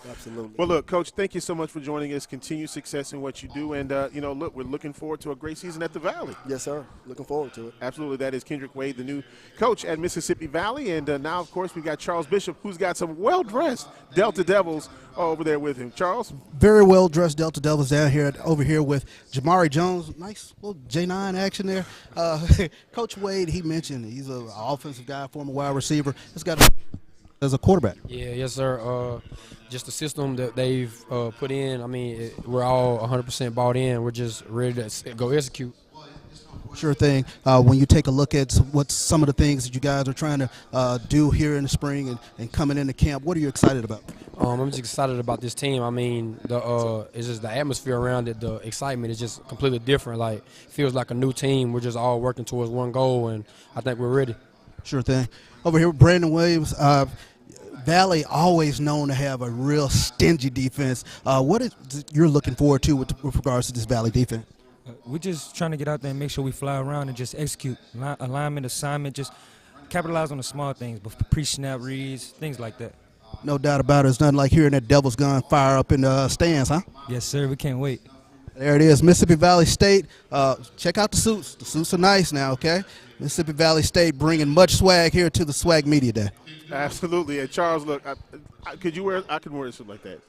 Absolutely. Well, look, Coach, thank you so much for joining us. Continue success in what you do. And, you know, look, we're looking forward to a great season at the Valley. Yes, sir. Looking forward to it. Absolutely. That is Kendrick Wade, the new coach at Mississippi Valley. And now, of course, we got Charles Bishop, who's got some well-dressed Delta Devils over there with him. Charles? Very well-dressed Delta Devils down here, over here with Jamari Jones. Nice little J9 action there. Coach Wade, he mentioned he's an offensive guy, former wide receiver. He's got as a quarterback. Yeah, yes, sir. Just the system that they've put in, I mean, we're all 100% bought in. We're just ready to go execute. Sure thing. When you take a look at what some of the things that you guys are trying to do here in the spring and coming into camp, what are you excited about? I'm just excited about this team. I mean, it's just the atmosphere around it, the excitement is just completely different. Like, it feels like a new team. We're just all working towards one goal, and I think we're ready. Sure thing. Over here with Brandon Williams. Valley always known to have a real stingy defense. What is you're looking forward to with regards to this Valley defense? We're just trying to get out there and make sure we fly around and just execute. Alignment, assignment, just capitalize on the small things, but pre-snap reads, things like that. No doubt about it. It's nothing like hearing that Devil's Gun fire up in the stands, huh? Yes, sir. We can't wait. There it is, Mississippi Valley State. Check out the suits. The suits are nice now, okay? Mississippi Valley State bringing much swag here to the SWAC Media Day. Absolutely. And Charles, look, I could wear something like that.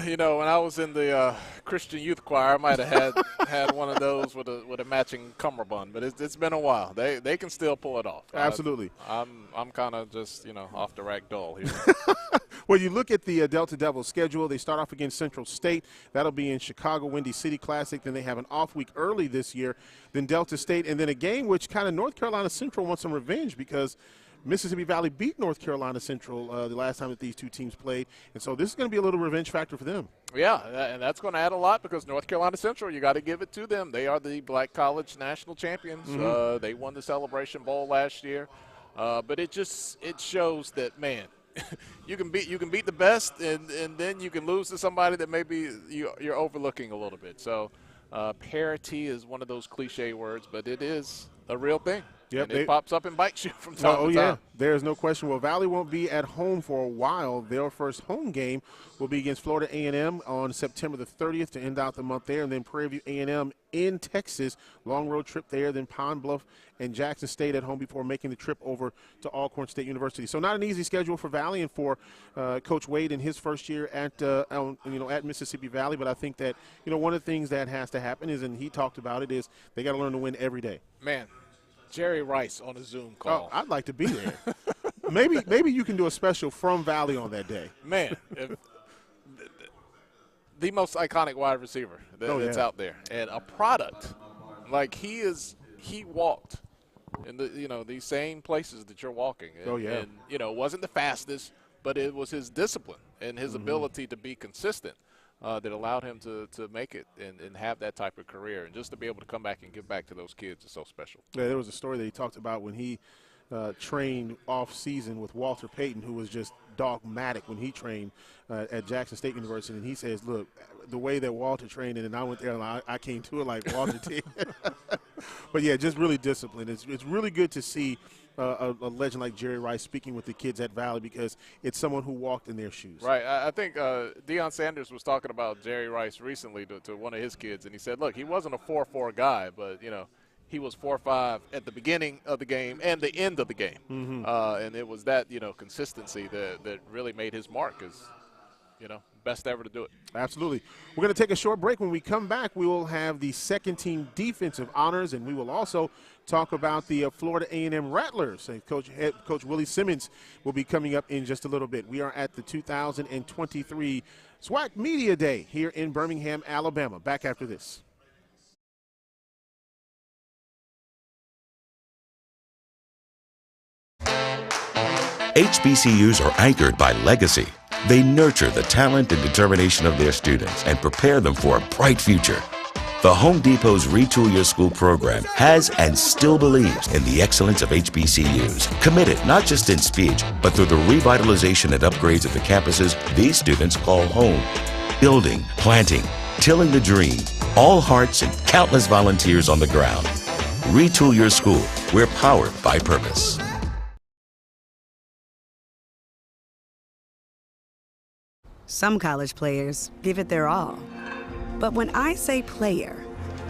You know, when I was in the Christian youth choir, I might have had one of those with a matching cummerbund, but it's been a while. They can still pull it off. Absolutely. I'm kind of just, you know, off the rack dull here. Well, you look at the Delta Devils schedule. They start off against Central State. That'll be in Chicago Windy City Classic. Then they have an off week early this year. Then Delta State, and then a game which kind of North Carolina Central wants some revenge because Mississippi Valley beat North Carolina Central the last time that these two teams played. And so this is going to be a little revenge factor for them. Yeah, and that's going to add a lot because North Carolina Central, you got to give it to them. They are the Black College National Champions. Mm-hmm. They won the Celebration Bowl last year. But it shows that, man, you can beat the best, and then you can lose to somebody that maybe you're overlooking a little bit. So parity is one of those cliche words, but it is a real thing. Yep, and it pops up and bites you from time to time. Oh, yeah. There's no question. Well, Valley won't be at home for a while. Their first home game will be against Florida A&M on September the 30th to end out the month there, and then Prairie View A&M in Texas. Long road trip there, then Pine Bluff and Jackson State at home before making the trip over to Alcorn State University. So not an easy schedule for Valley and for Coach Wade in his first year at Mississippi Valley. But I think that, one of the things that has to happen is, and he talked about it, is they got to learn to win every day. Man. Jerry Rice on a Zoom call. Oh, I'd like to be there. maybe you can do a special from Valley on that day. Man, the most iconic wide receiver that's out there, and a product. Like he walked in these same places that you're walking. And, and wasn't the fastest, but it was his discipline and his ability to be consistent. That allowed him to make it and have that type of career. And just to be able to come back and give back to those kids is so special. Yeah, there was a story that he talked about when he trained off-season with Walter Payton, who was just dogmatic when he trained at Jackson State University. And he says, look, the way that Walter trained, and I went there and I came to it like Walter did. But, yeah, just really disciplined. It's really good to see a legend like Jerry Rice speaking with the kids at Valley because it's someone who walked in their shoes. Right. I think Deion Sanders was talking about Jerry Rice recently to one of his kids, and he said, look, he wasn't a 4-4 guy, but, he was 4-5 at the beginning of the game and the end of the game. Mm-hmm. And it was that, consistency that really made his mark as, best ever to do it. Absolutely. We're going to take a short break. When we come back, we will have the second team defensive honors, and we will also talk about the Florida A&M Rattlers. And Coach Willie Simmons will be coming up in just a little bit. We are at the 2023 SWAC Media Day here in Birmingham, Alabama. Back after this. HBCUs are anchored by legacy. They nurture the talent and determination of their students and prepare them for a bright future. The Home Depot's Retool Your School program has and still believes in the excellence of HBCUs. Committed not just in speech, but through the revitalization and upgrades of the campuses these students call home. Building, planting, tilling the dream, all hearts and countless volunteers on the ground. Retool Your School. We're powered by purpose. Some college players give it their all. But when I say player,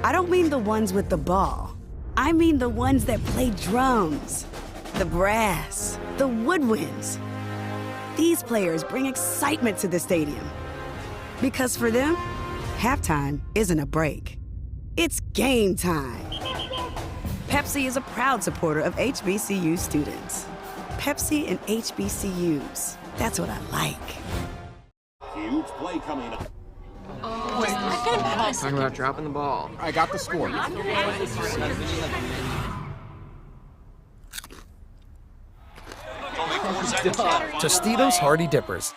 I don't mean the ones with the ball. I mean the ones that play drums, the brass, the woodwinds. These players bring excitement to the stadium. Because for them, halftime isn't a break. It's game time. Pepsi is a proud supporter of HBCU students. Pepsi and HBCUs. That's what I like. Huge play coming up. Talking about dropping the ball. I got the score. Tostitos Hardy Dippers.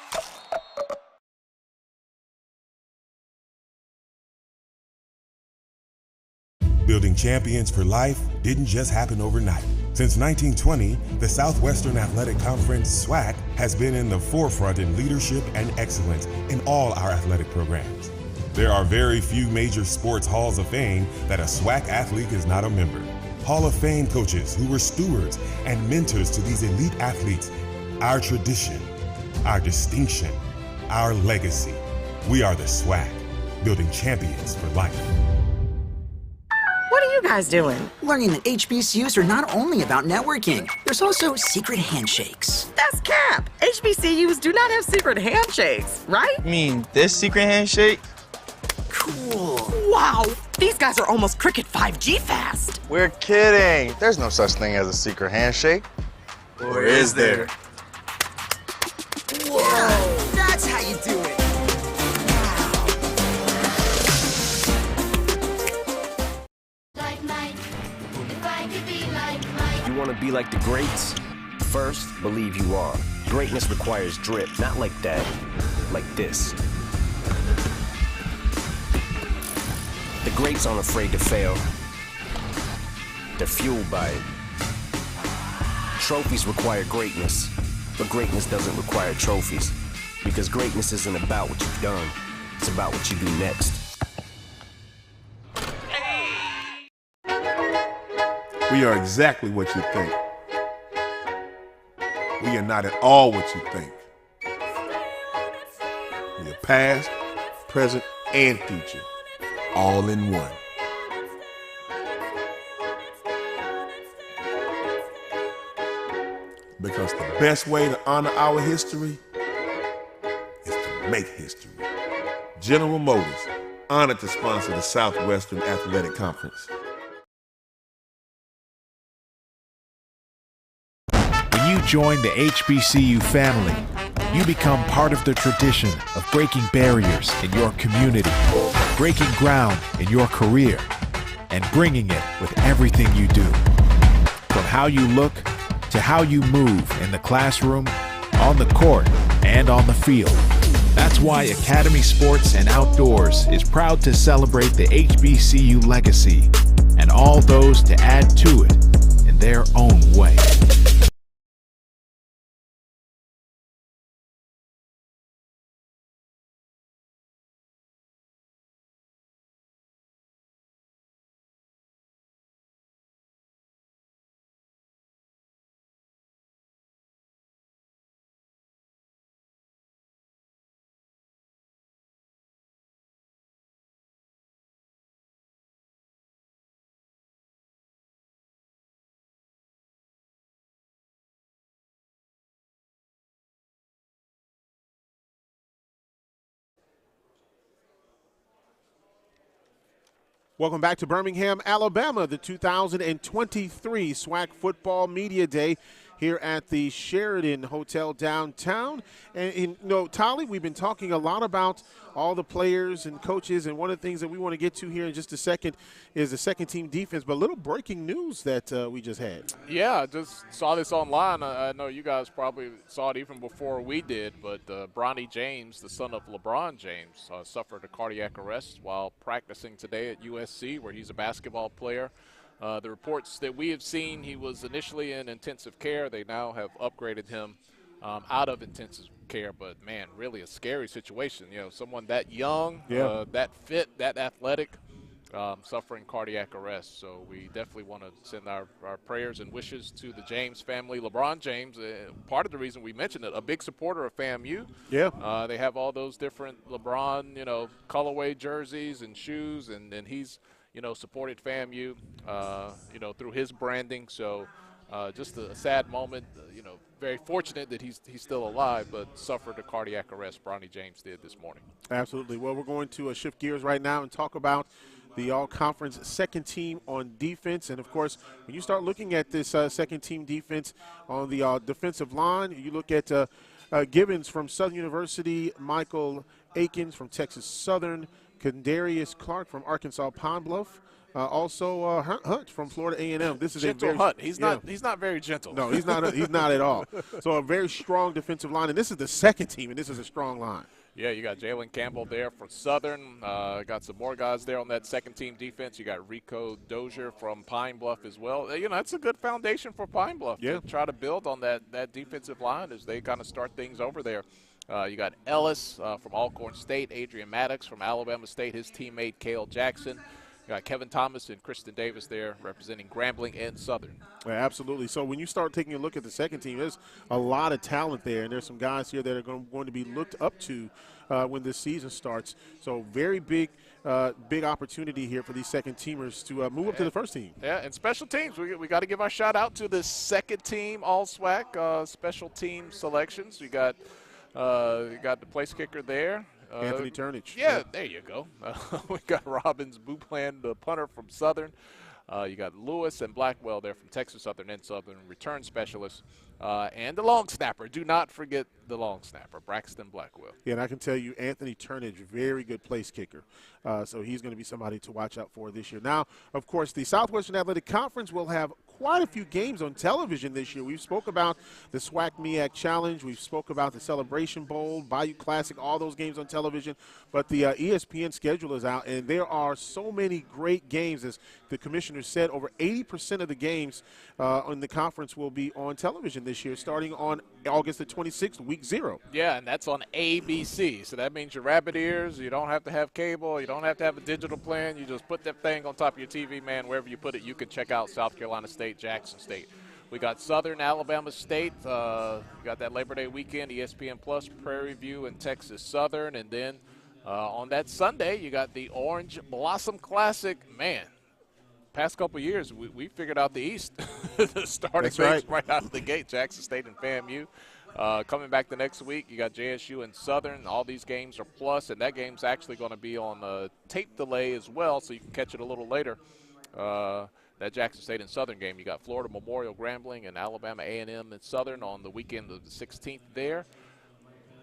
Building champions for life didn't just happen overnight. Since 1920, the Southwestern Athletic Conference, SWAC, has been in the forefront in leadership and excellence in all our athletic programs. There are very few major sports halls of fame that a SWAC athlete is not a member. Hall of Fame coaches who were stewards and mentors to these elite athletes. Our tradition, our distinction, our legacy. We are the SWAC, building champions for life. What are you guys doing? Learning that HBCUs are not only about networking, there's also secret handshakes. That's cap. HBCUs do not have secret handshakes, right? You mean this secret handshake? Cool. Wow, these guys are almost Cricket 5G fast. We're kidding. There's no such thing as a secret handshake. Or is there? Whoa. be like the greats? First, believe you are. Greatness requires drip, not like that, like this. The greats aren't afraid to fail. They're fueled by it. Trophies require greatness, but greatness doesn't require trophies. Because greatness isn't about what you've done, it's about what you do next. We are exactly what you think. We are not at all what you think. We are past, present, and future, all in one. Because the best way to honor our history is to make history. General Motors, honored to sponsor the Southwestern Athletic Conference. When you join the HBCU family, you become part of the tradition of breaking barriers in your community, breaking ground in your career, and bringing it with everything you do. From how you look to how you move in the classroom, on the court, and on the field. That's why Academy Sports and Outdoors is proud to celebrate the HBCU legacy and all those to add to it in their own way. Welcome back to Birmingham, Alabama, the 2023 SWAC Football Media Day here at the Sheridan Hotel downtown. And you know, Tolly, we've been talking a lot about all the players and coaches, and one of the things that we want to get to here in just a second is the second team defense, but a little breaking news that we just had. Yeah, I just saw this online. I know you guys probably saw it even before we did, but Bronny James, the son of LeBron James, suffered a cardiac arrest while practicing today at USC, where he's a basketball player. The reports that we have seen, he was initially in intensive care. They now have upgraded him out of intensive care, but man, really a scary situation. You know, someone that young, that fit, that athletic, suffering cardiac arrest. So we definitely want to send our prayers and wishes to the James family. LeBron James, part of the reason we mentioned it, a big supporter of FAMU. Yeah. They have all those different LeBron, colorway jerseys and shoes, and he's, supported FAMU, through his branding. So just a sad moment, very fortunate that he's still alive, but suffered a cardiac arrest. Bronny James did this morning. Absolutely. Well, we're going to shift gears right now and talk about the all-conference second team on defense. And, of course, when you start looking at this second team defense on the defensive line, you look at Gibbons from Southern University, Michael Akins from Texas Southern, Kendarius Clark from Arkansas Pine Bluff, also Hunt from Florida A&M. This is gentle a very Hunt. He's not very gentle. No, he's not. He's not at all. So a very strong defensive line, and this is the second team, and this is a strong line. Yeah, you got Jalen Campbell there for Southern. Got some more guys there on that second team defense. You got Rico Dozier from Pine Bluff as well. That's a good foundation for Pine Bluff to try to build on that defensive line as they kind of start things over there. You got Ellis from Alcorn State, Adrian Maddox from Alabama State, his teammate Cale Jackson. You got Kevin Thomas and Kristen Davis there representing Grambling and Southern. Yeah, absolutely. So when you start taking a look at the second team, there's a lot of talent there, and there's some guys here that are going to be looked up to when this season starts. So very big opportunity here for these second teamers to move up to the first team. Yeah, and special teams. We got to give our shout out to the second team all SWAC special team selections. You got the place kicker there. Anthony Turnage. Yeah, there you go. We got Robbins Buplan, the punter from Southern. You got Lewis and Blackwell there from Texas Southern and Southern, return specialists. And the long snapper. Do not forget the long snapper, Braxton Blackwell. Yeah, and I can tell you Anthony Turnage, very good place kicker. So he's going to be somebody to watch out for this year. Now, of course, the Southwestern Athletic Conference will have quite a few games on television this year. We've spoke about the SWAC MEAC Challenge. We've spoke about the Celebration Bowl, Bayou Classic, all those games on television. But the ESPN schedule is out, and there are so many great games. As the commissioner said, over 80% of the games on the conference will be on television this year, starting on August the 26th, week 0. Yeah, and that's on ABC. So that means your rabbit ears. You don't have to have cable. You don't have to have a digital plan. You just put that thing on top of your TV, man. Wherever you put it, you can check out South Carolina State, Jackson State. We got Southern Alabama State. We got that Labor Day weekend, ESPN Plus, Prairie View, and Texas Southern. And then on that Sunday, you got the Orange Blossom Classic. Man, past couple of years, we figured out the East. Starting things right out of the gate, Jackson State and FAMU. Coming back the next week, you got JSU and Southern. All these games are plus, and that game's actually going to be on tape delay as well, so you can catch it a little later. That Jackson State and Southern game, you got Florida Memorial Grambling and Alabama A&M and Southern on the weekend of the 16th there.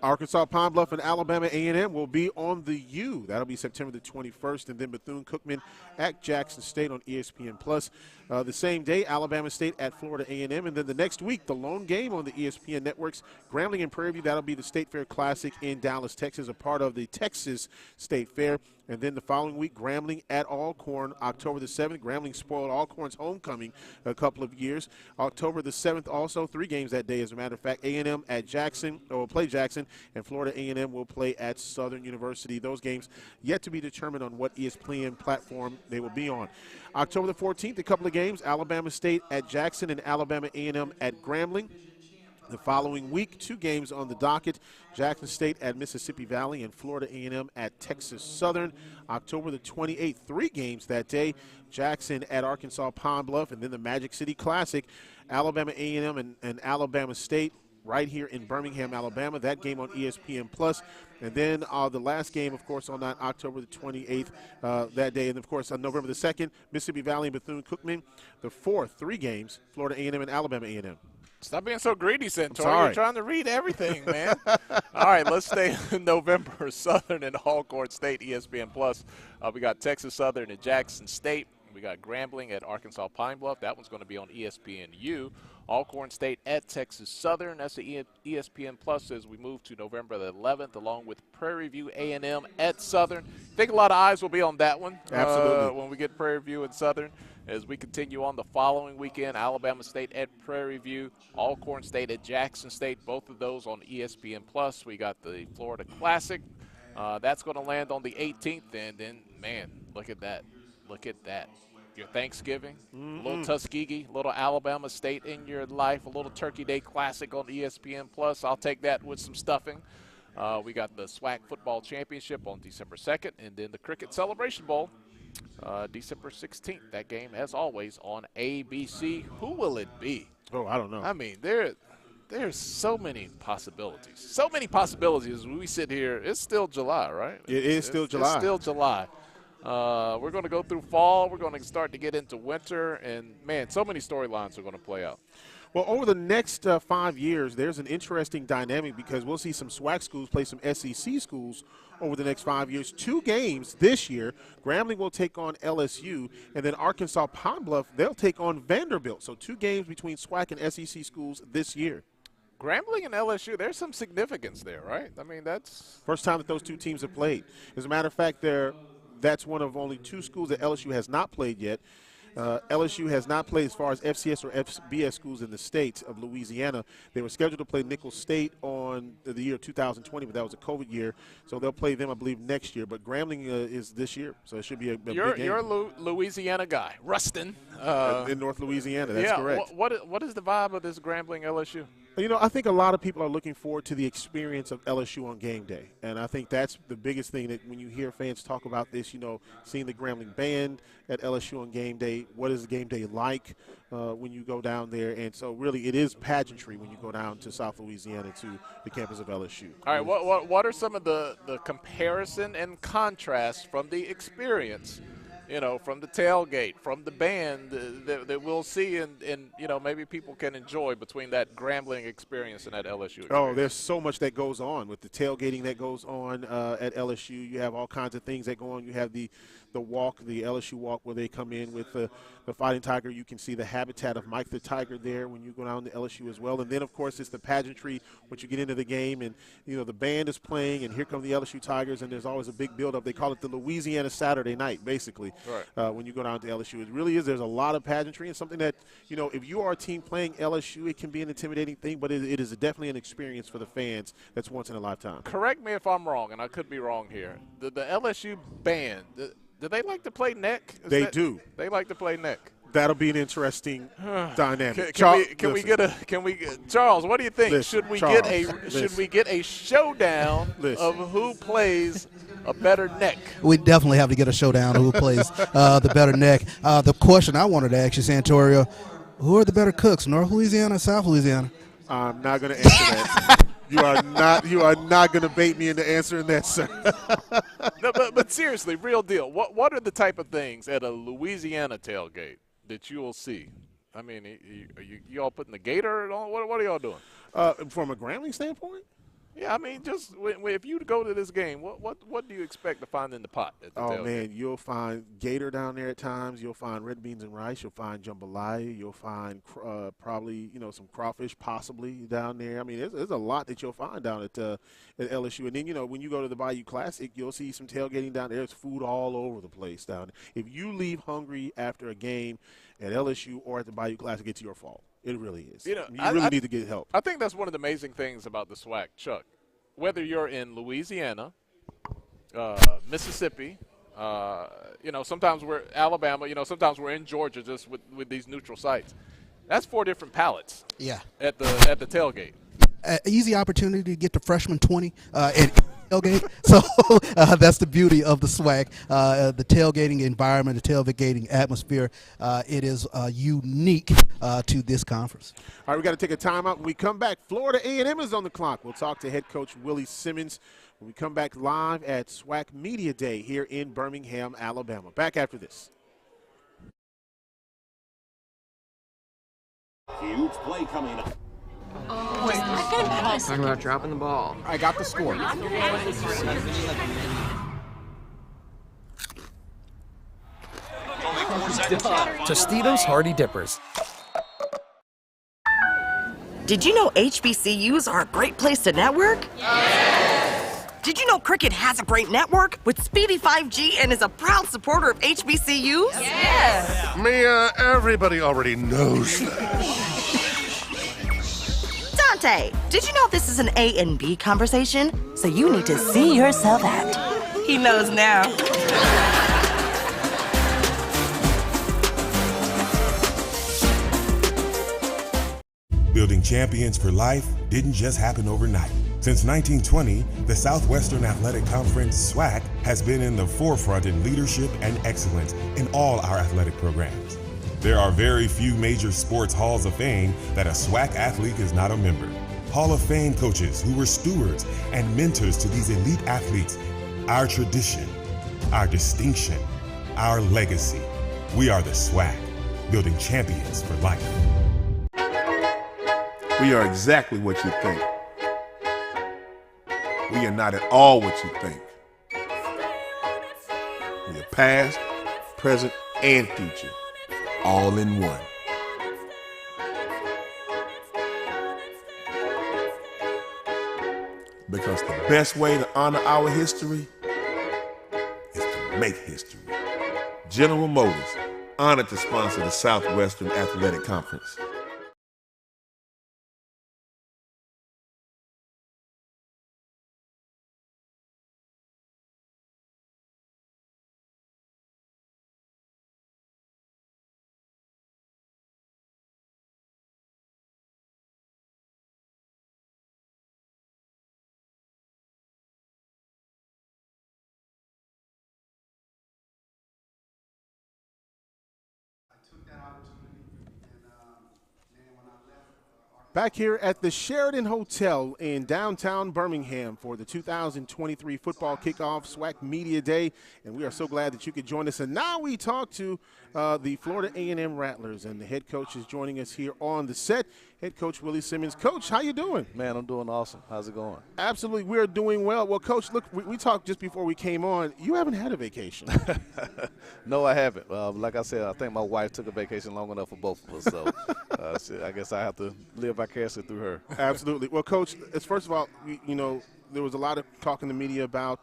Arkansas Pine Bluff and Alabama A&M will be on the U. That'll be September the 21st, and then Bethune-Cookman at Jackson State on ESPN Plus. The same day, Alabama State at Florida A&M, and then the next week, the lone game on the ESPN networks, Grambling and Prairie View. That'll be the State Fair Classic in Dallas, Texas, a part of the Texas State Fair. And then the following week, Grambling at Alcorn, October the 7th. Grambling spoiled Alcorn's homecoming a couple of years. October the 7th, also 3 games that day, as a matter of fact. A&M at Jackson, or will play Jackson, and Florida A&M will play at Southern University. Those games yet to be determined on what ESPN platform they will be on. October the 14th, a couple of games, Alabama State at Jackson and Alabama A&M at Grambling. The following week, 2 games on the docket, Jackson State at Mississippi Valley and Florida A&M at Texas Southern. October the 28th, 3 games that day, Jackson at Arkansas Pine Bluff, and then the Magic City Classic, Alabama A&M and Alabama State right here in Birmingham, Alabama. That game on ESPN Plus. And then the last game, of course, on that October the 28th that day. And, of course, on November the 2nd, Mississippi Valley and Bethune-Cookman. The 4th, 3 games, Florida A&M and Alabama A&M. Stop being so greedy, Santori. Sorry. You're trying to read everything, man. All right, let's stay in November. Southern and Alcorn State, ESPN Plus. We got Texas Southern and Jackson State. We got Grambling at Arkansas Pine Bluff. That one's going to be on ESPNU. Alcorn State at Texas Southern. That's the ESPN Plus as we move to November the 11th, along with Prairie View A&M at Southern. I think a lot of eyes will be on that one. Absolutely. When we get Prairie View and Southern. As we continue on the following weekend, Alabama State at Prairie View, Alcorn State at Jackson State, both of those on ESPN Plus. We got the Florida Classic. That's going to land on the 18th, and then, man, look at that. Look at that. Your Thanksgiving, a little Tuskegee, a little Alabama State in your life, a little Turkey Day Classic on ESPN Plus. I'll take that with some stuffing. We got the SWAC Football Championship on December 2nd, and then the Cricket Celebration Bowl. December 16th. That game, as always, on ABC. Who will it be? Oh, I don't know. I mean, there's so many possibilities. So many possibilities. We sit here. It's still July, right? It is still July. It's still July. We're going to go through fall. We're going to start to get into winter. And, man, so many storylines are going to play out. Well, over the next 5 years, there's an interesting dynamic because we'll see some SWAC schools play some SEC schools over the next 5 years. 2 games this year. Grambling will take on LSU, and then Arkansas Pine Bluff, they'll take on Vanderbilt. So 2 games between SWAC and SEC schools this year. Grambling and LSU, there's some significance there, right? I mean, that's first time that those 2 teams have played. As a matter of fact, that's one of only 2 schools that LSU has not played yet. LSU has not played as far as FCS or FBS schools in the state of Louisiana. They were scheduled to play Nicholls State on the year 2020, but that was a COVID year. So they'll play them, I believe, next year. But Grambling is this year, so it should be a big game. You're a Louisiana guy. Ruston. In North Louisiana, that's correct. What is the vibe of this Grambling LSU? You know, I think a lot of people are looking forward to the experience of LSU on game day. And I think that's the biggest thing that when you hear fans talk about this, you know, seeing the Grambling band at LSU on game day, what is the game day like when you go down there? And so really it is pageantry when you go down to South Louisiana to the campus of LSU. All right, what are some of the comparison and contrast from the experience from the tailgate, from the band that we'll see, and maybe people can enjoy between that Grambling experience and that LSU experience. Oh, there's so much that goes on with the tailgating that goes on at LSU. You have all kinds of things that go on. You have the walk, the LSU walk, where they come in with the Fighting Tiger. You can see the habitat of Mike the Tiger there when you go down to LSU as well. And then, of course, it's the pageantry once you get into the game, and the band is playing, and here come the LSU Tigers, and there's always a big build-up. They call it the Louisiana Saturday night, basically. Right. When you go down to LSU, it really is. There's a lot of pageantry, and something that if you are a team playing LSU, it can be an intimidating thing, but it is definitely an experience for the fans that's once in a lifetime. Correct me if I'm wrong, and I could be wrong here. The LSU band, do they like to play neck? They do. They like to play neck. That'll be an interesting dynamic. Can we get Charles? What do you think? Listen, should we Charles, get a showdown of who plays a better neck? We definitely have to get a showdown of who plays the better neck. The question I wanted to ask you, Santorio, who are the better cooks, North Louisiana or South Louisiana? I'm not going to answer that. You are not going to bait me into answering that, sir. No, but seriously, real deal. What are the type of things at a Louisiana tailgate that you'll see? I mean, are you all putting the gator on? What are y'all doing? From a Grambling standpoint? Yeah, I mean, just if you go to this game, what do you expect to find in the pot at the tailgate? Man, you'll find gator down there at times. You'll find red beans and rice. You'll find jambalaya. You'll find probably some crawfish possibly down there. I mean, there's a lot that you'll find down at LSU. And then when you go to the Bayou Classic, you'll see some tailgating down there. There's food all over the place down there. If you leave hungry after a game at LSU or at the Bayou Classic, it's your fault. It really is. You really need to get help. I think that's one of the amazing things about the SWAC, Chuck. Whether you're in Louisiana, Mississippi, sometimes we're Alabama, sometimes we're in Georgia just with these neutral sites. That's 4 different palettes. Yeah. At the tailgate. Easy opportunity to get to freshman 20 at tailgate. So that's the beauty of the SWAC, the tailgating environment, the tailgating atmosphere. It is unique to this conference. All right, we got to take a timeout. When we come back, Florida A&M is on the clock. We'll talk to head coach Willie Simmons when we come back live at SWAC Media Day here in Birmingham, Alabama. Back after this. Huge play coming up. Talking about dropping the ball. I got the score. Tostitos Hardy Dippers. Did you know HBCUs are a great place to network? Did you know Cricket has a great network with speedy 5G and is a proud supporter of HBCUs? Yes! Mia, everybody already knows that. Dante, did you know this is an A and B conversation? So you need to see yourself out. He knows now. Building champions for life didn't just happen overnight. Since 1920, the Southwestern Athletic Conference, SWAC, has been in the forefront in leadership and excellence in all our athletic programs. There are very few major sports halls of fame that a SWAC athlete is not a member. Hall of Fame coaches who were stewards and mentors to these elite athletes. Our tradition, our distinction, our legacy. We are the SWAC, building champions for life. We are exactly what you think. We are not at all what you think. We are past, present, and future, all in one. Because the best way to honor our history is to make history. General Motors, honored to sponsor the Southwestern Athletic Conference. Took that opportunity and Back here at the Sheridan Hotel in downtown Birmingham for the 2023 football kickoff SWAC Media Day, and we are so glad that you could join us. And now we talk to the Florida A&M Rattlers, and the head coach is joining us here on the set. Head coach Willie Simmons. Coach, how you doing? Man, I'm doing awesome. How's it going? Absolutely, we're doing well. Well, Coach, look, we talked just before we came on. You haven't had a vacation. No, I haven't. Like I said, I think my wife took a vacation long enough for both of us, so I guess I have to live vicariously through her. Absolutely. Well, Coach, first of all, there was a lot of talk in the media about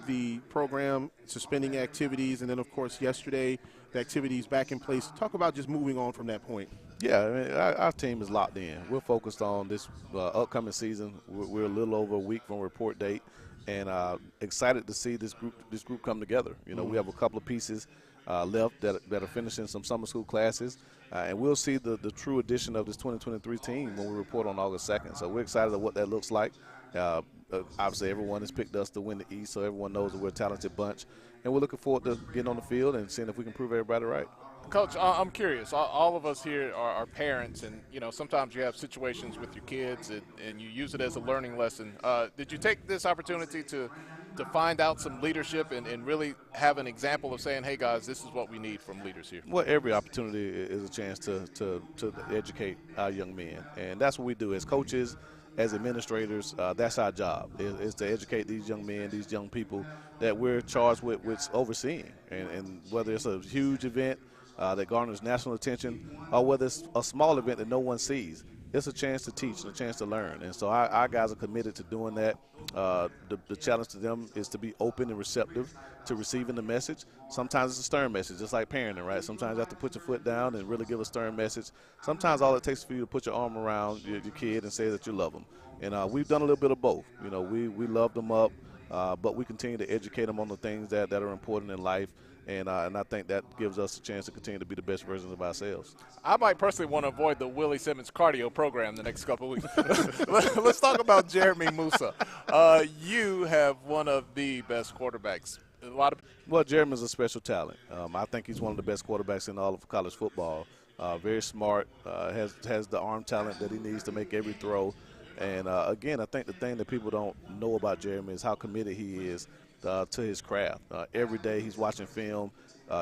the program suspending activities, and then, of course, yesterday the activities back in place. Talk about just moving on from that point. Yeah, I mean, our team is locked in. We're focused on this upcoming season. We're a little over a week from report date, and excited to see this group come together. We have a couple of pieces left that are finishing some summer school classes, and we'll see the true addition of this 2023 team when we report on August 2nd. So we're excited about what that looks like. Obviously, everyone has picked us to win the East, so everyone knows that we're a talented bunch, and we're looking forward to getting on the field and seeing if we can prove everybody right. Coach, I'm curious. All of us here are parents, and sometimes you have situations with your kids, and you use it as a learning lesson. Did you take this opportunity to find out some leadership and really have an example of saying, hey, guys, this is what we need from leaders here? Well, every opportunity is a chance to educate our young men, and that's what we do as coaches, as administrators. That's our job, is to educate these young men, these young people that we're charged with overseeing. And whether it's a huge event that garners national attention, or whether it's a small event that no one sees, it's a chance to teach and a chance to learn. And so our guys are committed to doing that. The challenge to them is to be open and receptive to receiving the message. Sometimes it's a stern message, just like parenting, right? Sometimes you have to put your foot down and really give a stern message. Sometimes all it takes for you to put your arm around your kid and say that you love them. And we've done a little bit of both. We love them up, but we continue to educate them on the things that are important in life. And I think that gives us a chance to continue to be the best versions of ourselves. I might personally want to avoid the Willie Simmons cardio program the next couple of weeks. Let's talk about Jeremy Musa. You have one of the best quarterbacks. Well, Jeremy's a special talent. I think he's one of the best quarterbacks in all of college football. Very smart, has the arm talent that he needs to make every throw. And, again, I think the thing that people don't know about Jeremy is how committed he is to his craft. Every day he's watching film.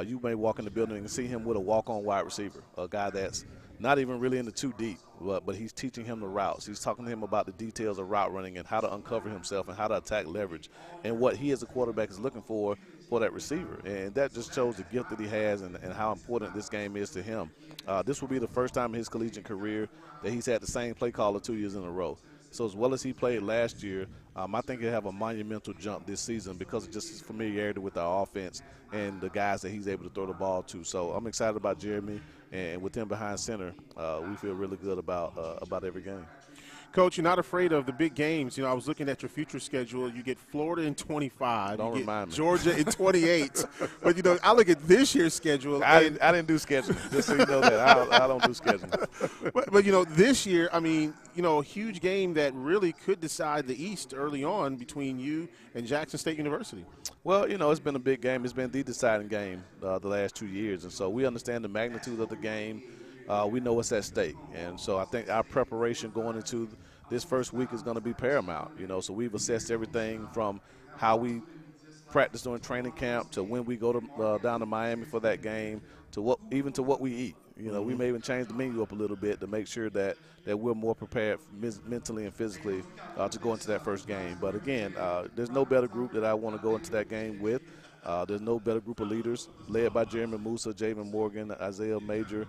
You may walk in the building and see him with a walk-on wide receiver, a guy that's not even really in the too deep, but he's teaching him the routes. He's talking to him about the details of route running and how to uncover himself and how to attack leverage and what he as a quarterback is looking for that receiver. And that just shows the gift that he has and how important this game is to him. This will be the first time in his collegiate career that he's had the same play caller 2 years in a row. So as well as he played last year, I think he'll have a monumental jump this season because of just his familiarity with our offense and the guys that he's able to throw the ball to. So I'm excited about Jeremy, and with him behind center, we feel really good about every game. Coach, you're not afraid of the big games. I was looking at your future schedule. You get Florida in 25. Don't you remind get me. Georgia in 28. But, I look at this year's schedule. I didn't do scheduling, just so you know that. I don't do scheduling. But this year, a huge game that really could decide the East early on between you and Jackson State University. Well, it's been a big game. It's been the deciding game the last 2 years. And so we understand the magnitude of the game. We know what's at stake. And so I think our preparation going into this first week is going to be paramount. So we've assessed everything from how we practice during training camp to when we go down to Miami for that game to what we eat. We may even change the menu up a little bit to make sure that we're more prepared mentally and physically to go into that first game. But, again, there's no better group that I want to go into that game with. There's no better group of leaders led by Jeremy Musa, Javen Morgan, Isaiah Major,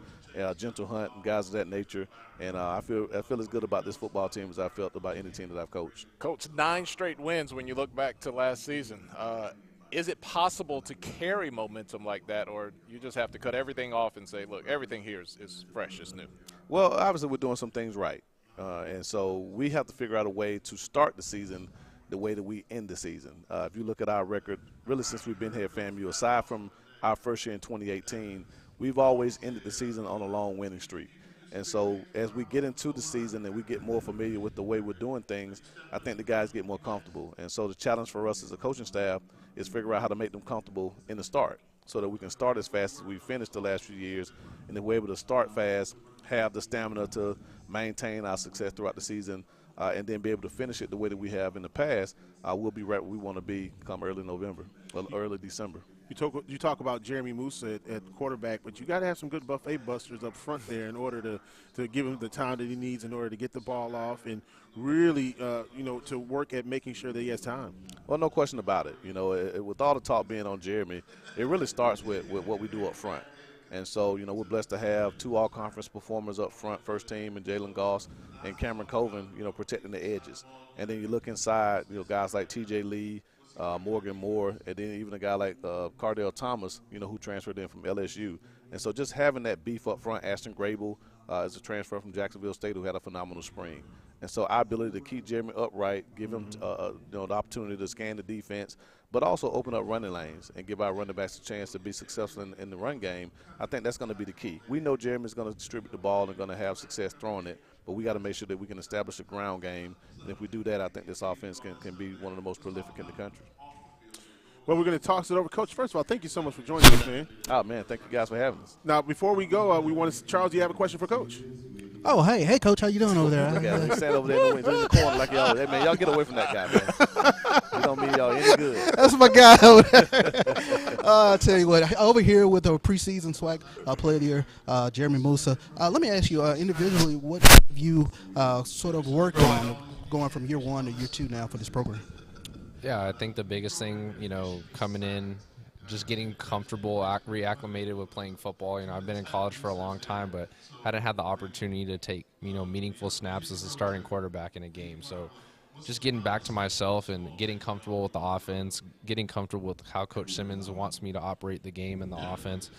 Gentle Hunt, and guys of that nature. And I feel as good about this football team as I felt about any team that I've coached. Coach, 9 straight wins when you look back to last season. Is it possible to carry momentum like that, or you just have to cut everything off and say, look, everything here is fresh, it's new? Well, obviously we're doing some things right. And so we have to figure out a way to start the season the way that we end the season. If you look at our record, really since we've been here at FAMU, aside from our first year in 2018, we've always ended the season on a long winning streak. And so as we get into the season and we get more familiar with the way we're doing things, I think the guys get more comfortable. And so the challenge for us as a coaching staff is figure out how to make them comfortable in the start so that we can start as fast as we finished the last few years, and then we're able to start fast, have the stamina to maintain our success throughout the season, and then be able to finish it the way that we have in the past, we'll be right where we want to be come early November, or early December. You talk about Jeremy Musa at quarterback, but you got to have some good buffet busters up front there in order to give him the time that he needs in order to get the ball off and really, to work at making sure that he has time. Well, no question about it. With all the talk being on Jeremy, it really starts with what we do up front. And so, we're blessed to have 2 all-conference performers up front, first team, and Jalen Goss and Cameron Coven, protecting the edges. And then you look inside, guys like T.J. Lee, Morgan Moore, and then even a guy like Cardell Thomas, who transferred in from LSU. And so just having that beef up front, Ashton Grable is a transfer from Jacksonville State who had a phenomenal spring. And so our ability to keep Jeremy upright, give him the opportunity to scan the defense, but also open up running lanes and give our running backs a chance to be successful in the run game, I think that's going to be the key. We know Jeremy's going to distribute the ball and going to have success throwing it, but we got to make sure that we can establish a ground game. And if we do that, I think this offense can be one of the most prolific in the country. Well, we're going to toss it over. Coach, first of all, thank you so much for joining us, man. Oh, man, thank you guys for having us. Now, before we go, Charles, do you have a question for Coach? Oh, hey, Coach, how you doing over there? He stand over there in the corner like y'all. Hey, man, y'all get away from that guy, man. He don't mean y'all any good. That's my guy over there. I'll tell you what, over here with the preseason SWAC player of the year, Jeremy Musa, let me ask you individually, what have you sort of worked on going from year 1 to year 2 now for this program? Yeah, I think the biggest thing, coming in, just getting comfortable, reacclimated with playing football. I've been in college for a long time, but hadn't had the opportunity to take, meaningful snaps as a starting quarterback in a game. So just getting back to myself and getting comfortable with the offense, getting comfortable with how Coach Simmons wants me to operate the game and the offense.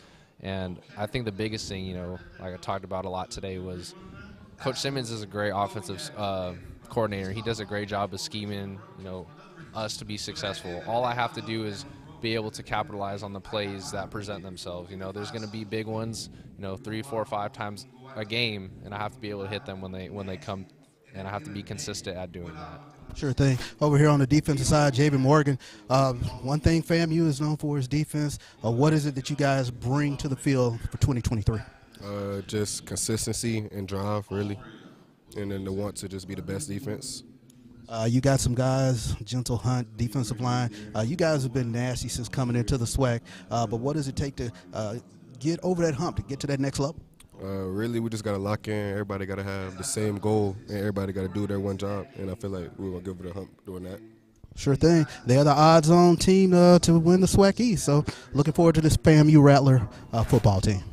And I think the biggest thing, like I talked about a lot today, was Coach Simmons is a great offensive coordinator. He does a great job of scheming, us to be successful. All I have to do is be able to capitalize on the plays that present themselves. There's going to be big ones, 3, 4, 5 times a game, and I have to be able to hit them when they come, and I have to be consistent at doing that. Sure thing. Over here on the defensive side, Javen Morgan, one thing FAMU is known for is defense. What is it that you guys bring to the field for 2023? Just consistency and drive, really, and then the want to just be the best defense. You got some guys, Gentle Hunt, defensive line. You guys have been nasty since coming into the SWAC, but what does it take to get over that hump, to get to that next level? Really, we just got to lock in. Everybody got to have the same goal, and everybody got to do their one job, and I feel like we're going to give it a hump doing that. Sure thing. They are the odds-on team to win the SWAC East, so looking forward to this FAMU Rattler football team.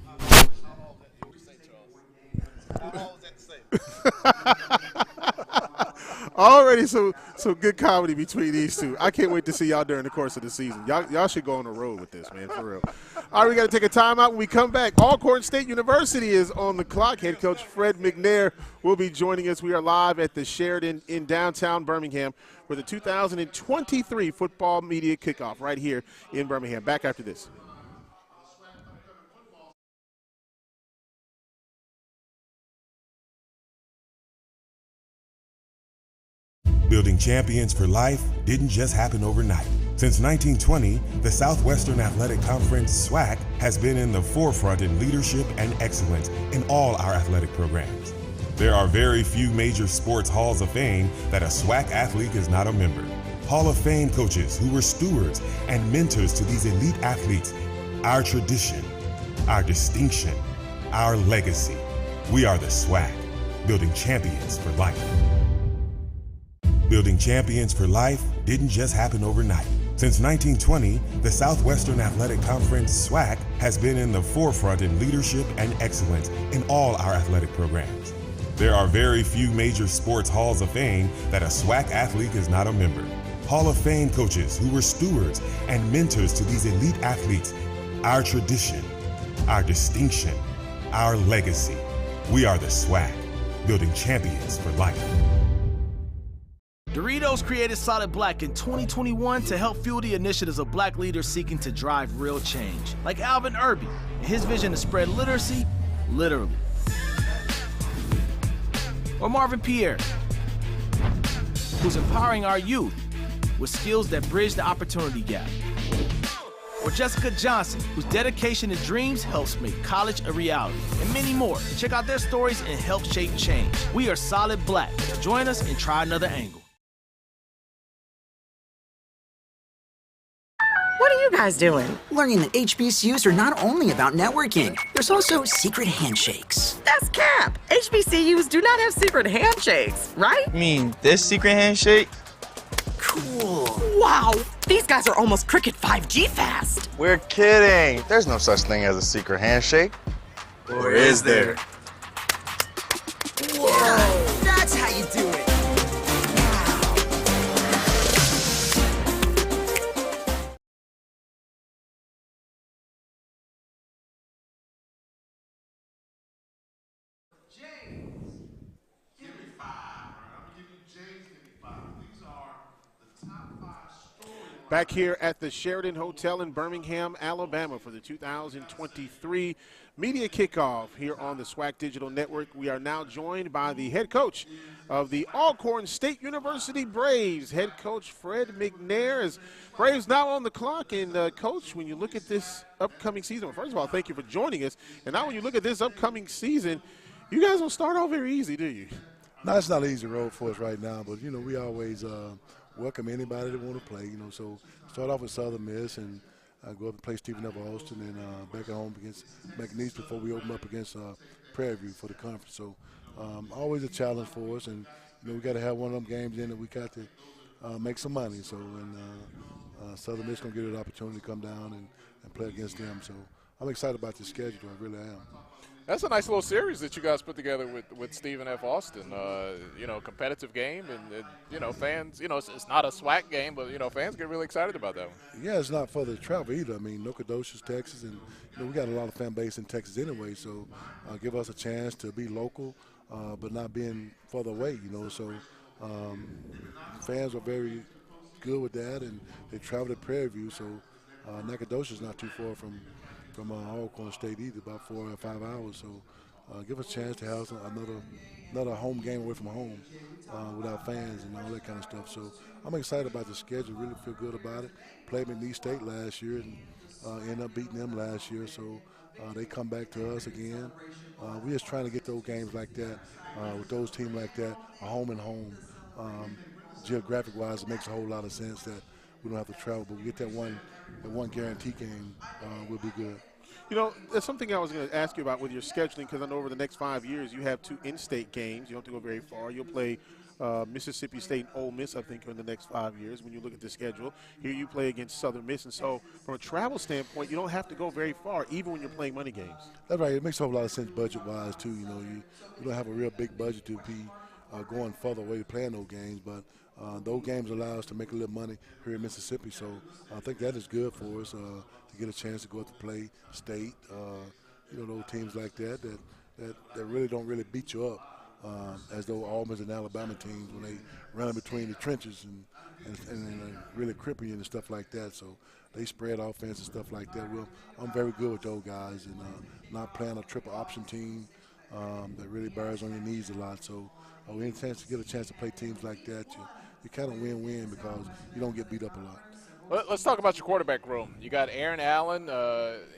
Already some good comedy between these two. I can't wait to see y'all during the course of the season. Y'all should go on the road with this, man, for real. All right, we got to take a timeout. When we come back, Alcorn State University is on the clock. Head coach Fred McNair will be joining us. We are live at the Sheridan in downtown Birmingham for the 2023 football media kickoff right here in Birmingham. Back after this. Building champions for life didn't just happen overnight. Since 1920, the Southwestern Athletic Conference, SWAC, has been in the forefront in leadership and excellence in all our athletic programs. There are very few major sports halls of fame that a SWAC athlete is not a member. Hall of Fame coaches who were stewards and mentors to these elite athletes. Our tradition, our distinction, our legacy. We are the SWAC, building champions for life. Building champions for life didn't just happen overnight. Since 1920, the Southwestern Athletic Conference, SWAC, has been in the forefront in leadership and excellence in all our athletic programs. There are very few major sports halls of fame that a SWAC athlete is not a member. Hall of Fame coaches who were stewards and mentors to these elite athletes. Our tradition, our distinction, our legacy. We are the SWAC, building champions for life. Doritos created Solid Black in 2021 to help fuel the initiatives of Black leaders seeking to drive real change, like Alvin Irby and his vision to spread literacy, literally. Or Marvin Pierre, who's empowering our youth with skills that bridge the opportunity gap. or Jessica Johnson, whose dedication to dreams helps make college a reality, and many more. Check out their stories and help shape change. We are Solid Black. Join us and try another angle. What are you guys doing? Learning that HBCUs are not only about networking, there's also secret handshakes. That's cap. HBCUs do not have secret handshakes, right? You mean this secret handshake? Cool. Wow, these guys are almost Cricket 5G fast. We're kidding. There's no such thing as a secret handshake. Or is there? Whoa, that's how you do it. Back here at the Sheridan Hotel in Birmingham, Alabama for the 2023 media kickoff here on the SWAC Digital Network. We are now joined by the head coach of the Alcorn State University Braves, head coach Fred McNair. As Braves now on the clock. And, Coach, when you look at this upcoming season, well, first of all, thank you for joining us. And now when you look at this upcoming season, you guys don't start off very easy, do you? No, it's not an easy road for us right now, but, we always welcome anybody that want to play, so start off with Southern Miss and go up and play Stephen F. Austin and back at home against McNeese before we open up against Prairie View for the conference. So always a challenge for us, and we got to have one of them games in that we got to make some money. So Southern Miss going to get an opportunity to come down and play against them. So I'm excited about the schedule. I really am. That's a nice little series that you guys put together with Stephen F. Austin. Competitive game, and fans. It's not a SWAC game, but fans get really excited about that one. Yeah, it's not for the travel either. I mean, Nacogdoches, Texas, and we got a lot of fan base in Texas anyway. So give us a chance to be local, but not being further away. So fans are very good with that, and they travel to Prairie View. So Nacogdoches is not too far from Alcorn State either, about 4 or 5 hours. So give us a chance to have another home game away from home with our fans and all that kind of stuff. So I'm excited about the schedule, really feel good about it. Played McNeese State last year and ended up beating them last year. So they come back to us again. We're just trying to get those games like that, with those teams like that, a home and home. Geographic-wise, it makes a whole lot of sense that we don't have to travel, but we get that one guarantee game, will be good. There's something I was going to ask you about with your scheduling, because I know over the next 5 years you have 2 in-state games. You don't have to go very far. You'll play Mississippi State and Ole Miss, I think, in the next 5 years when you look at the schedule. Here you play against Southern Miss. And so from a travel standpoint, you don't have to go very far, even when you're playing money games. That's right. It makes a whole lot of sense budget-wise, too. You don't have a real big budget to be going further away to playing those games, but those games allow us to make a little money here in Mississippi. So I think that is good for us to get a chance to go out to play state, those teams like that really don't really beat you up as though Auburn and Alabama teams when they run in between the trenches and really cripple you and stuff like that. So they spread offense and stuff like that. Well, I'm very good with those guys and not playing a triple option team that really bears on your knees a lot. So any chance to get a chance to play teams like that, you kind of win-win because you don't get beat up a lot. Let's talk about your quarterback room. You got Aaron Allen.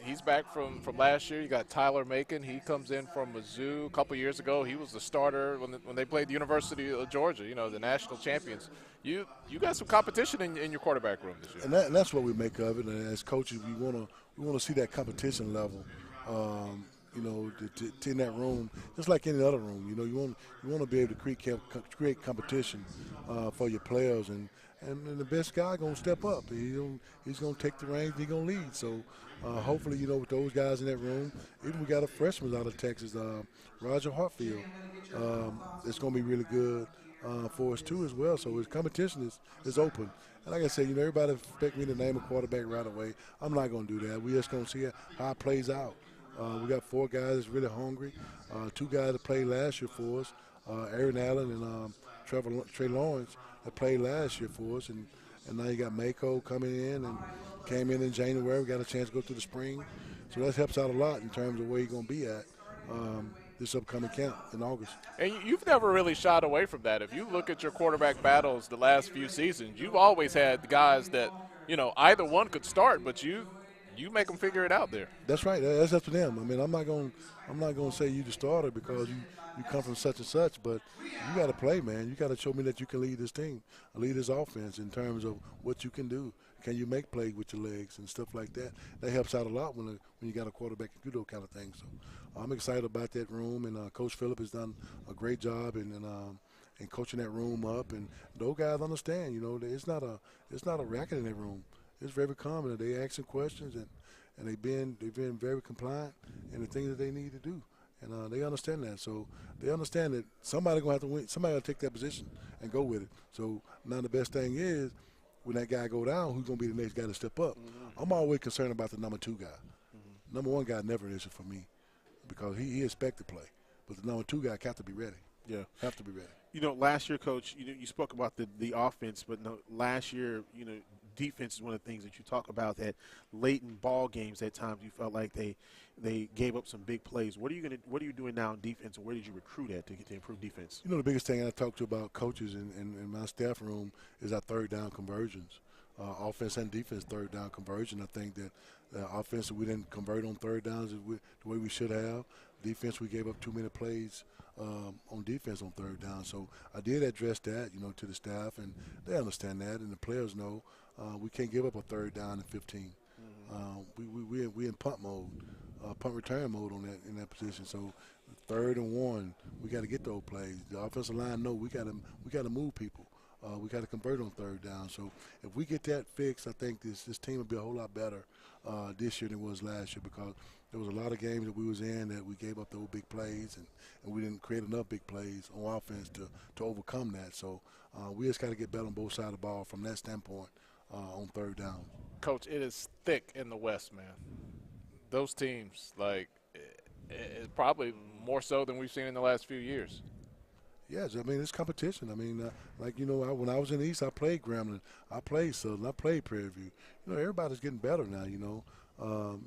He's back from last year. You got Tyler Macon. He comes in from Mizzou a couple years ago. He was the starter when they played the University of Georgia, the national champions. You got some competition in your quarterback room this year. And that's what we make of it. And as coaches, we want to see that competition level. In that room, just like any other room. You want to be able to create competition for your players, and the best guy gonna step up. He's gonna take the reins. He's gonna lead. So hopefully, with those guys in that room, even we got a freshman out of Texas, Roger Hartfield. It's gonna be really good for us too as well. So his competition is open. And like I said, everybody expect me to name a quarterback right away. I'm not gonna do that. We just gonna see how it plays out. We got 4 guys that's really hungry. 2 guys that played last year for us, Aaron Allen and Trey Lawrence that played last year for us. And now you got Mako coming in and came in January. We got a chance to go through the spring. So that helps out a lot in terms of where you're going to be at this upcoming camp in August. And you've never really shied away from that. If you look at your quarterback battles the last few seasons, you've always had guys that, either one could start, but you you make them figure it out there. That's right. That's up to them. I mean, I'm not going to say you the starter because you come from such and such, but you got to play, man. You got to show me that you can lead this team, lead this offense in terms of what you can do. Can you make plays with your legs and stuff like that? That helps out a lot when you got a quarterback and do those kind of things. So I'm excited about that room, and Coach Phillip has done a great job in coaching that room up. And those guys understand, you know, it's not a racket in that room. It's very common. They asking questions and they've been very compliant in the things that they need to do. And they understand that. So they understand that somebody's going to have to win. Somebody got to take that position and go with it. So now the best thing is when that guy go down, who's going to be the next guy to step up? Mm-hmm. I'm always concerned about the number 2 guy. Mm-hmm. Number 1 guy never an issue for me because he expect to play. But the number 2 guy got to be ready. Yeah. Have to be ready. You know, last year, Coach, you spoke about the offense, but no, last year, you know, defense is one of the things that you talk about, that late in ball games at times you felt like they gave up some big plays. What are you doing now in defense, and where did you recruit at to improve defense? You know, the biggest thing I talk to about coaches in my staff room is our third down conversions. Offense and defense third down conversion. I think that offense, we didn't convert on third downs the way we should have. Defense, we gave up too many plays on defense on third down. So I did address that, you know, to the staff, and they understand that, and the players know we can't give up a third down and 15. Mm-hmm. We in punt mode, punt return mode in that position. So 3rd and 1, we got to get those plays. The offensive line know we got to move people. We got to convert on third down. So if we get that fixed, I think this team will be a whole lot better this year than it was last year, because there was a lot of games that we was in that we gave up those big plays, and we didn't create enough big plays on offense to overcome that. So we just got to get better on both sides of the ball from that standpoint on third down. Coach, it is thick in the West, man. Those teams, like, it's probably more so than we've seen in the last few years. Yes, I mean, it's competition. I mean, like, you know, when I was in the East, I played Grambling, I played Southern, I played Prairie View. You know, everybody's getting better now, you know.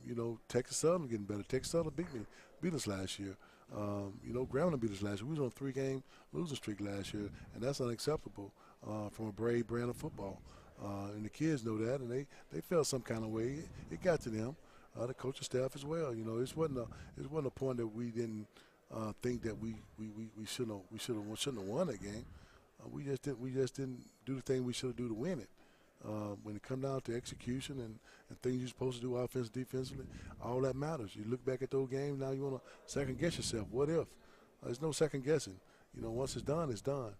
You know, Texas Southern getting better. Texas Southern beat us last year. You know, Grambling beat us last year. We was on a 3-game losing streak last year, and that's unacceptable from a brave brand of football. And the kids know that, and they felt some kind of way. It got to them, the coaching staff as well. You know, it wasn't a point that we didn't think that we shouldn't have won that game. We just didn't do the thing we should have do to win it. When it comes down to execution and things you're supposed to do offensively, defensively, all that matters. You look back at those games, now you want to second guess yourself. What if? There's no second guessing. You know, once it's done, it's done.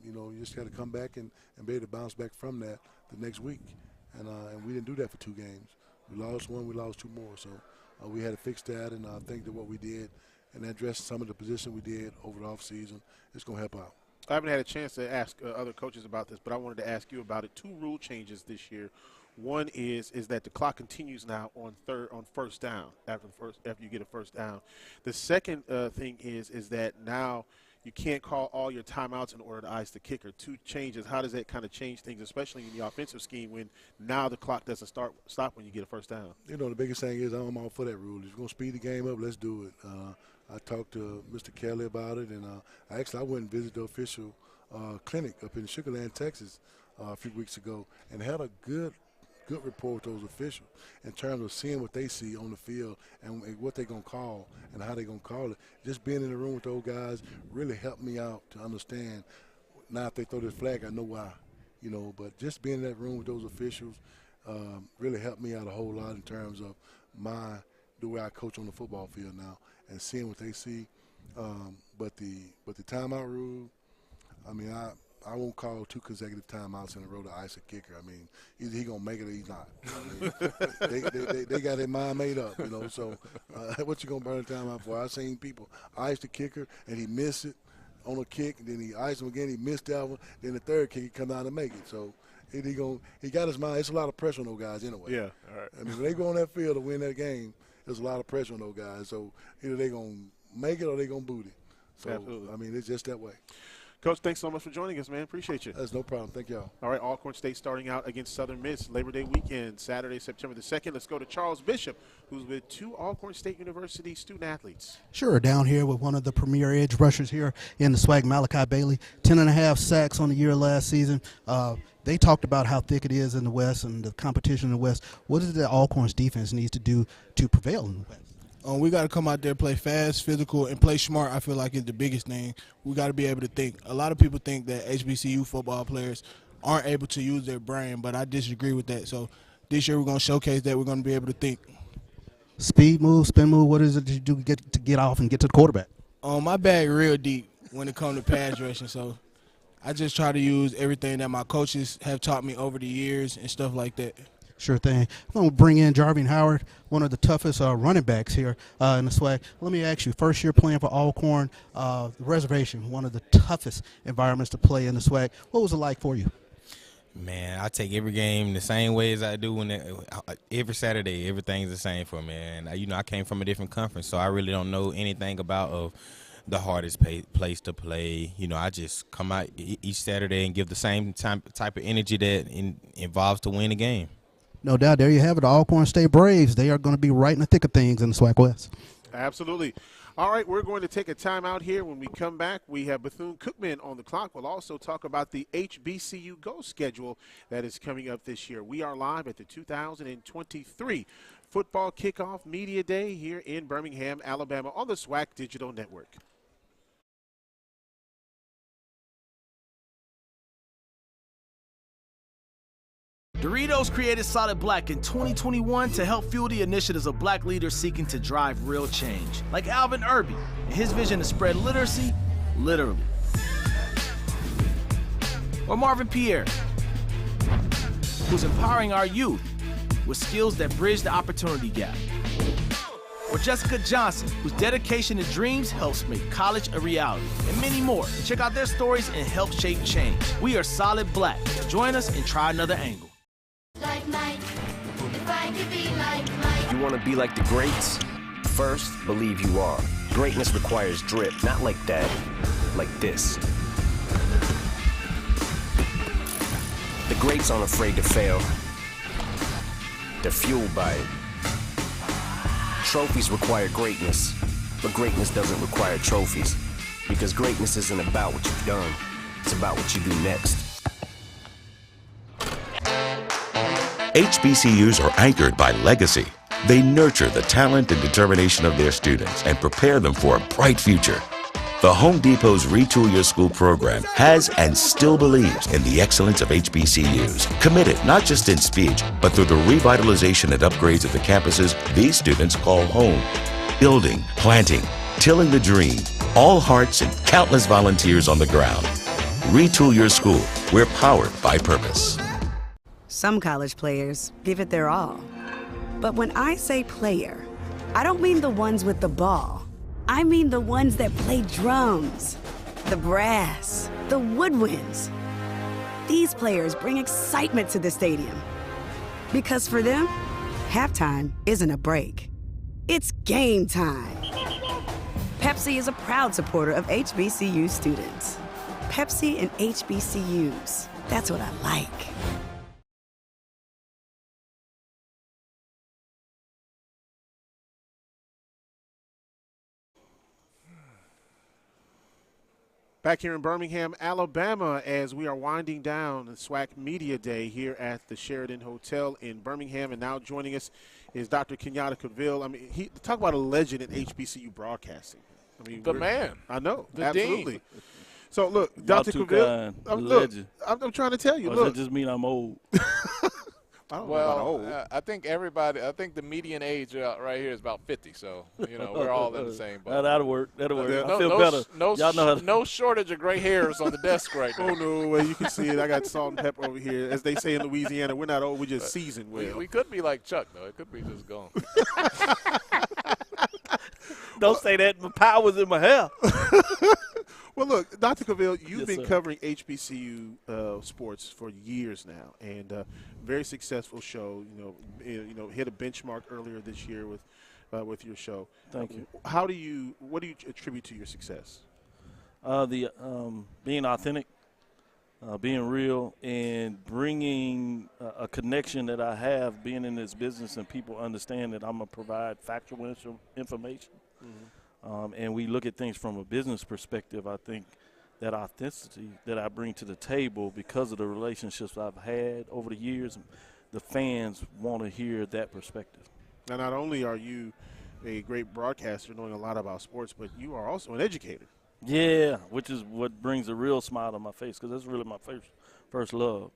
You know, you just got to come back and be able to bounce back from that the next week. And we didn't do that for 2 games. We lost 1, we lost 2 more. So we had to fix that, and I think that what we did and address some of the position we did over the offseason is going to help out. I haven't had a chance to ask other coaches about this, but I wanted to ask you about it. 2 rule changes this year. One is that the clock continues now on first down after you get a first down. The second thing is that now you can't call all your timeouts in order to ice the kicker. 2 changes. How does that kind of change things, especially in the offensive scheme, when now the clock doesn't stop when you get a first down? You know, the biggest thing is I'm all for that rule. If you're going to speed the game up, let's do it. I talked to Mr. Kelly about it, and I went and visited the official clinic up in Sugar Land, Texas, a few weeks ago, and had a good report with those officials in terms of seeing what they see on the field and what they're going to call and how they're going to call it. Just being in the room with those guys really helped me out to understand. Now if they throw this flag, I know why, you know, but just being in that room with those officials really helped me out a whole lot in terms of the way I coach on the football field now and seeing what they see. But the timeout rule, I mean, I won't call 2 consecutive timeouts in a row to ice a kicker. I mean, either he's going to make it or he's not. I mean, they got their mind made up, you know. So what you going to burn a timeout for? I've seen people ice the kicker and he missed it on a kick, and then he iced him again, he missed that one, then the third kick he come out and make it. So he got his mind. It's a lot of pressure on those guys anyway. Yeah, all right. I mean, when they go on that field to win that game, there's a lot of pressure on those guys. So either they're going to make it or they're going to boot it. So, absolutely. I mean, it's just that way. Coach, thanks so much for joining us, man. Appreciate you. That's no problem. Thank y'all. All right, Alcorn State starting out against Southern Miss Labor Day weekend, Saturday, September the 2nd. Let's go to Charles Bishop, who's with two Alcorn State University student-athletes. Sure, down here with one of the premier edge rushers here in the SWAC, Malachi Bailey, 10.5 sacks on the year last season. They talked about how thick it is in the West and the competition in the West. What is it that Alcorn's defense needs to do to prevail in the West? We got to come out there, play fast, physical, and play smart. I feel like is the biggest thing. We got to be able to think. A lot of people think that HBCU football players aren't able to use their brain, but I disagree with that. So this year we're going to showcase that we're going to be able to think. Speed move, spin move, what is it that you do to get off and get to the quarterback? My bag real deep when it comes to pass rushing, so I just try to use everything that my coaches have taught me over the years and stuff like that. Sure thing. I'm going to bring in Jarvin Howard, one of the toughest running backs here in the SWAC. Let me ask you, first year playing for Alcorn, reservation, one of the toughest environments to play in the SWAC. What was it like for you? Man, I take every game the same way as I do every Saturday. Everything's the same for me. And, I came from a different conference, so I really don't know anything about the hardest place to play. I just come out each Saturday and give the same type of energy that involves to win a game. No doubt. There you have it, the Alcorn State Braves. They are going to be right in the thick of things in the SWAC West. Absolutely. All right, we're going to take a timeout here. When we come back, we have Bethune-Cookman on the clock. We'll also talk about the HBCU Go schedule that is coming up this year. We are live at the 2023 Football Kickoff Media Day here in Birmingham, Alabama on the SWAC Digital Network. Doritos created Solid Black in 2021 to help fuel the initiatives of black leaders seeking to drive real change, like Alvin Irby and his vision to spread literacy, literally. Or Marvin Pierre, who's empowering our youth with skills that bridge the opportunity gap. Or Jessica Johnson, whose dedication to dreams helps make college a reality, and many more. Check out their stories and help shape change. We are Solid Black. Join us and try another angle. Like Mike, if I could be like Mike. You want to be like the greats? First, believe you are. Greatness requires drip, not like that, like this. The greats aren't afraid to fail. They're fueled by it. Trophies require greatness, but greatness doesn't require trophies. Because greatness isn't about what you've done, it's about what you do next. HBCUs are anchored by legacy. They nurture the talent and determination of their students and prepare them for a bright future. The Home Depot's Retool Your School program has and still believes in the excellence of HBCUs. Committed not just in speech, but through the revitalization and upgrades of the campuses these students call home. Building, planting, tilling the dream, all hearts and countless volunteers on the ground. Retool Your School. We're powered by purpose. Some college players give it their all. But when I say player, I don't mean the ones with the ball. I mean the ones that play drums, the brass, the woodwinds. These players bring excitement to the stadium. Because for them, halftime isn't a break. It's game time. Pepsi is a proud supporter of HBCU students. Pepsi and HBCUs. That's what I like. Back here in Birmingham, Alabama, as we are winding down the SWAC Media Day here at the Sheridan Hotel in Birmingham. And now joining us is Dr. Kenyatta Caville. I mean, talk about a legend in HBCU broadcasting. I mean, the man. I know, the absolutely. Dean. So, look, Dr. Caville, I'm trying to tell you. Or look, does that just mean I'm old? I don't know about old. I think the median age right here is about 50. So, we're all in the same boat. That'll work. I feel better. Y'all know how to... No shortage of gray hairs on the desk right now. Oh, no way. You can see it. I got salt and pepper over here. As they say in Louisiana, we're not old. We're just seasoned well. We could be like Chuck, though. It could be just gone. Don't say that. My power's in my hair. Well, look, Dr. Caville, you've been covering HBCU sports for years now, and very successful show. Hit a benchmark earlier this year with your show. Thank you. What do you attribute to your success? Being authentic, being real, and bringing a connection that I have being in this business, and people understand that I'm going to provide factual information. And we look at things from a business perspective. I think that authenticity that I bring to the table, because of the relationships I've had over the years, the fans want to hear that perspective. Now, not only are you a great broadcaster knowing a lot about sports, but you are also an educator. Yeah, which is what brings a real smile to my face, because that's really my first love.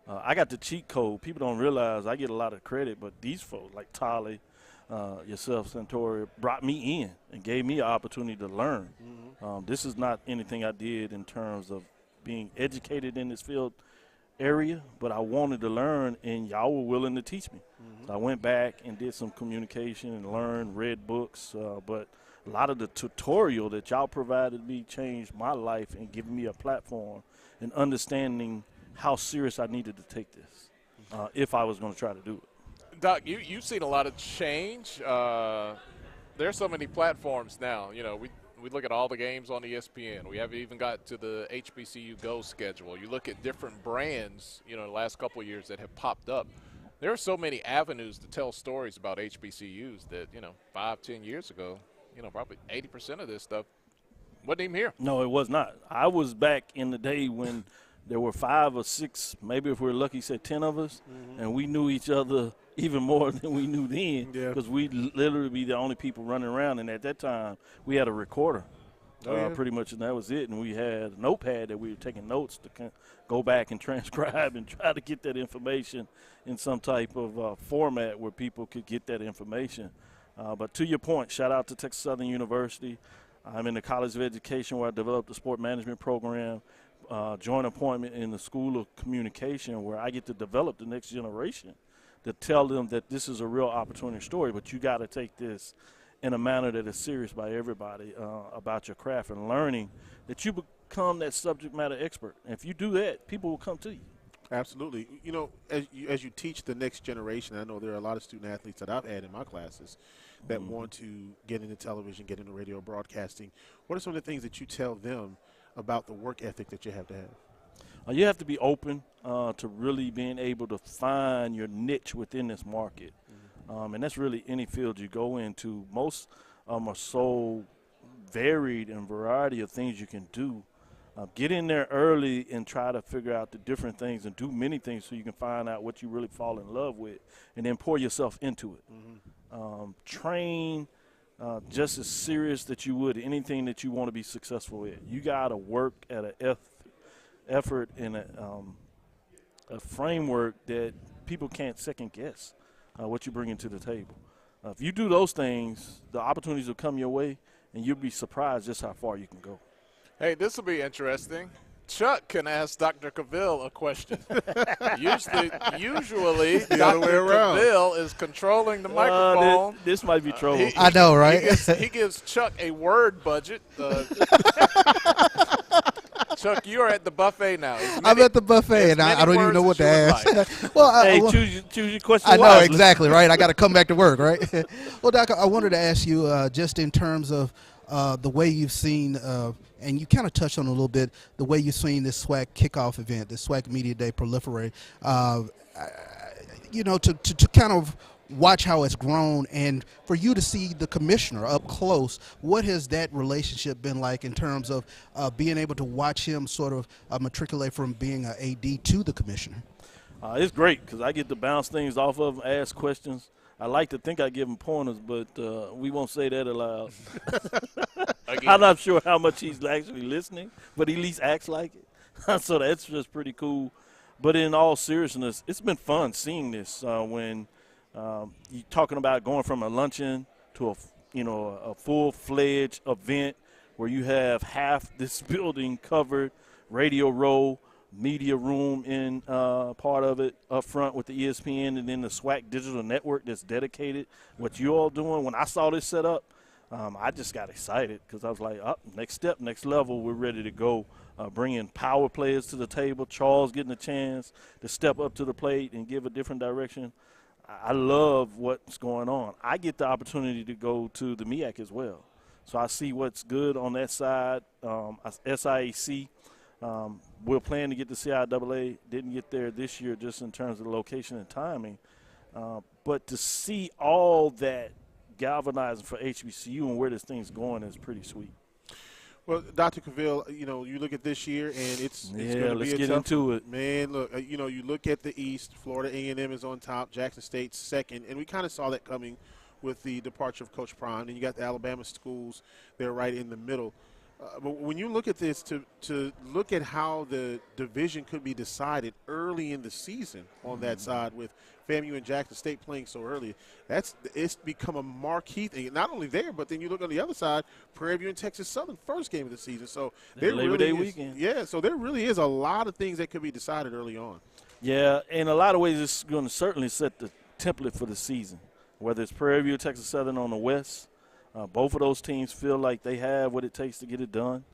I got the cheat code. People don't realize I get a lot of credit, but these folks like Tolly, yourself, Santori, brought me in and gave me an opportunity to learn. This is not anything I did in terms of being educated in this field area, but I wanted to learn, and y'all were willing to teach me. So I went back and did some communication and learned, read books, but a lot of the tutorial that y'all provided me changed my life and given me a platform and understanding how serious I needed to take this if I was going to try to do it. Doc, you've seen a lot of change. There's so many platforms now. You know, we look at all the games on ESPN. We haven't even got to the HBCU Go schedule. You look at different brands, you know, the last couple of years that have popped up. There are so many avenues to tell stories about HBCUs that, you know, 5-10 years ago, you know, probably 80% of this stuff wasn't even here. No, it was not. I was back in the day when there were 5 or 6, maybe if we're lucky, say 10 of us, and we knew each other even more than we knew then, because we literally be the only people running around. And at that time, we had a recorder, pretty much, and that was it. And we had a notepad that we were taking notes to go back and transcribe and try to get that information in some type of format where people could get that information. But to your point, shout out to Texas Southern University. I'm in the College of Education where I developed a sport management program, joint appointment in the School of Communication where I get to develop the next generation to tell them that this is a real opportunity story, but you got to take this in a manner that is serious by everybody about your craft and learning that you become that subject matter expert. And if you do that, people will come to you. Absolutely. You know, as you teach the next generation, I know there are a lot of student athletes that I've had in my classes that want to get into television, get into radio broadcasting. What are some of the things that you tell them about the work ethic that you have to have? You have to be open to really being able to find your niche within this market. And that's really any field you go into. Most are so varied and variety of things you can do. Get in there early and try to figure out the different things and do many things so you can find out what you really fall in love with and then pour yourself into it. Train just as serious that you would anything that you want to be successful in. You got to work at an effort and a framework that people can't second guess what you bring into the table. If you do those things, the opportunities will come your way, and you'll be surprised just how far you can go. Hey, this will be interesting. Chuck can ask Dr. Cavill a question. Usually Dr. Cavill is controlling the microphone. This might be trouble. I know, right? He gives Chuck a word budget. Chuck, you are at the buffet now. I'm at the buffet, and I don't even know what to ask. Well, choose your question I know, wisely. exactly, right? I got to come back to work, right? Well, Doc, I wanted to ask you just in terms of the way you've seen, and you kind of touched on it a little bit, the way you've seen this SWAC kickoff event, the SWAC Media Day proliferate, you know, to kind of watch how it's grown, and for you to see the commissioner up close, what has that relationship been like in terms of being able to watch him sort of matriculate from being an AD to the commissioner? It's great because I get to bounce things off of him, ask questions. I like to think I give him pointers, but we won't say that aloud. I'm not sure how much he's actually listening, but he at least acts like it. So that's just pretty cool. But in all seriousness, it's been fun seeing this when you're talking about going from a luncheon to a full-fledged event where you have half this building covered, radio row, media room in part of it up front with the ESPN, and then the SWAC digital network that's dedicated. What you all doing, when I saw this set up, I just got excited because I was like, next step, next level, we're ready to go. Bringing power players to the table, Charles getting a chance to step up to the plate and give a different direction. I love what's going on. I get the opportunity to go to the MEAC as well. So I see what's good on that side. SIAC, we're planning to get to CIAA. Didn't get there this year just in terms of location and timing. But to see all that galvanizing for HBCU and where this thing's going is pretty sweet. Well, Dr. Cavill, you look at this year, and it's going to be let's a get tough into it. Man, look, you look at the East. Florida A&M is on top. Jackson State's second, and we kind of saw that coming with the departure of Coach Prime. And you got the Alabama schools; they're right in the middle. But when you look at this, to look at how the division could be decided early in the season on that side with FAMU and Jackson State playing so early, it's become a marquee thing. Not only there, but then you look on the other side, Prairie View and Texas Southern, first game of the season. So Labor Day weekend. Yeah, so there really is a lot of things that could be decided early on. Yeah, in a lot of ways, it's going to certainly set the template for the season, whether it's Prairie View or Texas Southern on the west. Both of those teams feel like they have what it takes to get it done.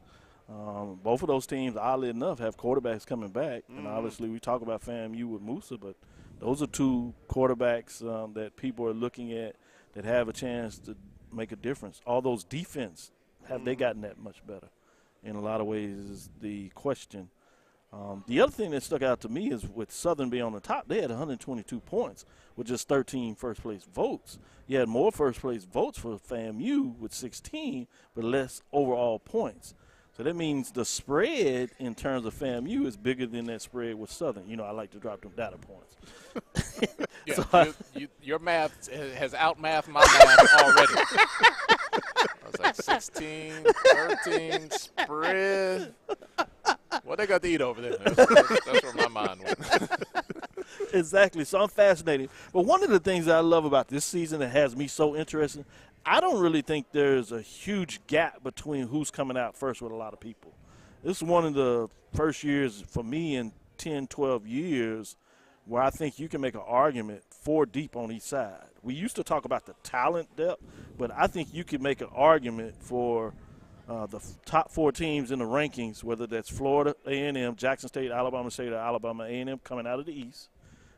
Both of those teams, oddly enough, have quarterbacks coming back. And obviously we talk about FAMU with Musa, but those are two quarterbacks that people are looking at that have a chance to make a difference. All those defense, have they gotten that much better? In a lot of ways is the question. The other thing that stuck out to me is with Southern being on the top, they had 122 points with just 13 first-place votes. You had more first-place votes for FAMU with 16, but less overall points. So that means the spread in terms of FAMU is bigger than that spread with Southern. I like to drop them data points. Yeah, so your math has outmathed my math already. I was like 16, 13, spread. What they got to eat over there? That's where my mind went. Exactly. So I'm fascinated. But one of the things that I love about this season that has me so interested, I don't really think there's a huge gap between who's coming out first with a lot of people. This is one of the first years for me in 10, 12 years where I think you can make an argument 4 deep on each side. We used to talk about the talent depth, but I think you could make an argument for the top 4 teams in the rankings, whether that's Florida A&M, Jackson State, Alabama State, or Alabama A&M coming out of the East.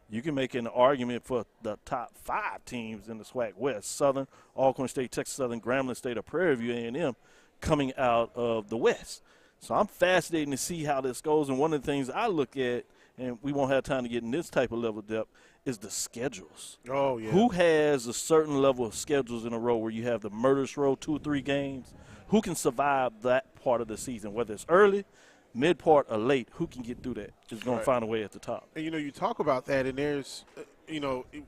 You can make an argument for the top 5 teams in the SWAC West, Southern, Alcorn State, Texas Southern, Grambling State, or Prairie View A&M coming out of the West. So I'm fascinated to see how this goes. And one of the things I look at, and we won't have time to get in this type of level of depth, is the schedules. Oh, yeah. Who has a certain level of schedules in a row where you have the murderous row, 2 or 3 games? Who can survive that part of the season, whether it's early, mid-part, or late? Who can get through that is going to find a way at the top. And, you talk about that, and there's,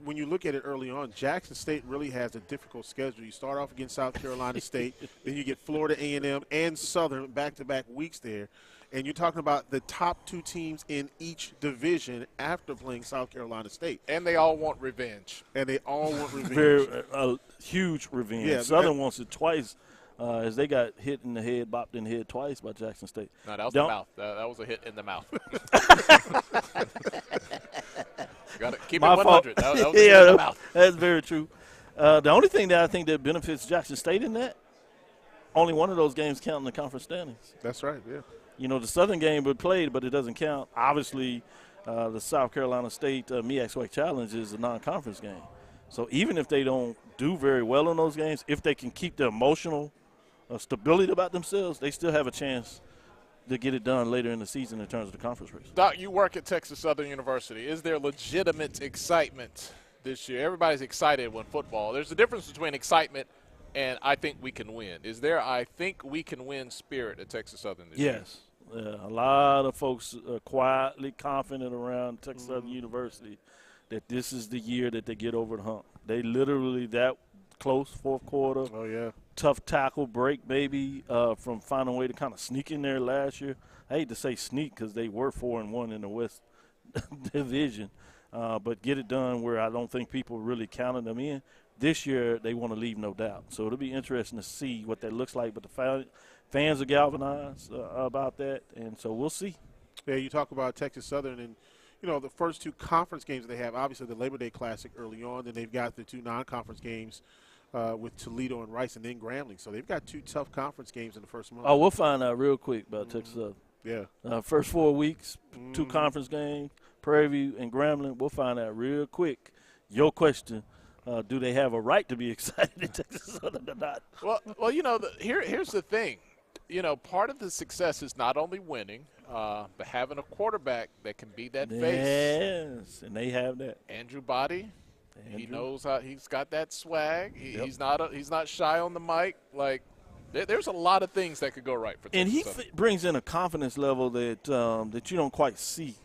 when you look at it early on, Jackson State really has a difficult schedule. You start off against South Carolina State, then you get Florida A&M and Southern back-to-back weeks there. And you're talking about the top 2 teams in each division after playing South Carolina State. And they all want revenge. Very huge revenge. Yeah, Southern wants it twice. As they got hit in the head, bopped in the head twice by Jackson State. No, that was the mouth. That was a hit in the mouth. Got to keep it 100. That was a hit in the mouth. That's very true. The only thing that I think that benefits Jackson State in that, only one of those games count in the conference standings. That's right, yeah. The Southern game was played, but it doesn't count. Obviously, the South Carolina State MEAC SWAC Challenge is a non-conference game. So even if they don't do very well in those games, if they can keep the emotional stability about themselves, they still have a chance to get it done later in the season in terms of the conference race. Doc, you work at Texas Southern University. Is there legitimate excitement this year? Everybody's excited when football. There's a difference between excitement and I think we can win. Is there I think we can win spirit at Texas Southern this year? Yes. A lot of folks are quietly confident around Texas Southern University that this is the year that they get over the hump. They literally that close fourth quarter. Oh, yeah. Tough tackle break maybe from finding a way to kind of sneak in there last year. I hate to say sneak because they were 4-1 in the West Division, but get it done where I don't think people really counted them in. This year they want to leave no doubt. So it'll be interesting to see what that looks like. But the fans are galvanized about that, and so we'll see. Yeah, you talk about Texas Southern and, the first 2 conference games they have, obviously the Labor Day Classic early on, then they've got the 2 non-conference games with Toledo and Rice and then Grambling. So they've got 2 tough conference games in the first month. Oh, we'll find out real quick about Texas Southern. Yeah. First 4 weeks, 2 conference games, Prairie View and Grambling. We'll find out real quick. Your question do they have a right to be excited in Texas Southern or not? Well, here's the thing. Part of the success is not only winning, but having a quarterback that can be that face. Yes, and they have that. Andrew Body, he knows how. He's got that swag. He's not shy on the mic. Like, there's a lot of things that could go right for Texas. And he Southern. brings in a confidence level that you don't quite see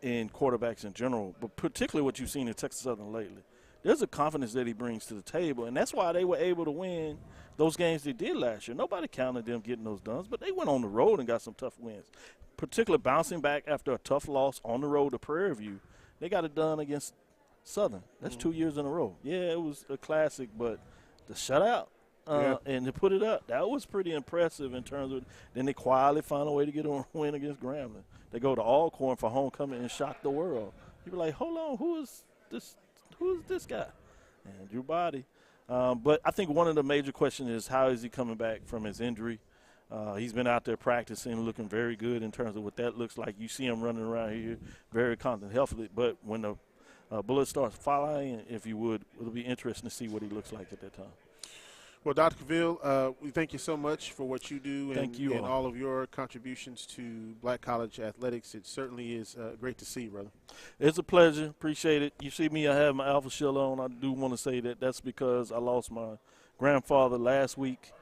in quarterbacks in general, but particularly what you've seen in Texas Southern lately. There's a confidence that he brings to the table, and that's why they were able to win those games they did last year. Nobody counted them getting those done, but they went on the road and got some tough wins, particularly bouncing back after a tough loss on the road to Prairie View. They got it done against Southern. That's 2 years in a row. Yeah, it was a classic, but the shutout and to put it up, that was pretty impressive in terms of – then they quietly find a way to get a win against Grambling. They go to Alcorn for homecoming and shock the world. People are like, hold on, who is this guy? Andrew Body. But I think one of the major questions is how is he coming back from his injury? He's been out there practicing, looking very good in terms of what that looks like. You see him running around here very confident, healthily. But when the bullet starts flying, if you would, it'll be interesting to see what he looks like at that time. Well, Dr. Cavill, we thank you so much for what you do and all of your contributions to Black College athletics. It certainly is great to see you, brother. It's a pleasure. Appreciate it. You see me, I have my Alpha Shield on. I do want to say that's because I lost my grandfather last week.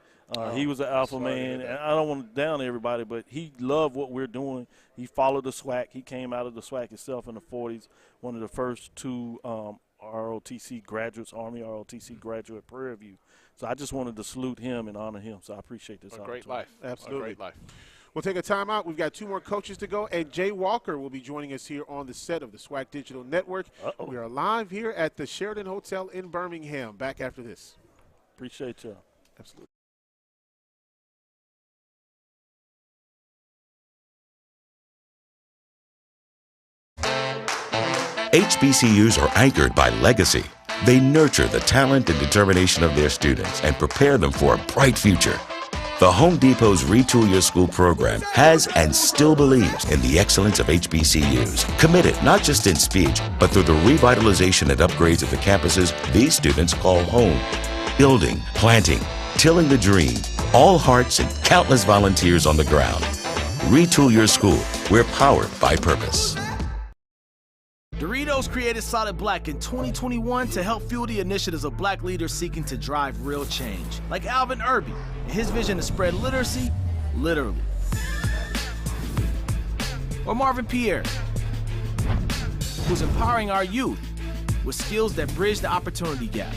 He was an Alpha man, and I don't want to down everybody, but he loved what we're doing. He followed the SWAC. He came out of the SWAC himself in the 40s, one of the first two ROTC graduates, Army ROTC graduate at Prairie View. So I just wanted to salute him and honor him. So I appreciate this. A great life. Absolutely. A great life. We'll take a timeout. We've got 2 more coaches to go, and Jay Walker will be joining us here on the set of the SWAC Digital Network. We are live here at the Sheridan Hotel in Birmingham. Back after this. Appreciate y'all. Absolutely. HBCUs are anchored by legacy. They nurture the talent and determination of their students and prepare them for a bright future. The Home Depot's Retool Your School program has and still believes in the excellence of HBCUs, committed not just in speech, but through the revitalization and upgrades of the campuses these students call home. Building, planting, tilling the dream, all hearts and countless volunteers on the ground. Retool Your School. We're powered by purpose. Doritos created Solid Black in 2021 to help fuel the initiatives of Black leaders seeking to drive real change, like Alvin Irby and his vision to spread literacy, literally. Or Marvin Pierre, who's empowering our youth with skills that bridge the opportunity gap.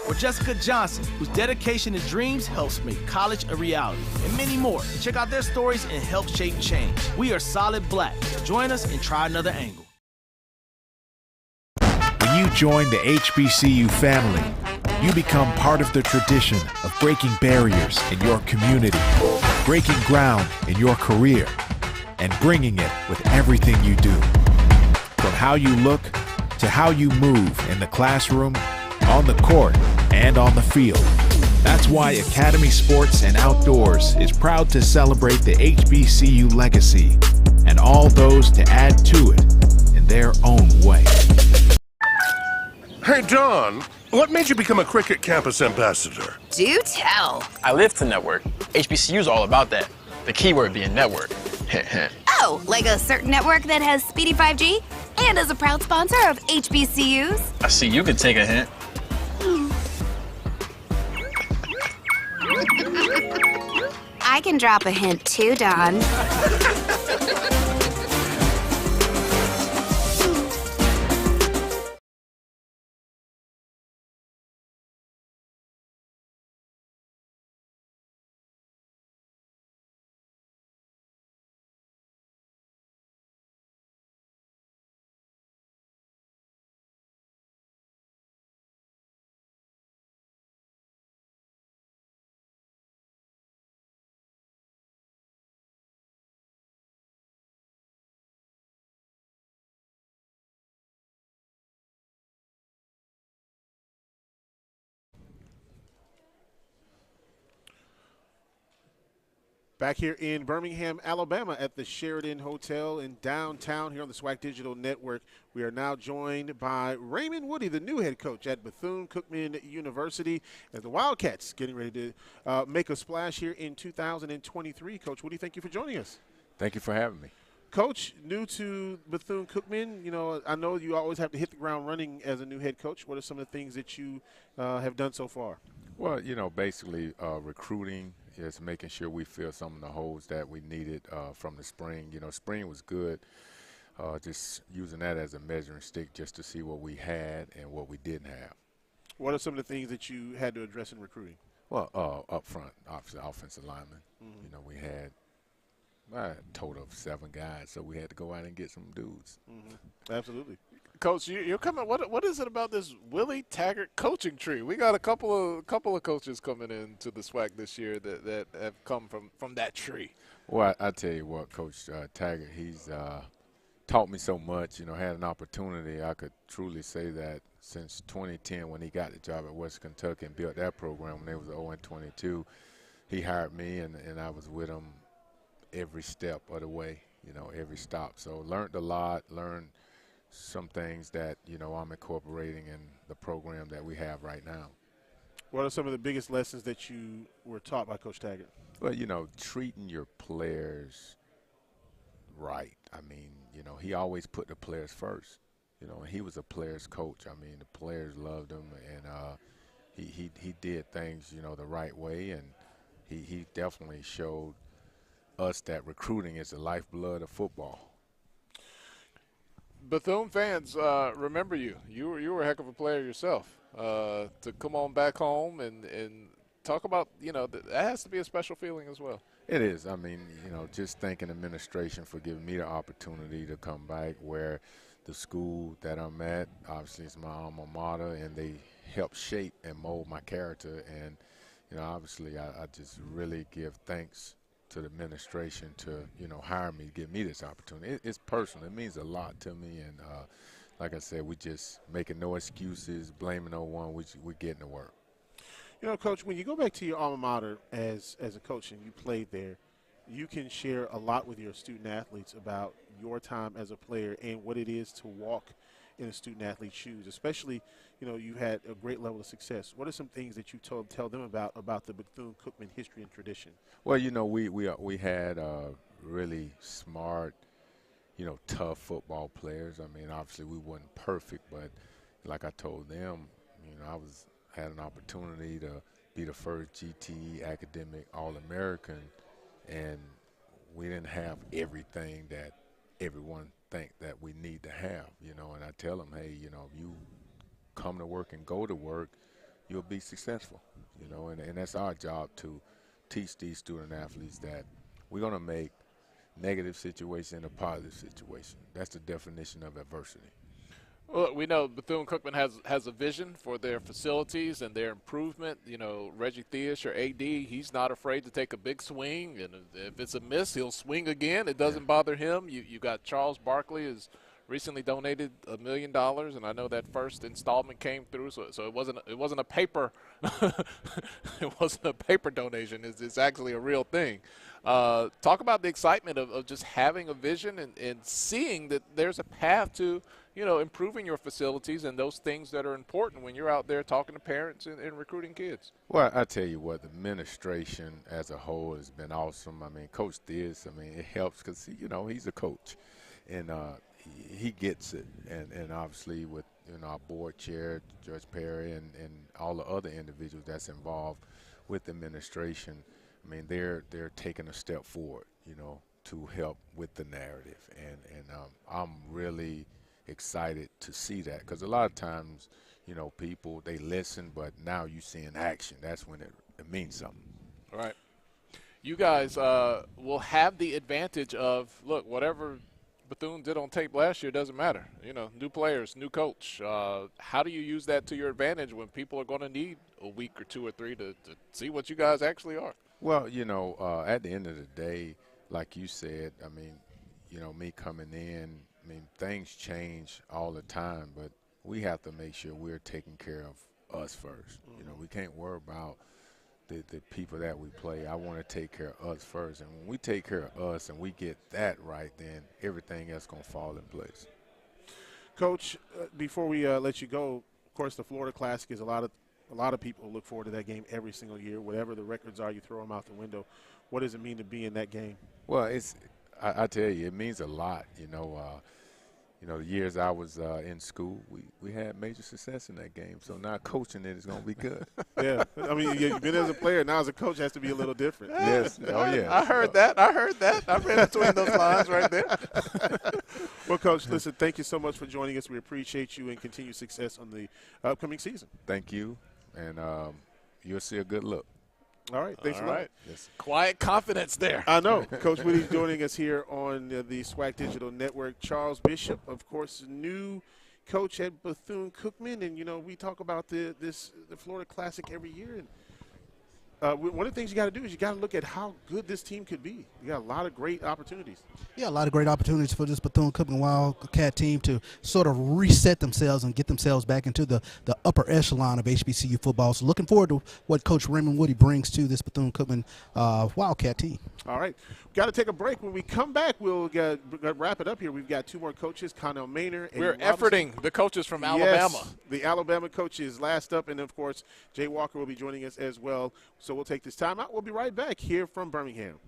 Or Jessica Johnson, whose dedication to dreams helps make college a reality. And many more. Check out their stories and help shape change. We are Solid Black. Join us and try another angle. When you join the HBCU family, you become part of the tradition of breaking barriers in your community, breaking ground in your career, and bringing it with everything you do. From how you look to how you move in the classroom, on the court, and on the field. That's why Academy Sports and Outdoors is proud to celebrate the HBCU legacy and all those to add to it in their own way. Hey, Don, what made you become a Cricket Campus ambassador? Do tell. I live to network. HBCU is all about that. The keyword being network. Oh, like a certain network that has speedy 5G and is a proud sponsor of HBCUs? I see you could take a hint. I can drop a hint too, Don. Back here in Birmingham, Alabama at the Sheridan Hotel in downtown here on the SWAC Digital Network. We are now joined by Raymond Woody, the new head coach at Bethune-Cookman University, as the Wildcats getting ready to make a splash here in 2023. Coach Woody, thank you for joining us. Thank you for having me. Coach, new to Bethune-Cookman, you know, I know you always have to hit the ground running as a new head coach. What are some of the things that you have done so far? Well, you know, basically recruiting is making sure we fill some of the holes that we needed from the spring. You know, spring was good, just using that as a measuring stick just to see what we had and what we didn't have. What are some of the things that you had to address in recruiting? Well, up front, obviously, offensive linemen. Mm-hmm. You know, we had a total of 7 guys, so we had to go out and get some dudes. Mm-hmm. Absolutely. Coach, you're coming. What is it about this Willie Taggart coaching tree? We got a couple of coaches coming into the SWAC this year that have come from that tree. Well, I tell you what, Coach Taggart, he's taught me so much. You know, had an opportunity. I could truly say that since 2010, when he got the job at Western Kentucky and built that program when they was 0-22, he hired me and I was with him every step of the way. You know, every stop. So learned a lot. Learned some things that, you know, I'm incorporating in the program that we have right now. What are some of the biggest lessons that you were taught by Coach Taggart? Well, you know, treating your players right. I mean, you know, he always put the players first. You know, and he was a players coach. I mean, the players loved him, and he did things, you know, the right way, and he definitely showed us that recruiting is the lifeblood of football. Bethune fans, remember you. You were a heck of a player yourself. To come on back home and talk about, you know, that has to be a special feeling as well. It is. I mean, you know, just thanking administration for giving me the opportunity to come back where the school that I'm at, obviously it's my alma mater, and they helped shape and mold my character. And, you know, obviously I just really give thanks to the administration to, you know, hire me, give me this opportunity. It's personal. It means a lot to me. And like I said, we just making no excuses, blaming no one. We're getting to work. You know, Coach, when you go back to your alma mater as a coach and you played there, you can share a lot with your student athletes about your time as a player and what it is to walk in a student athlete's shoes, especially, you know, you had a great level of success. What are some things that you tell them about the Bethune-Cookman history and tradition? Well, you know, we had really smart, you know, tough football players. I mean, obviously we wasn't perfect, but like I told them, you know, I had an opportunity to be the first GTE academic All-American, and we didn't have everything that everyone think that we need to have, you know. And I tell them, hey, you know, if you come to work and go to work, you'll be successful, you know. And that's our job, to teach these student athletes that we're going to make negative situation a positive situation. That's the definition of adversity. Well, we know Bethune-Cookman has a vision for their facilities and their improvement. You know, Reggie Theus, your AD, he's not afraid to take a big swing, and if it's a miss, he'll swing again. It doesn't bother him. You got Charles Barkley has recently donated $1 million, and I know that first installment came through, so it wasn't a paper it wasn't a paper donation. It's actually a real thing. Talk about the excitement of just having a vision and seeing that there's a path to, you know, improving your facilities and those things that are important when you're out there talking to parents and recruiting kids. Well, I tell you what, the administration as a whole has been awesome. I mean, Coach Theus, I mean, it helps because, you know, he's a coach, and he gets it. And obviously with, you know, our board chair, Judge Perry, and all the other individuals that's involved with the administration, I mean, they're taking a step forward, you know, to help with the narrative. And I'm really excited to see that, because a lot of times, you know, people, they listen, but now you see in action. That's when it means something. All right. You guys will have the advantage of, look, whatever Bethune did on tape last year doesn't matter. You know, new players, new coach. How do you use that to your advantage when people are going to need a week or 2 or 3 to see what you guys actually are? Well, you know, at the end of the day, like you said, I mean, you know, me coming in, I mean, things change all the time, but we have to make sure we're taking care of us first. You know, we can't worry about the people that we play. I want to take care of us first. And when we take care of us and we get that right, then everything else going to fall in place. Coach, before we let you go, of course, the Florida Classic is a lot of people look forward to that game every single year. Whatever the records are, you throw them out the window. What does it mean to be in that game? Well, I tell you, it means a lot. The years I was in school, we had major success in that game. So now coaching it is going to be good. Yeah. I mean, you've been as a player. Now as a coach, it has to be a little different. Yes. Oh, yeah. I heard that. I read between those lines right there. Well, Coach, listen, thank you so much for joining us. We appreciate you and continued success on the upcoming season. Thank you. And you'll see a good look. All right. Thanks a lot. Yes. Quiet confidence there. I know. Coach Woody's joining us here on the SWAC Digital Network. Charles Bishop, of course, new coach at Bethune-Cookman. And, we talk about the Florida Classic every year. And one of the things you got to do is you got to look at how good this team could be. You got a lot of great opportunities. Yeah, a lot of great opportunities for this Bethune-Cookman Wildcat team to sort of reset themselves and get themselves back into the upper echelon of HBCU football. So looking forward to what Coach Raymond Woody brings to this Bethune-Cookman Wildcat team. All right. Got to take a break. When we come back, we'll wrap it up here. We've got two more coaches, Connell Maynor. And We're efforting the coaches from Alabama. Yes, the Alabama coaches last up. And, of course, Jay Walker will be joining us as well. So we'll take this time out. We'll be right back here from Birmingham.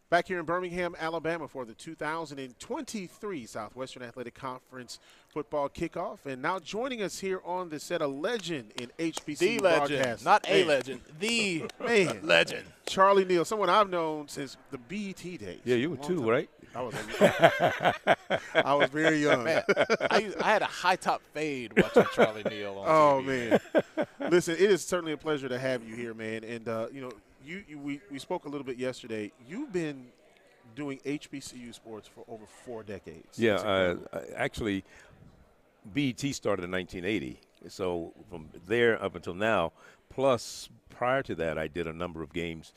Back here in Birmingham, Alabama for the 2023 Southwestern Athletic Conference football kickoff. And now joining us here on the set, a legend in HBCU The legend, broadcast. not a legend, the legend. Charlie Neal, someone I've known since the BET days. Yeah, you were too, right? I was very young. Man, I had a high top fade watching Charlie Neal on Oh, TV. man. Listen, it is certainly a pleasure to have you here, man. And, we spoke a little bit yesterday. You've been doing HBCU sports for over 4 decades. Yeah, actually, BET started in 1980. So from there up until now, plus prior to that, I did a number of games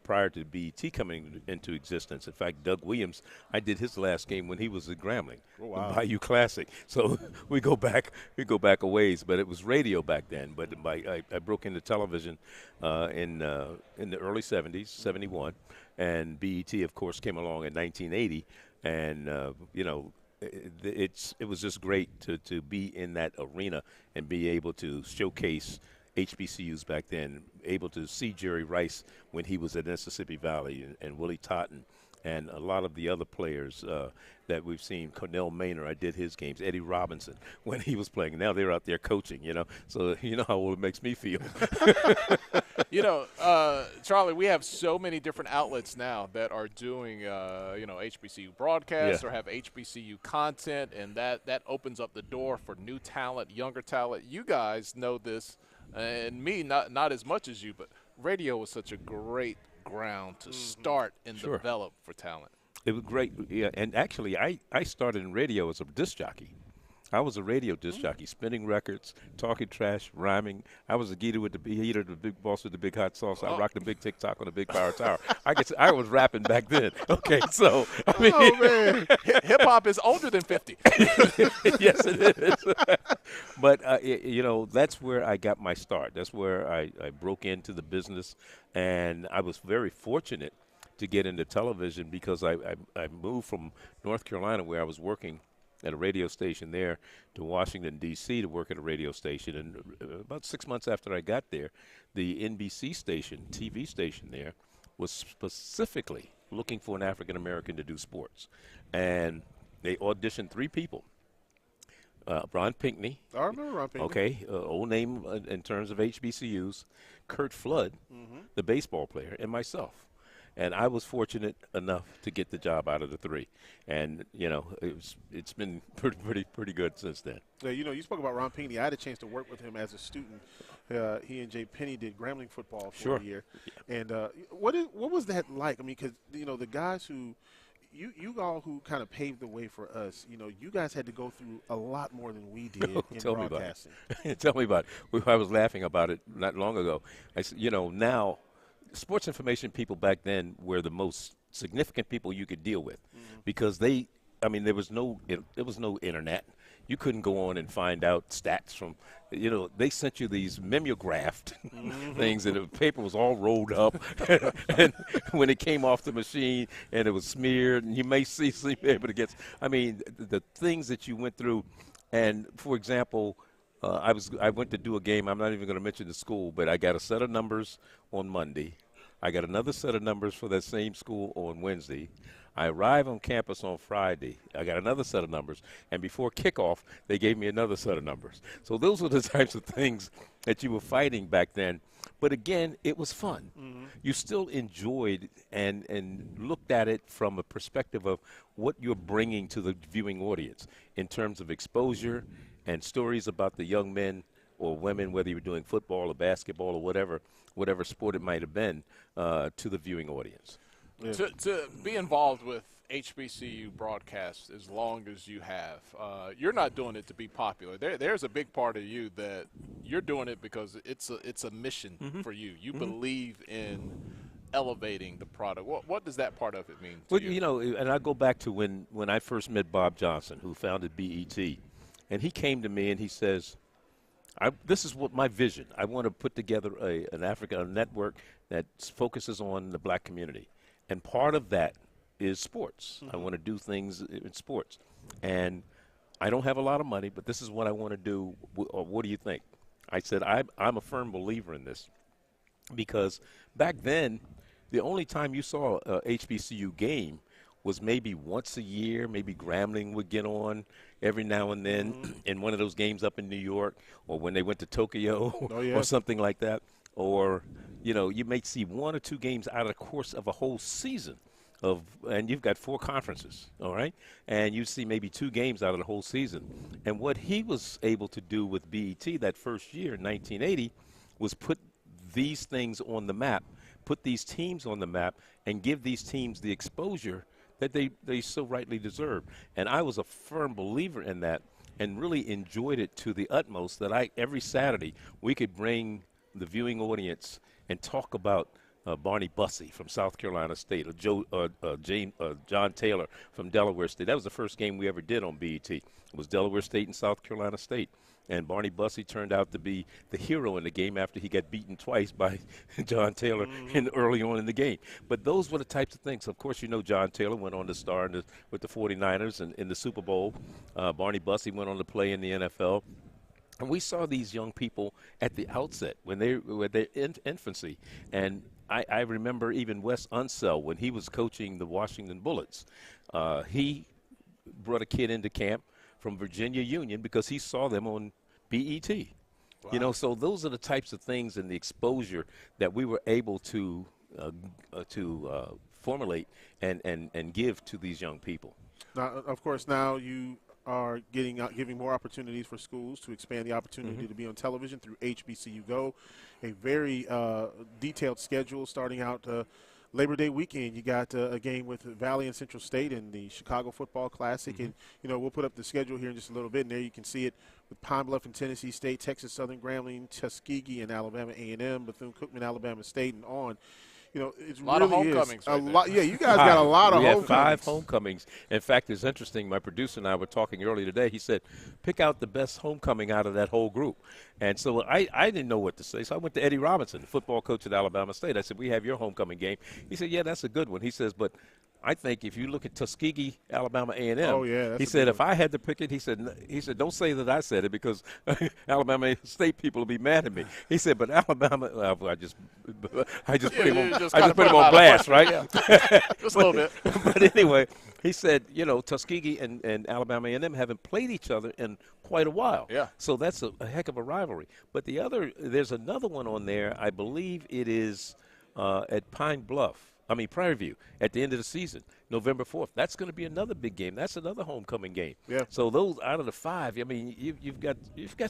prior to BET coming into existence. In fact, Doug Williams, I did his last game when he was at Grambling, Oh, wow. the Bayou Classic. So we go back a ways, but it was radio back then. But I broke into television in the early 70s, 71, and BET, of course, came along in 1980, and it was just great to be in that arena and be able to showcase HBCUs back then, able to see Jerry Rice when he was at Mississippi Valley, and Willie Totten, and a lot of the other players that we've seen. Cornell Maynor, I did his games. Eddie Robinson, when he was playing. Now they're out there coaching, So you know how old it makes me feel. Charlie, we have so many different outlets now that are doing, HBCU broadcasts or have HBCU content, and that opens up the door for new talent, younger talent. You guys know this. And me, not as much as you, but radio was such a great ground to start and develop for talent. It was great, yeah. And actually, I started in radio as a disc jockey. I was a radio disc jockey, spinning records, talking trash, rhyming. I was a Geeter with the heater, the big boss with the big hot sauce. I rocked the big TikTok on the big power tower. I was rapping back then. Okay, so I mean, hip hop is older than 50. Yes, it is. But that's where I got my start. That's where I broke into the business, and I was very fortunate to get into television because I moved from North Carolina, where I was working at a radio station there, to Washington, D.C. to work at a radio station. And about 6 months after I got there, the NBC station, TV station there, was specifically looking for an African-American to do sports. And they auditioned 3 people. Ron Pinckney. I remember Ron Pinckney. Okay, old name in terms of HBCUs. Kurt Flood, the baseball player, and myself. And I was fortunate enough to get the job out of the 3, and it's been pretty good since then. Yeah, you spoke about Ron Pinckney. I had a chance to work with him as a student. He and Jay Penny did Grambling football for a year. And what was that like? I mean, because the guys who you all who kind of paved the way for us. You guys had to go through a lot more than we did in broadcasting. Tell me about it. I was laughing about it not long ago. I said, now. Sports information people back then were the most significant people you could deal with because there was no internet. You couldn't go on and find out stats from, they sent you these mimeographed things, and the paper was all rolled up. And when it came off the machine and it was smeared, and you may see able to get, the things that you went through. And for example, I went to do a game. I'm not even going to mention the school, but I got a set of numbers on Monday. I got another set of numbers for that same school on Wednesday. I arrived on campus on Friday. I got another set of numbers. And before kickoff, they gave me another set of numbers. So those were the types of things that you were fighting back then. But again, it was fun. You still enjoyed and looked at it from a perspective of what you're bringing to the viewing audience in terms of exposure and stories about the young men or women, whether you're doing football or basketball or whatever sport it might have been, to the viewing audience. Yeah. To be involved with HBCU broadcasts as long as you have, you're not doing it to be popular. There's a big part of you that you're doing it because it's a mission for you. You believe in elevating the product. What does that part of it mean to you? And I go back to when I first met Bob Johnson, who founded BET. And he came to me and he says, this is what my vision. I want to put together a network that focuses on the black community. And part of that is sports. I want to do things in sports. And I don't have a lot of money, but this is what I want to do. What do you think? I said, I'm a firm believer in this because back then, the only time you saw a HBCU game was maybe once a year. Maybe Grambling would get on every now and then in one of those games up in New York, or when they went to Tokyo or something like that. Or, you may see 1 or 2 games out of the course of a whole season and you've got 4 conferences, all right? And you see maybe 2 games out of the whole season. And what he was able to do with BET that first year in 1980 was put these things on the map, put these teams on the map, and give these teams the exposure that they so rightly deserve. And I was a firm believer in that. and really enjoyed it to the utmost that every Saturday we could bring the viewing audience and talk about Barney Bussey from South Carolina State, or John Taylor from Delaware State. That was the first game we ever did on BET. It was Delaware State and South Carolina State. And Barney Bussey turned out to be the hero in the game after he got beaten twice by John Taylor early on in the game. But those were the types of things. Of course, John Taylor went on to star with the 49ers in the Super Bowl. Barney Bussey went on to play in the NFL. And we saw these young people at the outset when they were their infancy. And I remember even Wes Unseld, when he was coaching the Washington Bullets, he brought a kid into camp from Virginia Union because he saw them on BET. Wow. So those are the types of things and the exposure that we were able to formulate and give to these young people. Now, of course, now you are giving more opportunities for schools to expand the opportunity to be on television through HBCU Go, a very detailed schedule starting out Labor Day weekend. You got a game with Valley and Central State in the Chicago Football Classic, and we'll put up the schedule here in just a little bit, and there you can see it with Pine Bluff and Tennessee State, Texas Southern Grambling, Tuskegee and Alabama A&M, Bethune-Cookman, Alabama State, and on. It's a lot of homecomings. A lot. Yeah, you guys got a lot of homecomings. We had 5 homecomings. In fact, it's interesting. My producer and I were talking earlier today. He said, pick out the best homecoming out of that whole group. And so I didn't know what to say. So I went to Eddie Robinson, the football coach at Alabama State. I said, we have your homecoming game. He said, yeah, that's a good one. He says, but I think if you look at Tuskegee, Alabama A&M, he said, if I had to pick it, he said, don't say that I said it because Alabama State people will be mad at me. He said, but Alabama, I just put him on blast, right? Yeah. Just a little bit. But anyway, he said, Tuskegee and Alabama A&M haven't played each other in quite a while. Yeah. So that's a heck of a rivalry. But there's another one on there. I believe it is at Prairie View at the end of the season, November 4th. That's going to be another big game. That's another homecoming game. Yeah. So those out of the 5, you've got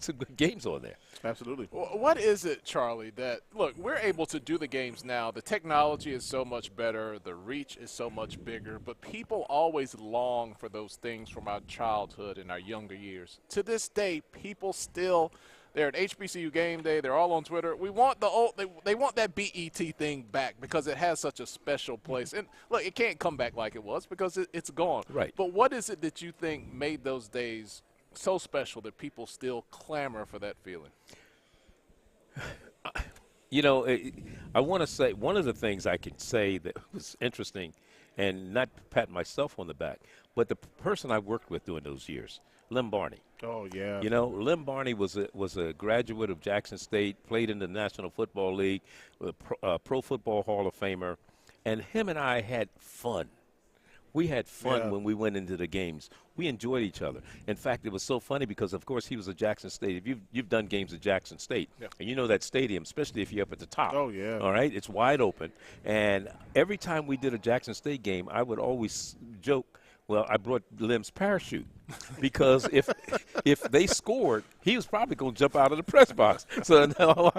some good games on there. Absolutely. What is it, Charlie, that, look, we're able to do the games now. The technology is so much better. The reach is so much bigger. But people always long for those things from our childhood and our younger years. To this day, people still – they're at HBCU game day. They're all on Twitter. We want they want that BET thing back because it has such a special place. And look, it can't come back like it was because it's gone. Right. But what is it that you think made those days so special that people still clamor for that feeling? I want to say one of the things I can say that was interesting, and not pat myself on the back, but the person I worked with during those years, Lem Barney. Oh, yeah. Lem Barney was a graduate of Jackson State, played in the National Football League, Pro Football Hall of Famer, and him and I had fun. We had fun when we went into the games. We enjoyed each other. In fact, it was so funny because, of course, he was at Jackson State. If you've done games at Jackson State, and you know that stadium, especially if you're up at the top. Oh, yeah. All right? It's wide open. And every time we did a Jackson State game, I would always joke, well, I brought Lem's parachute because if they scored, he was probably going to jump out of the press box. So no,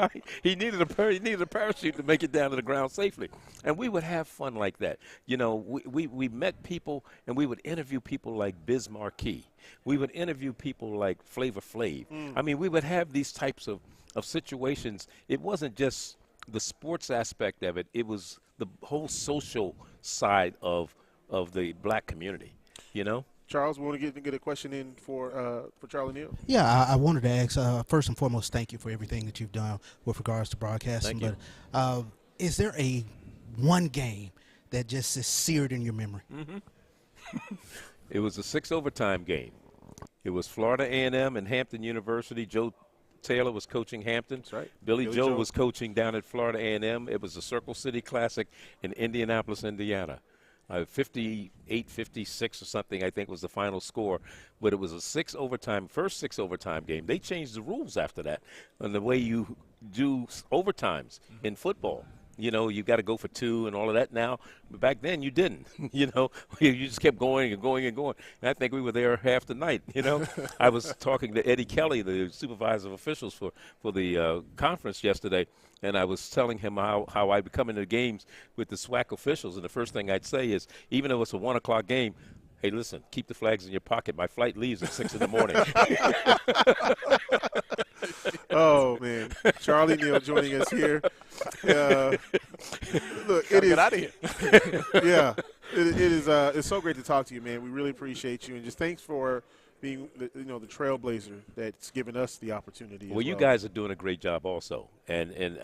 he needed a parachute to make it down to the ground safely. And we would have fun like that. We met people and we would interview people like Biz Marquis. We would interview people like Flavor Flav. I mean, we would have these types of situations. It wasn't just the sports aspect of it. It was the whole social side of the black community. Charles, we want to get a question in for Charlie Neal. Yeah, I wanted to ask, first and foremost, thank you for everything that you've done with regards to broadcasting. Thank you. But is there one game that just is seared in your memory? It was a 6 overtime game. It was Florida A&M and Hampton University. Joe Taylor was coaching Hampton. That's right. Billy Joe was coaching down at Florida A&M. It was the Circle City Classic in Indianapolis, Indiana. 58-56 or something, I think, was the final score. But it was a first six overtime game. They changed the rules after that on the way you do overtimes in football. You got to go for 2 and all of that now. But back then you didn't. You just kept going and going and going. And I think we were there half the night. I was talking to Eddie Kelly, the supervisor of officials for the conference yesterday, and I was telling him how I would come into the games with the SWAC officials. And the first thing I'd say is, even though it's a 1 o'clock game, Hey, listen, keep the flags in your pocket. My flight leaves at 6 in the morning. Oh, man. Charlie Neal joining us here. Look, it is. Get out of here. Yeah. It is. It's so great to talk to you, man. We really appreciate you. And just thanks for being the trailblazer that's given us the opportunity. Well, you guys are doing a great job also. And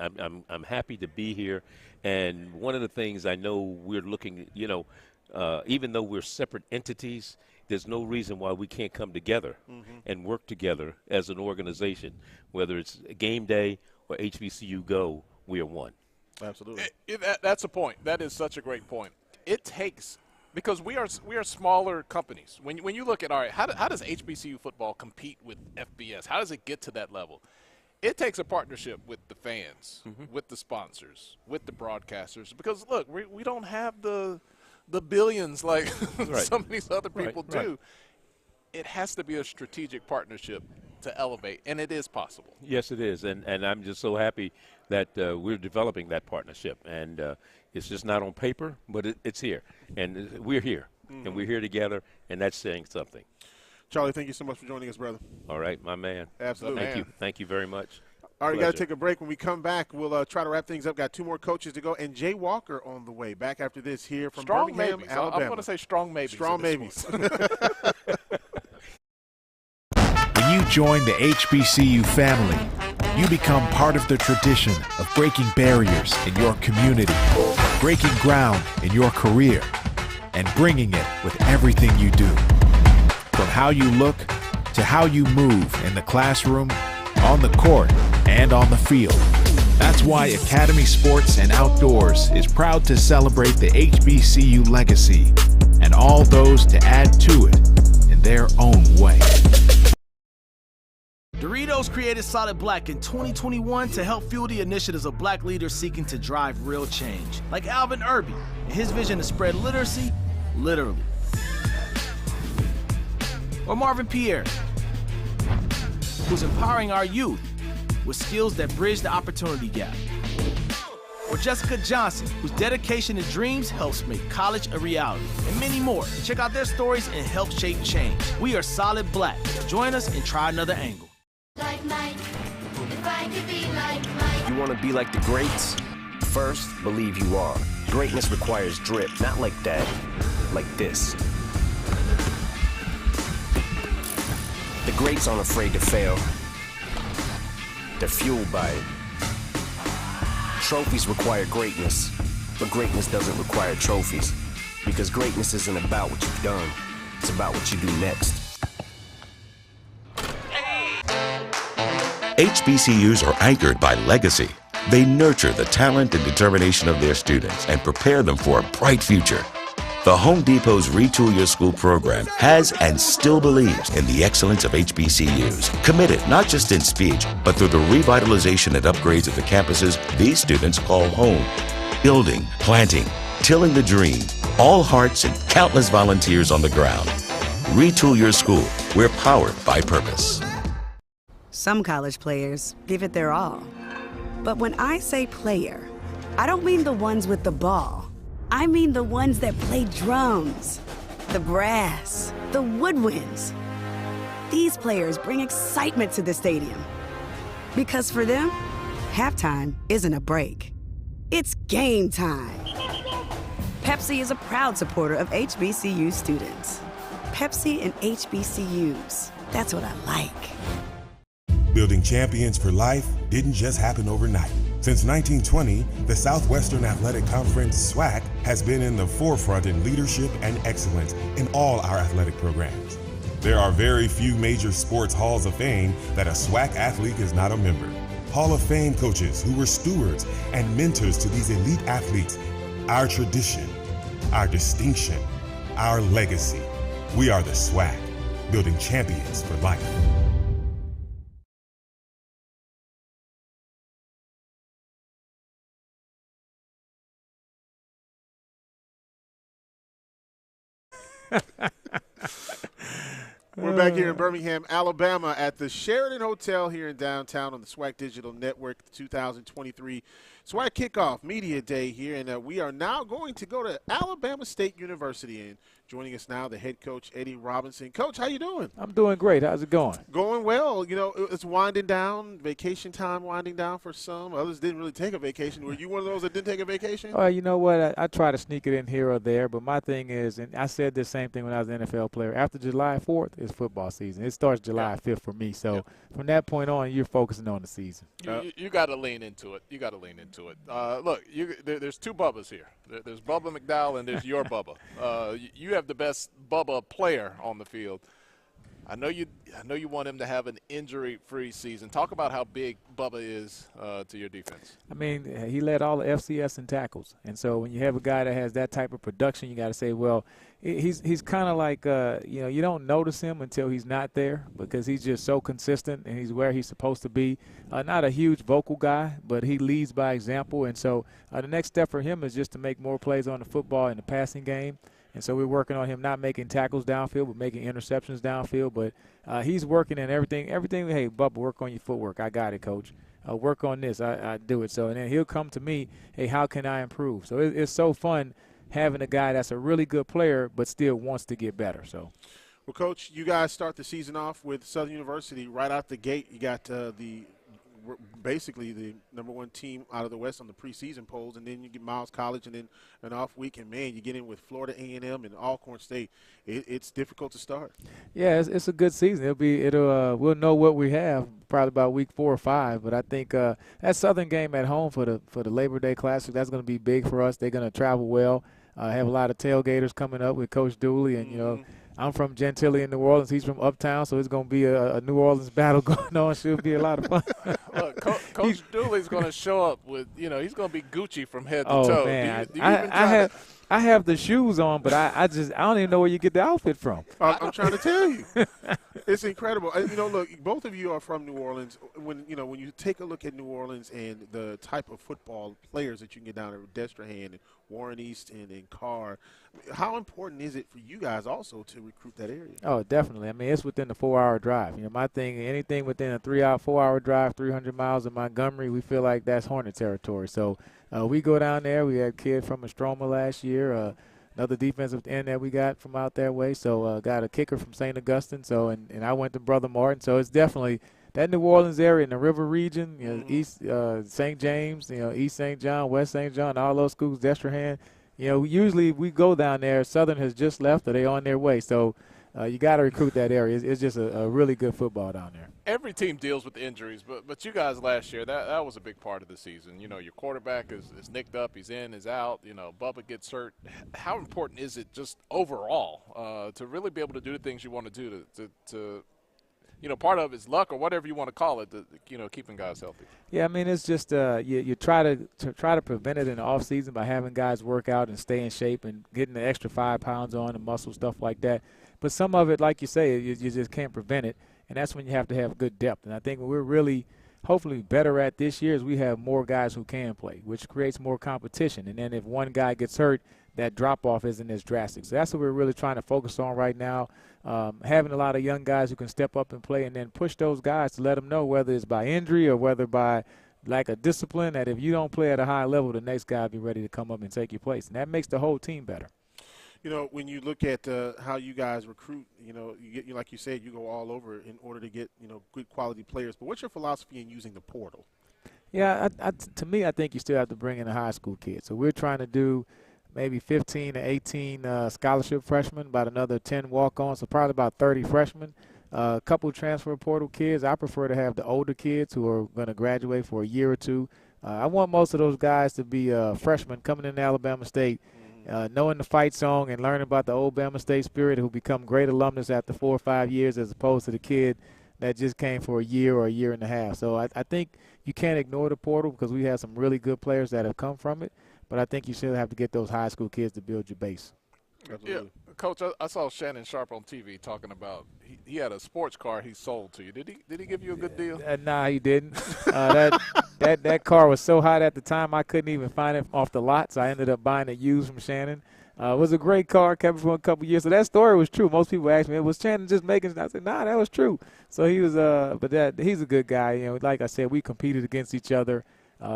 I'm happy to be here. And one of the things I know we're looking, even though we're separate entities, there's no reason why we can't come together and work together as an organization. Whether it's game day or HBCU Go, we are one. Absolutely. That's a point. That is such a great point. It takes – because we are smaller companies. When you look at, all right, how does HBCU football compete with FBS? How does it get to that level? It takes a partnership with the fans, with the sponsors, with the broadcasters. Because, look, we don't have the billions like some of these other people do. Right. It has to be a strategic partnership to elevate, and it is possible. Yes, it is, and I'm just so happy that we're developing that partnership. And it's just not on paper, but it's here. And we're here, and we're here together, and that's saying something. Charlie, thank you so much for joining us, brother. All right, my man. Absolutely. Thank you. Thank you very much. All right, we got to take a break. When we come back, we'll try to wrap things up. Got 2 more coaches to go, and Jay Walker on the way. Back after this here from Birmingham, Alabama. I'm going to say strong maybes. Strong maybes. When you join the HBCU family, you become part of the tradition of breaking barriers in your community, breaking ground in your career, and bringing it with everything you do. From how you look to how you move in the classroom, on the court, and on the field. That's why Academy Sports and Outdoors is proud to celebrate the HBCU legacy and all those to add to it in their own way. Doritos created Solid Black in 2021 to help fuel the initiatives of black leaders seeking to drive real change, like Alvin Irby and his vision to spread literacy, literally. Or Marvin Pierre, who's empowering our youth with skills that bridge the opportunity gap. Or Jessica Johnson, whose dedication and dreams helps make college a reality. And many more. Check out their stories and help shape change. We are Solid Black. Join us and try another angle. Like Mike, if I could be like Mike. You want to be like the greats? First, believe you are. Greatness requires drip, not like that, like this. The greats aren't afraid to fail. They're fueled by it. Trophies require greatness, but greatness doesn't require trophies. Because greatness isn't about what you've done, it's about what you do next. HBCUs are anchored by legacy. They nurture the talent and determination of their students and prepare them for a bright future. The Home Depot's Retool Your School program has and still believes in the excellence of HBCUs. Committed not just in speech, but through the revitalization and upgrades of the campuses these students call home. Building, planting, tilling the dream, all hearts and countless volunteers on the ground. Retool Your School. We're powered by purpose. Some college players give it their all. But when I say player, I don't mean the ones with the ball. I mean the ones that play drums, the brass, the woodwinds. These players bring excitement to the stadium. Because for them, halftime isn't a break. It's game time. Pepsi is a proud supporter of HBCU students. Pepsi and HBCUs, that's what I like. Building champions for life didn't just happen overnight. Since 1920, the Southwestern Athletic Conference, SWAC, has been in the forefront in leadership and excellence in all our athletic programs. There are very few major sports halls of fame that a SWAC athlete is not a member. Hall of Fame coaches who were stewards and mentors to these elite athletes. Our tradition, our distinction, our legacy. We are the SWAC, building champions for life. We're back here in Birmingham, Alabama at the Sheridan Hotel here in downtown on the SWAC Digital Network, the SWAC kickoff media day here, and we are now going to go to Alabama State University. And joining us now, the head coach, Eddie Robinson. Coach, how you doing? I'm doing great. How's it going? Going well. You know, it's winding down, vacation time winding down for some. Others didn't really take a vacation. Were you one of those that didn't take a vacation? You know what? I try to sneak it in here or there, but my thing is, and I said the same thing when I was an NFL player, after July 4th is football season. It starts July 5th for me. So from that point on, you're focusing on the season. You got to lean into it. You got to lean into it. Look, there's two Bubbas here. There's Bubba McDowell and there's your Bubba. You have the best Bubba player on the field. I know you want him to have an injury-free season. Talk about how big Bubba is to your defense. I mean, he led all the FCS in tackles. And so when you have a guy that has that type of production, you got to say, well, he's kind of like, you don't notice him until he's not there because he's just so consistent and he's where he's supposed to be. Not a huge vocal guy, but he leads by example. And so the next step for him is just to make more plays on the football in the passing game. And so we're working on him not making tackles downfield, but making interceptions downfield. But he's working in everything. Hey, Bubba, work on your footwork. I got it, Coach. Work on this. I do it. So, and then he'll come to me, hey, how can I improve? So it's so fun having a guy that's a really good player but still wants to get better. So, well, Coach, you guys start the season off with Southern University right out the gate. You got basically the #1 team out of the West on the preseason polls, and then you get Miles College, and then an off week, and man, you get in with Florida A&M and Alcorn State. It's difficult to start. Yeah, it's a good season. We'll know what we have probably about week 4 or 5. But I think that Southern game at home for the Labor Day Classic, that's going to be big for us. They're going to travel well. Have a lot of tailgaters coming up with Coach Dooley, and I'm from Gentilly in New Orleans. He's from Uptown, so it's going to be a New Orleans battle going on. Should be a lot of fun. Look, Coach Dooley's going to show up with, he's going to be Gucci from head to toe. toe. Man, I have the shoes on, but I don't even know where you get the outfit from. I'm trying to tell you. It's incredible. Look, both of you are from New Orleans. When you take a look at New Orleans and the type of football players that you can get down there with Destrehan and Warren Easton and Carr, how important is it for you guys also to recruit that area? Oh, definitely. I mean, it's within the 4-hour drive. My thing, anything within a 4-hour drive, 300 miles in Montgomery, we feel like that's Hornet territory. So we go down there. We had a kid from Estroma last year, another defensive end that we got from out that way. So got a kicker from St. Augustine. So and I went to Brother Martin. So it's definitely that New Orleans area in the river region, East St. James, East St. John, West St. John, all those schools, Destrehan. Usually we go down there. Southern has just left, or they on their way. So you got to recruit that area. It's just a really good football down there. Every team deals with injuries, but you guys last year, that was a big part of the season. Your quarterback is nicked up, he's in, he's out. Bubba gets hurt. How important is it just overall to really be able to do the things you want to do to part of it's luck or whatever you want to call it, keeping guys healthy? Yeah, I mean, it's just you try to prevent it in the off season by having guys work out and stay in shape and getting the extra 5 pounds on and muscle stuff like that. But some of it, like you say, you just can't prevent it, and that's when you have to have good depth. And I think what we're really hopefully better at this year is we have more guys who can play, which creates more competition. And then if one guy gets hurt, that drop-off isn't as drastic. So that's what we're really trying to focus on right now, having a lot of young guys who can step up and play and then push those guys to let them know whether it's by injury or whether by like a discipline that if you don't play at a high level, the next guy will be ready to come up and take your place. And that makes the whole team better. When you look at how you guys recruit, like you said, you go all over in order to get, good quality players. But what's your philosophy in using the portal? Yeah, to me, I think you still have to bring in a high school kid. So we're trying to do maybe 15 to 18 scholarship freshmen, about another 10 walk-ons, so probably about 30 freshmen. A couple transfer portal kids. I prefer to have the older kids who are going to graduate for a year or two. I want most of those guys to be freshmen coming into Alabama State, knowing the fight song and learning about the old Bama State spirit, who become great alumnus after 4 or 5 years, as opposed to the kid that just came for a year or a year and a half. So I think you can't ignore the portal because we have some really good players that have come from it, but I think you still have to get those high school kids to build your base. Absolutely. Yeah, Coach, I saw Shannon Sharp on TV talking about he had a sports car he sold to you. Did he give you a good deal? Nah, he didn't. That car was so hot at the time I couldn't even find it off the lot, so I ended up buying it used from Shannon. It was a great car, kept it for a couple years. So that story was true. Most people ask me, was Shannon just making it? I said, nah, that was true. So he was, he's a good guy. Like I said, we competed against each other.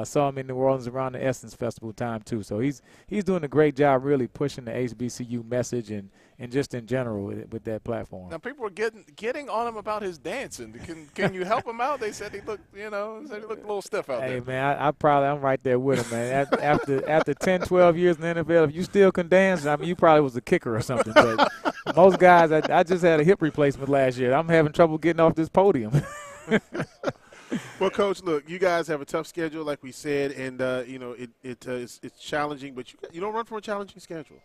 Saw him in New Orleans around the Essence Festival time too. So he's doing a great job really pushing the HBCU message and just in general with that platform. Now people were getting on him about his dancing. Can you help him out? They said he looked a little stiff out there. Hey man, I'm right there with him, man. After 10, 12 years in the NFL, if you still can dance, I mean you probably was a kicker or something. But most guys, I just had a hip replacement last year. I'm having trouble getting off this podium. Well, Coach, look, you guys have a tough schedule, like we said, and it's challenging. But you don't run from a challenging schedule.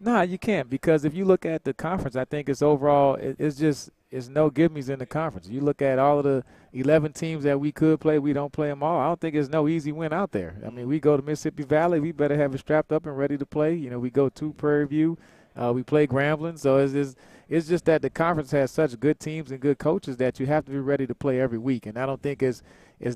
No, you can't, because if you look at the conference, I think it's overall it's no give-me's in the conference. You look at all of the 11 teams that we could play, we don't play them all. I don't think there's no easy win out there. I mean, we go to Mississippi Valley, we better have it strapped up and ready to play. We go to Prairie View, we play Grambling, so it's just that the conference has such good teams and good coaches that you have to be ready to play every week. And I don't think it's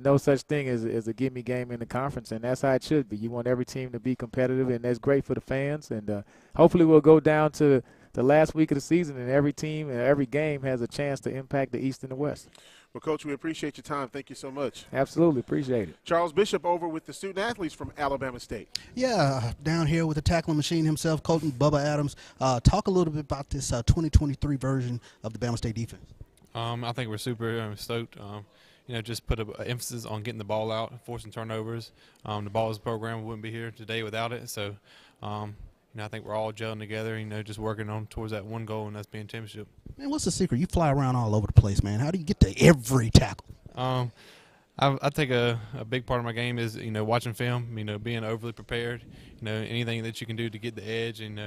no such thing as a give-me game in the conference, and that's how it should be. You want every team to be competitive, and that's great for the fans. And hopefully we'll go down to the last week of the season, and every team and every game has a chance to impact the East and the West. Well, Coach, we appreciate your time. Thank you so much. Absolutely. Appreciate it. Charles Bishop over with the student-athletes from Alabama State. Yeah, down here with the tackling machine himself, Colton Bubba Adams. Talk a little bit about this 2023 version of the Bama State defense. I think we're super stoked. Just put an emphasis on getting the ball out, forcing turnovers. The ball program wouldn't be here today without it. So, I think we're all gelling together, just working on towards that one goal, and that's being championship. Man, what's the secret? You fly around all over the place, man. How do you get to every tackle? I think a big part of my game is, watching film, being overly prepared, anything that you can do to get the edge and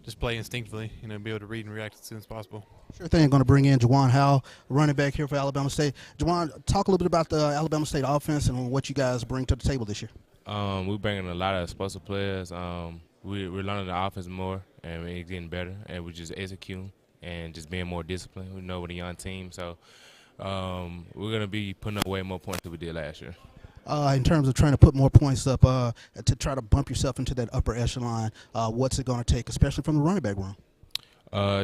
just play instinctively, be able to read and react as soon as possible. Sure thing. I'm going to bring in Juwan Howell, running back here for Alabama State. Juwan, talk a little bit about the Alabama State offense and what you guys bring to the table this year. We're bringing a lot of explosive players. We're learning the offense more, and we're getting better, and we're just executing and just being more disciplined. We know we're a young team, so we're going to be putting up way more points than we did last year. In terms of trying to put more points up to try to bump yourself into that upper echelon, what's it going to take, especially from the running back room?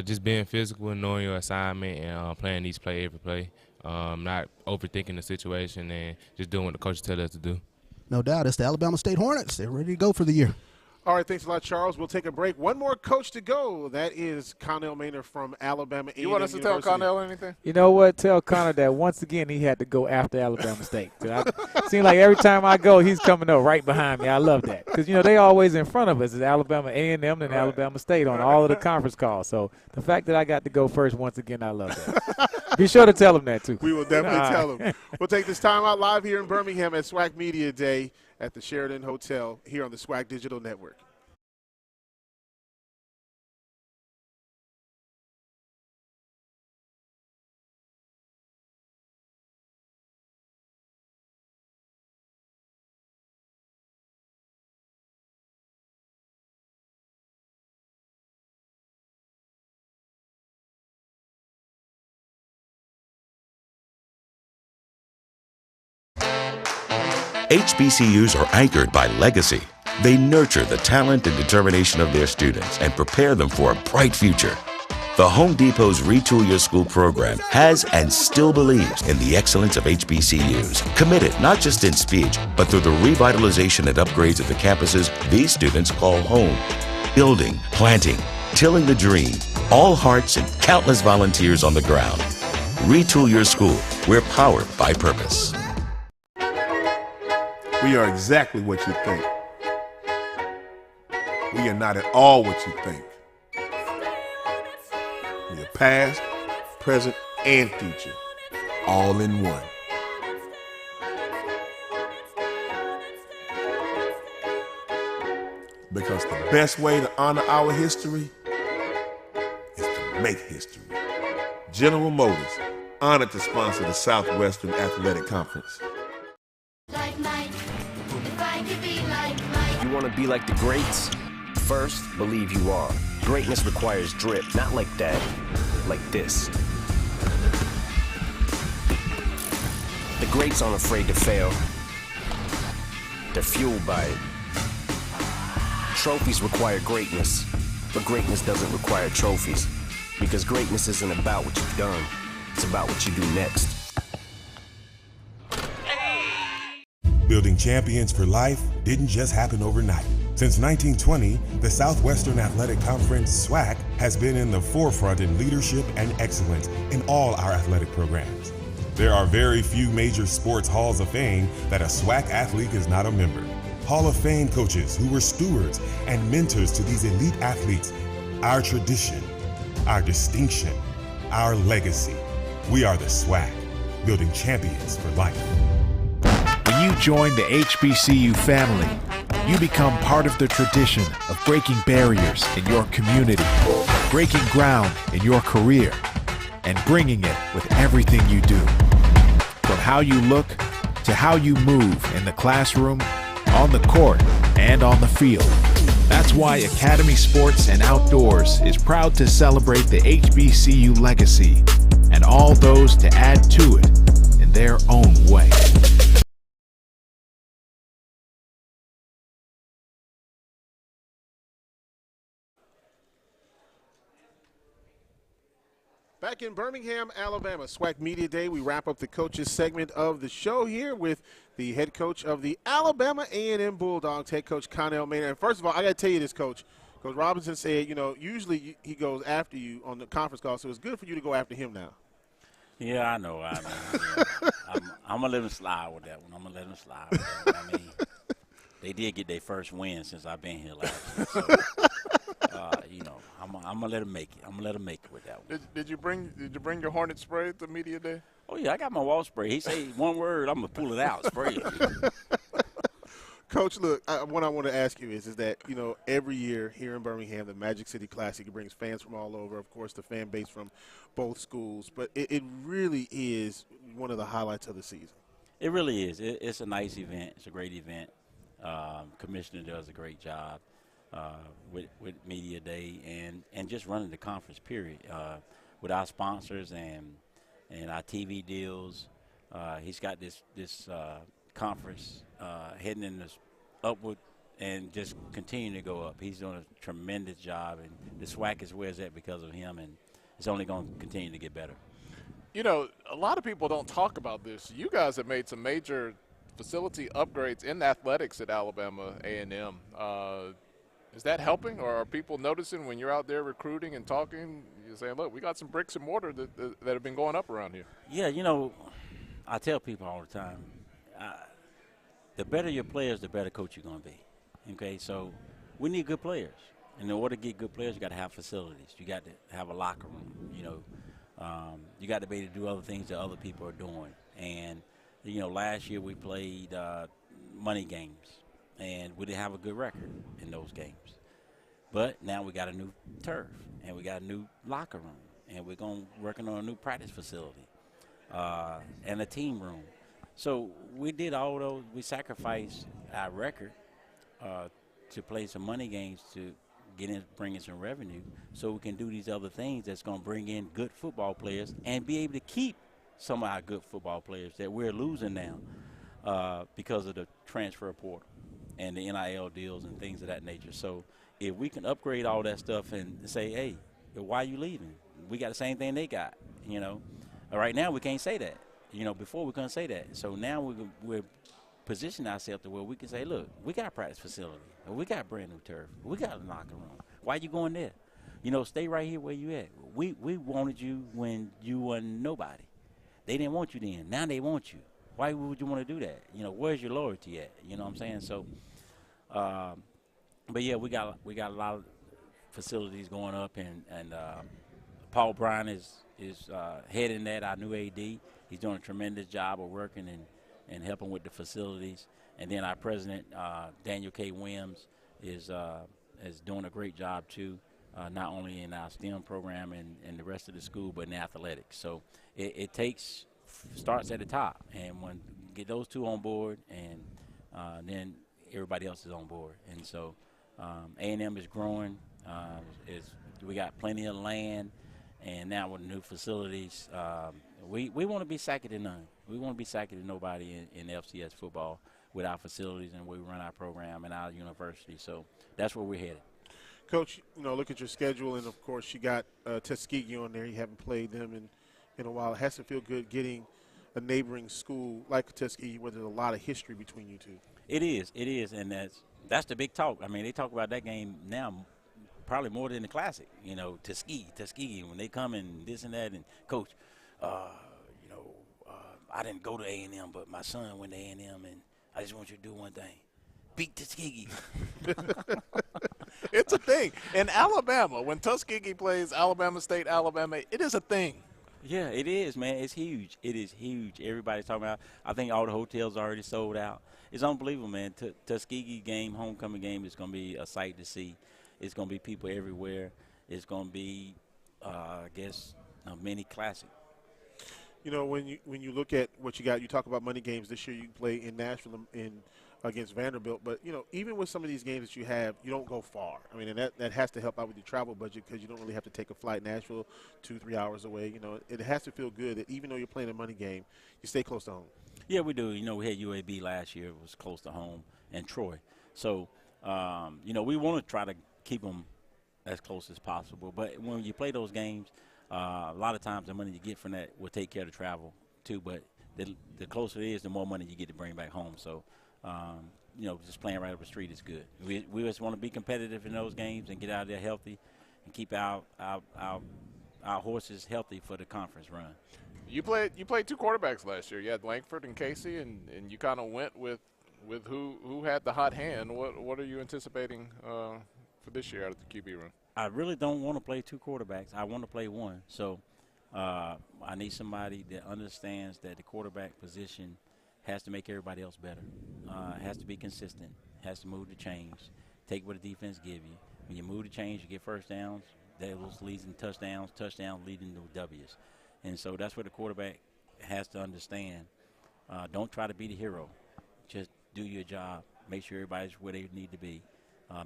Just being physical and knowing your assignment and playing each play, every play, not overthinking the situation and just doing what the coaches tell us to do. No doubt. It's the Alabama State Hornets. They're ready to go for the year. All right, thanks a lot, Charles. We'll take a break. One more coach to go. That is Connell Maynard from Alabama A&M You want us to University. tell Connell anything? You know what? Tell Connor that once again he had to go after Alabama State. It seems like every time I go, he's coming up right behind me. I love that because, they always in front of us. It's Alabama A&M and Alabama State on all of the conference calls. So the fact that I got to go first once again, I love that. Be sure to tell him that, too. We will definitely tell him. We'll take this time out live here in Birmingham at SWAC Media Day at the Sheraton Hotel here on the SWAC Digital Network. HBCUs are anchored by legacy. They nurture the talent and determination of their students and prepare them for a bright future. The Home Depot's Retool Your School program has and still believes in the excellence of HBCUs, committed not just in speech, but through the revitalization and upgrades of the campuses these students call home. Building, planting, tilling the dream, all hearts and countless volunteers on the ground. Retool Your School. We're powered by purpose. We are exactly what you think. We are not at all what you think. We are past, present, and future, all in one. Because the best way to honor our history is to make history. General Motors, honored to sponsor the Southwestern Athletic Conference. You want to be like the greats? First, believe you are. Greatness requires drip, not like that, like this. The greats aren't afraid to fail. They're fueled by it. Trophies require greatness, but greatness doesn't require trophies. Because greatness isn't about what you've done, it's about what you do next. Building champions for life didn't just happen overnight. Since 1920, the Southwestern Athletic Conference, SWAC, has been in the forefront in leadership and excellence in all our athletic programs. There are very few major sports halls of fame that a SWAC athlete is not a member. Hall of Fame coaches who were stewards and mentors to these elite athletes. Our tradition, our distinction, our legacy. We are the SWAC, building champions for life. When you join the HBCU family, you become part of the tradition of breaking barriers in your community, breaking ground in your career, and bringing it with everything you do. From how you look to how you move in the classroom, on the court, and on the field. That's why Academy Sports and Outdoors is proud to celebrate the HBCU legacy and all those to add to it in their own way. Back in Birmingham, Alabama, SWAC Media Day, we wrap up the coaches segment of the show here with the head coach of the Alabama A&M Bulldogs, head coach Connell Maynard. And first of all, I got to tell you this, Coach. Coach Robinson said, you know, usually he goes after you on the conference call, so it's good for you to go after him now. Yeah, I know. I'm going to let him slide with that one. I'm going to let him slide with that one. I mean, they did get their first win since I've been here last year. So, you know, I'm gonna let him make it. I'm gonna let him make it with that one. Did you bring your Hornet spray to media day? Oh yeah, I got my wall spray. He say one word, I'm gonna pull it out, spray it. Coach, look, what I want to ask you is that, you know, every year here in Birmingham, the Magic City Classic brings fans from all over, of course, the fan base from both schools, but it really is one of the highlights of the season. It really is. It's a nice event. It's a great event. Commissioner does a great job. With Media Day and just running the conference, period. With our sponsors and our TV deals, he's got this conference heading in this upward and just continuing to go up. He's doing a tremendous job, and the SWAC is where it's at because of him, and it's only going to continue to get better. You know, a lot of people don't talk about this. You guys have made some major facility upgrades in athletics at Alabama A&M. Is that helping, or are people noticing when you're out there recruiting and talking, you're saying, look, we got some bricks and mortar that have been going up around here? Yeah, you know, I tell people all the time, the better your players, the better coach you're going to be. Okay, so we need good players. And in order to get good players, you got to have facilities. You got to have a locker room, you know. You got to be able to do other things that other people are doing. And, you know, last year we played money games. And we didn't have a good record in those games. But now we got a new turf, and we got a new locker room, and we're working on a new practice facility and a team room. So we did all those. We sacrificed our record to play some money games to bring in some revenue so we can do these other things that's going to bring in good football players and be able to keep some of our good football players that we're losing now because of the transfer portal and the NIL deals and things of that nature. So if we can upgrade all that stuff and say, hey, why are you leaving? We got the same thing they got, you know. Right now we can't say that. You know, before we couldn't say that. So now we're positioning ourselves to where we can say, look, we got a practice facility. We got brand new turf. We got a locker room. Why you going there? You know, stay right here where you at. We wanted you when you wasn't nobody. They didn't want you then. Now they want you. Why would you want to do that? You know, where's your loyalty at? You know what I'm saying? So, but yeah, we got a lot of facilities going up, and Paul Bryan is heading that, our new AD. He's doing a tremendous job of working and helping with the facilities. And then our president, Daniel K. Williams, is doing a great job too, not only in our STEM program and the rest of the school, but in athletics. So it starts at the top, and when you get those two on board, and then everybody else is on board. And so A&M is growing. We got plenty of land, and now with new facilities, we want to be second to none. We want to be second to nobody in FCS football with our facilities and where we run our program and our university. So that's where we're headed. Coach, you know, look at your schedule, and of course you got Tuskegee on there. You haven't played them in a while. It has to feel good getting a neighboring school like Tuskegee where there's a lot of history between you two. It is, and that's the big talk. I mean, they talk about that game now probably more than the Classic. You know, Tuskegee, when they come and this and that, and Coach, I didn't go to A&M, but my son went to A&M, and I just want you to do one thing. Beat Tuskegee. It's a thing. In Alabama, when Tuskegee plays Alabama State, Alabama, it is a thing. Yeah, it is, man. It's huge. It is huge. Everybody's talking about. I think all the hotels are already sold out. It's unbelievable, man. Tuskegee game, homecoming game is going to be a sight to see. It's going to be people everywhere. It's going to be, I guess, a mini classic. You know, when you look at what you got, you talk about money games this year. You play in Nashville against Vanderbilt, but you know, even with some of these games that you have, you don't go far. I mean, and that has to help out with your travel budget because you don't really have to take a flight. Nashville, 2-3 hours away. You know, it has to feel good that even though you're playing a money game, you stay close to home. Yeah, we do. You know, we had UAB last year. It was close to home, and Troy. So, you know, we want to try to keep them as close as possible. But when you play those games, a lot of times the money you get from that will take care of the travel too. But the closer it is, the more money you get to bring back home. So, you know, just playing right up the street is good. We just want to be competitive in those games and get out there healthy and keep our horses healthy for the conference run. You played two quarterbacks last year. You had Langford and Casey, and you kind of went with who had the hot hand. What are you anticipating for this year out of the QB room? I really don't want to play two quarterbacks. I want to play one. So I need somebody that understands that the quarterback position has to make everybody else better. Has to be consistent. Has to move the change. Take what the defense give you. When you move the change, you get first downs. Those leads in touchdowns. Touchdowns leading to W's. And so that's what the quarterback has to understand. Don't try to be the hero. Just do your job. Make sure everybody's where they need to be.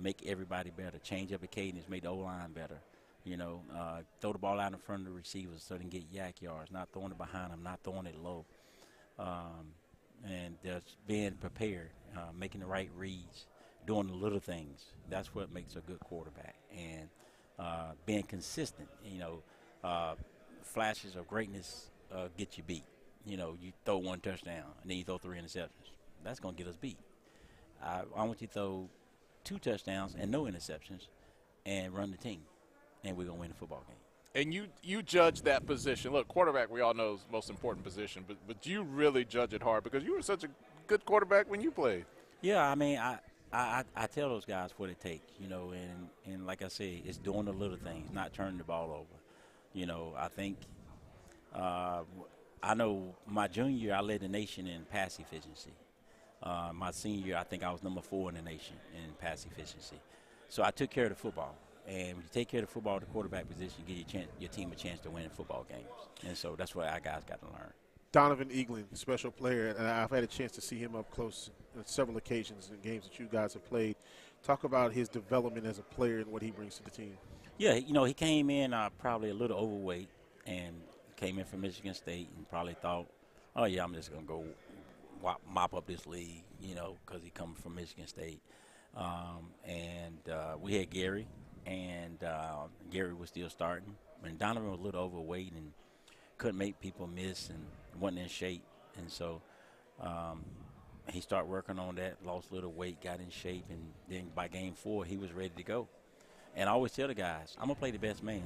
Make everybody better. Change up the cadence. Make the O-line better. You know, throw the ball out in front of the receivers so they can get yak yards. Not throwing it behind them. Not throwing it low. And just being prepared. Making the right reads. Doing the little things. That's what makes a good quarterback. And being consistent. You know, flashes of greatness get you beat. You know, you throw one touchdown and then you throw 3 interceptions. That's going to get us beat. I want you to throw 2 touchdowns and no interceptions and run the team, and we're going to win the football game. And you judge that position. Look, quarterback we all know is the most important position, but you really judge it hard because you were such a good quarterback when you played. Yeah, I mean, I tell those guys what it takes, you know, and like I say, it's doing the little things, not turning the ball over. You know, I think I know my junior year I led the nation in pass efficiency. My senior year I think I was number 4 in the nation in pass efficiency. So I took care of the football. And when you take care of the football, the quarterback position, you give your team a chance to win football games. And so that's what our guys got to learn. Donovan Eaglin, special player, and I've had a chance to see him up close on several occasions in games that you guys have played. Talk about his development as a player and what he brings to the team. Yeah, you know, he came in probably a little overweight and came in from Michigan State and probably thought, oh, yeah, I'm just going to go mop up this league, you know, because he comes from Michigan State. We had Gary, and Gary was still starting. And Donovan was a little overweight and couldn't make people miss and wasn't in shape. And so he started working on that, lost a little weight, got in shape, and then by game 4, he was ready to go. And I always tell the guys, I'm going to play the best man.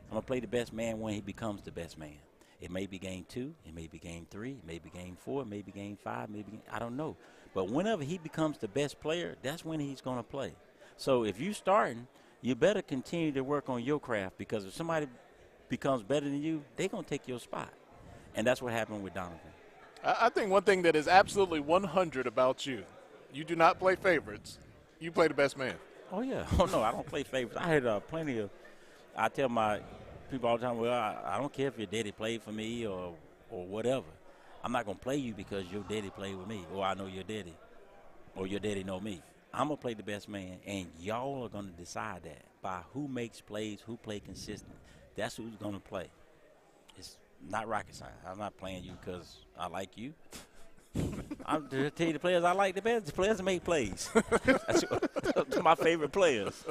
I'm going to play the best man when he becomes the best man. It may be game 2, it may be game 3, it may be game 4, it may be game 5, I don't know. But whenever he becomes the best player, that's when he's going to play. So if you're starting, you better continue to work on your craft, because if somebody becomes better than you, they're going to take your spot. And that's what happened with Donovan. I think one thing that is absolutely 100 about you, you do not play favorites. You play the best man. Oh, yeah. Oh, no, I don't play favorites. I had plenty of – I tell my people all the time, well, I don't care if your daddy played for me or whatever. I'm not going to play you because your daddy played with me, or I know your daddy, or your daddy know me. I'm going to play the best man, and y'all are going to decide that by who makes plays, who play consistent. That's who's going to play. It's not rocket science. I'm not playing you because I like you. I'm to tell you the players I like the best, the players that make plays. That's my favorite players.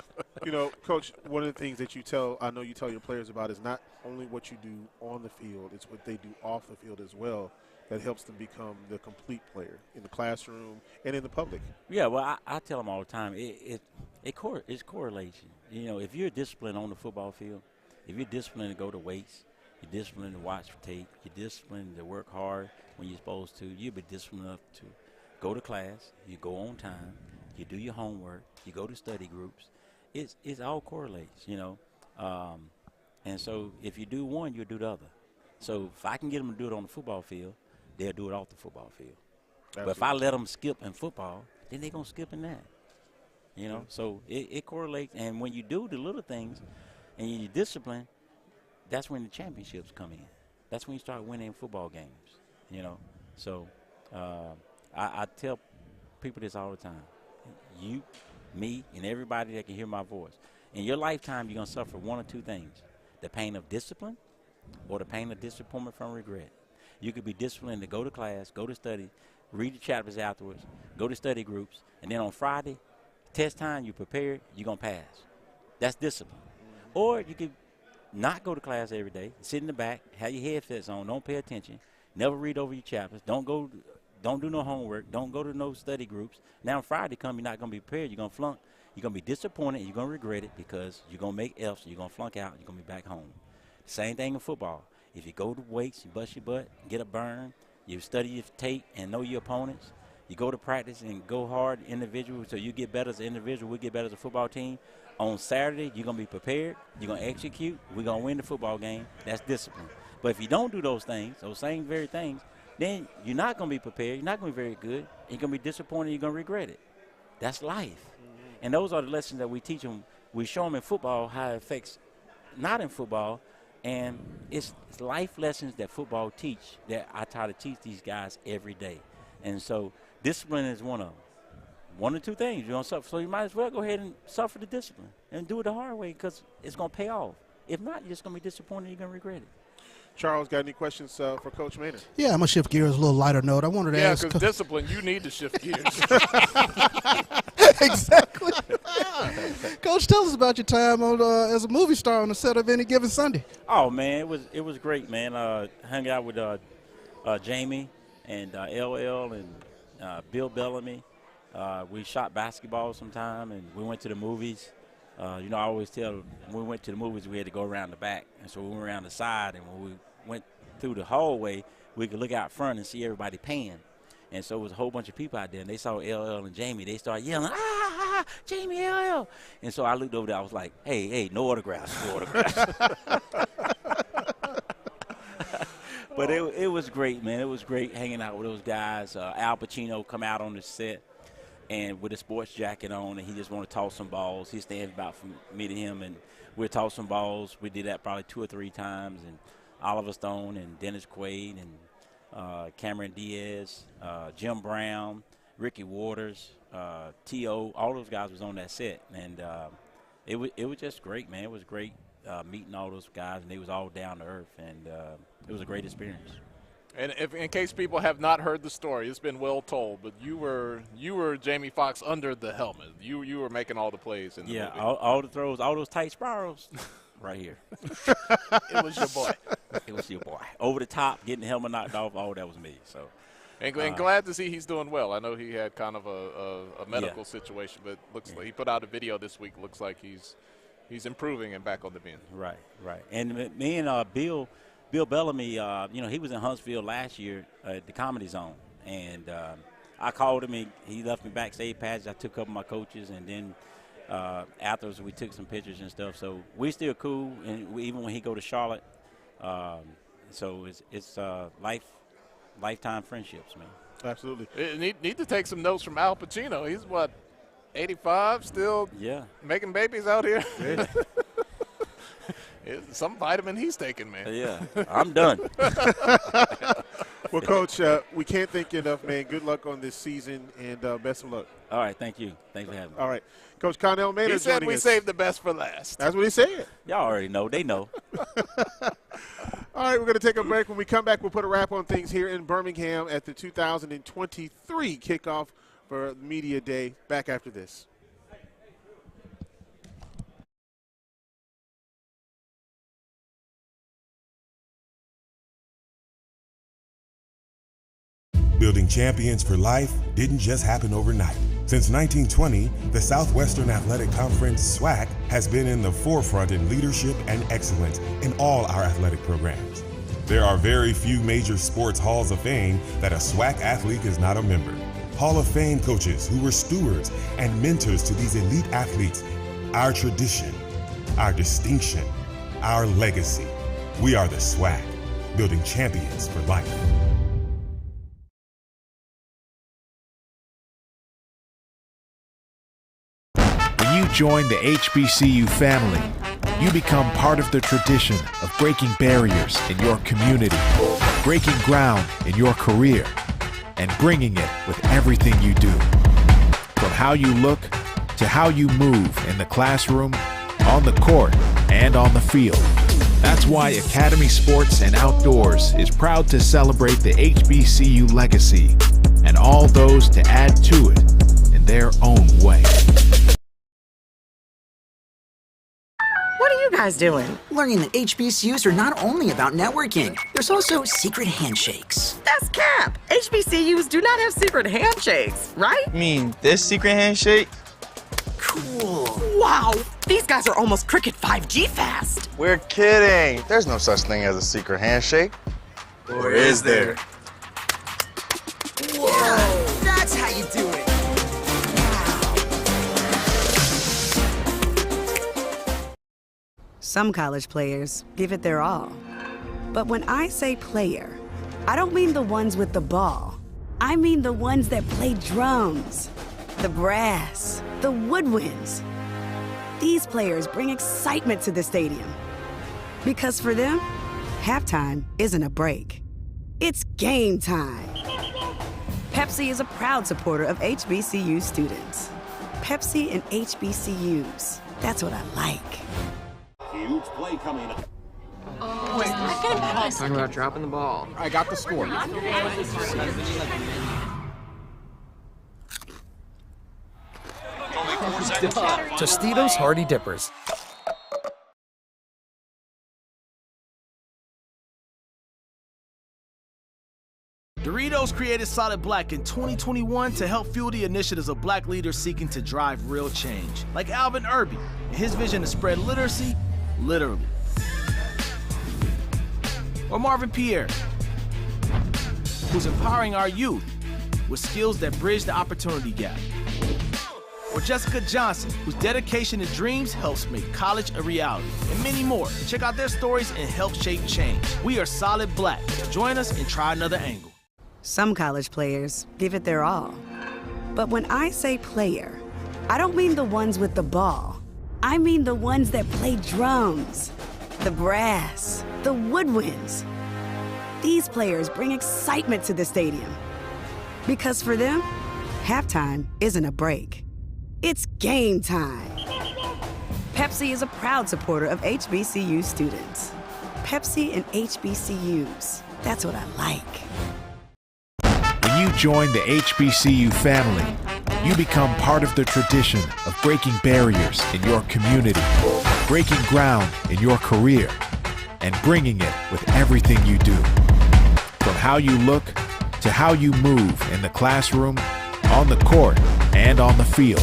You know, Coach, one of the things that I know you tell your players about is not only what you do on the field, it's what they do off the field as well. that helps them become the complete player in the classroom and in the public? Yeah, well, I tell them all the time, it's correlation. You know, if you're disciplined on the football field, if you're disciplined to go to weights, you're disciplined to watch tape, you're disciplined to work hard when you're supposed to, you'll be disciplined enough to go to class, you go on time, you do your homework, you go to study groups. It's all correlates, you know. And so if you do one, you'll do the other. So if I can get them to do it on the football field, they'll do it off the football field. Absolutely. But if I let them skip in football, then they're going to skip in that. You know, so it correlates. And when you do the little things and you discipline, that's when the championships come in. That's when you start winning football games, you know. So I tell people this all the time. You, me, and everybody that can hear my voice. In your lifetime, you're going to suffer one or two things, the pain of discipline or the pain of disappointment from regret. You could be disciplined to go to class, go to study, read the chapters afterwards, go to study groups, and then on Friday, test time, you prepared, you're going to pass. That's discipline. Or you could not go to class every day, sit in the back, have your headsets on, don't pay attention, never read over your chapters, don't do no homework, don't go to no study groups. Now on Friday come, you're not going to be prepared, you're going to flunk, you're going to be disappointed, you're going to regret it because you're going to make F's, you're going to flunk out, you're going to be back home. Same thing in football. If you go to weights, you bust your butt, get a burn, you study your tape and know your opponents, you go to practice and go hard individual so you get better as an individual, we get better as a football team. On Saturday, you're going to be prepared, you're going to execute, we're going to win the football game. That's discipline. But if you don't do those things, those same very things, then you're not going to be prepared, you're not going to be very good, you're going to be disappointed, you're going to regret it. That's life. And those are the lessons that we teach them. We show them in football how it affects not in football, and it's life lessons that football teach that I try to teach these guys every day. And so discipline is one of them. One or two things you're going to suffer. So you might as well go ahead and suffer the discipline and do it the hard way because it's going to pay off. If not, you're just going to be disappointed, you're going to regret it. Charles, got any questions for Coach Maynard? Yeah, I'm going to shift gears a little lighter note. I wanted to ask. Yeah, because discipline, you need to shift gears. Exactly. Coach, tell us about your time on, as a movie star on the set of Any Given Sunday. Oh, man, it was great, man. Hung out with Jamie and LL and Bill Bellamy. We shot basketball sometime, and we went to the movies. You know, I always tell them when we went to the movies, we had to go around the back. And so we went around the side, and when we went through the hallway, we could look out front and see everybody paying. And so it was a whole bunch of people out there, and they saw LL and Jamie. They started yelling, ah, Jamie, LL. And so I looked over there. I was like, hey, no autographs, no autographs. But it was great, man. It was great hanging out with those guys. Al Pacino come out on the set and with a sports jacket on, and he just want to toss some balls. He stands about from me to him, and we'll toss some balls. We did that probably 2 or 3 times, and Oliver Stone and Dennis Quaid and Cameron Diaz, Jim Brown, Ricky Waters, T.O., all those guys was on that set. And it was just great, man. It was great meeting all those guys, and they was all down to earth, and it was a great experience. And if, in case people have not heard the story, it's been well told. But you were Jamie Foxx under the helmet. You were making all the plays in the movie. all the throws, all those tight spirals, right here. It was your boy. It was your boy. Over the top, getting the helmet knocked off. All that was me. So. And glad to see he's doing well. I know he had kind of a medical situation, but looks like he put out a video this week. Looks like he's improving and back on the mend. Right. And me and Bill Bellamy, you know, he was in Huntsville last year at the Comedy Zone, and I called him. He left me backstage pads. I took a couple of my coaches, and then afterwards we took some pictures and stuff. So we still cool, and even when he go to Charlotte. So it's lifetime friendships, man. Absolutely. Need to take some notes from Al Pacino. He's what, 85, still making babies out here. Yeah. Some vitamin he's taking, man. Yeah, I'm done. Well, Coach, we can't thank you enough, man. Good luck on this season, and best of luck. All right, thank you. Thanks for having me. All right. Coach Connell Maynard. He said we saved the best for last. That's what he said. Y'all already know. They know. All right, we're going to take a break. When we come back, we'll put a wrap on things here in Birmingham at the 2023 kickoff for Media Day. Back after this. Building champions for life didn't just happen overnight. Since 1920, the Southwestern Athletic Conference, SWAC, has been in the forefront in leadership and excellence in all our athletic programs. There are very few major sports halls of fame that a SWAC athlete is not a member. Hall of Fame coaches who were stewards and mentors to these elite athletes. Our tradition, our distinction, our legacy. We are the SWAC, building champions for life. When you join the HBCU family, you become part of the tradition of breaking barriers in your community, breaking ground in your career, and bringing it with everything you do. From how you look to how you move in the classroom, on the court, and on the field. That's why Academy Sports and Outdoors is proud to celebrate the HBCU legacy and all those to add to it in their own way. What are you guys doing? Learning that HBCUs are not only about networking, there's also secret handshakes. That's cap! HBCUs do not have secret handshakes, right? You mean this secret handshake? Cool. Wow, these guys are almost cricket 5G fast. We're kidding. There's no such thing as a secret handshake. Or is there? Whoa, that's how you do it. Some college players give it their all. But when I say player, I don't mean the ones with the ball. I mean the ones that play drums, the brass, the woodwinds. These players bring excitement to the stadium. Because for them, halftime isn't a break. It's game time. Pepsi is a proud supporter of HBCU students. Pepsi and HBCUs. That's what I like. Huge play coming up. Talking about dropping the ball. I got the score. Tostitos Hardy Dippers. Doritos created Solid Black in 2021 to help fuel the initiatives of black leaders seeking to drive real change, like Alvin Irby and his vision to spread literacy, literally. Or Marvin Pierre, who's empowering our youth with skills that bridge the opportunity gap. Or Jessica Johnson, whose dedication and dreams helps make college a reality. And many more. Check out their stories and help shape change. We are Solid Black. Join us and try another angle. Some college players give it their all. But when I say player, I don't mean the ones with the ball. I mean the ones that play drums, the brass, the woodwinds. These players bring excitement to the stadium. Because for them, halftime isn't a break. It's game time. Pepsi is a proud supporter of HBCU students. Pepsi and HBCUs. That's what I like. When you join the HBCU family, you become part of the tradition of breaking barriers in your community, breaking ground in your career, and bringing it with everything you do. From how you look to how you move in the classroom, on the court, and on the field.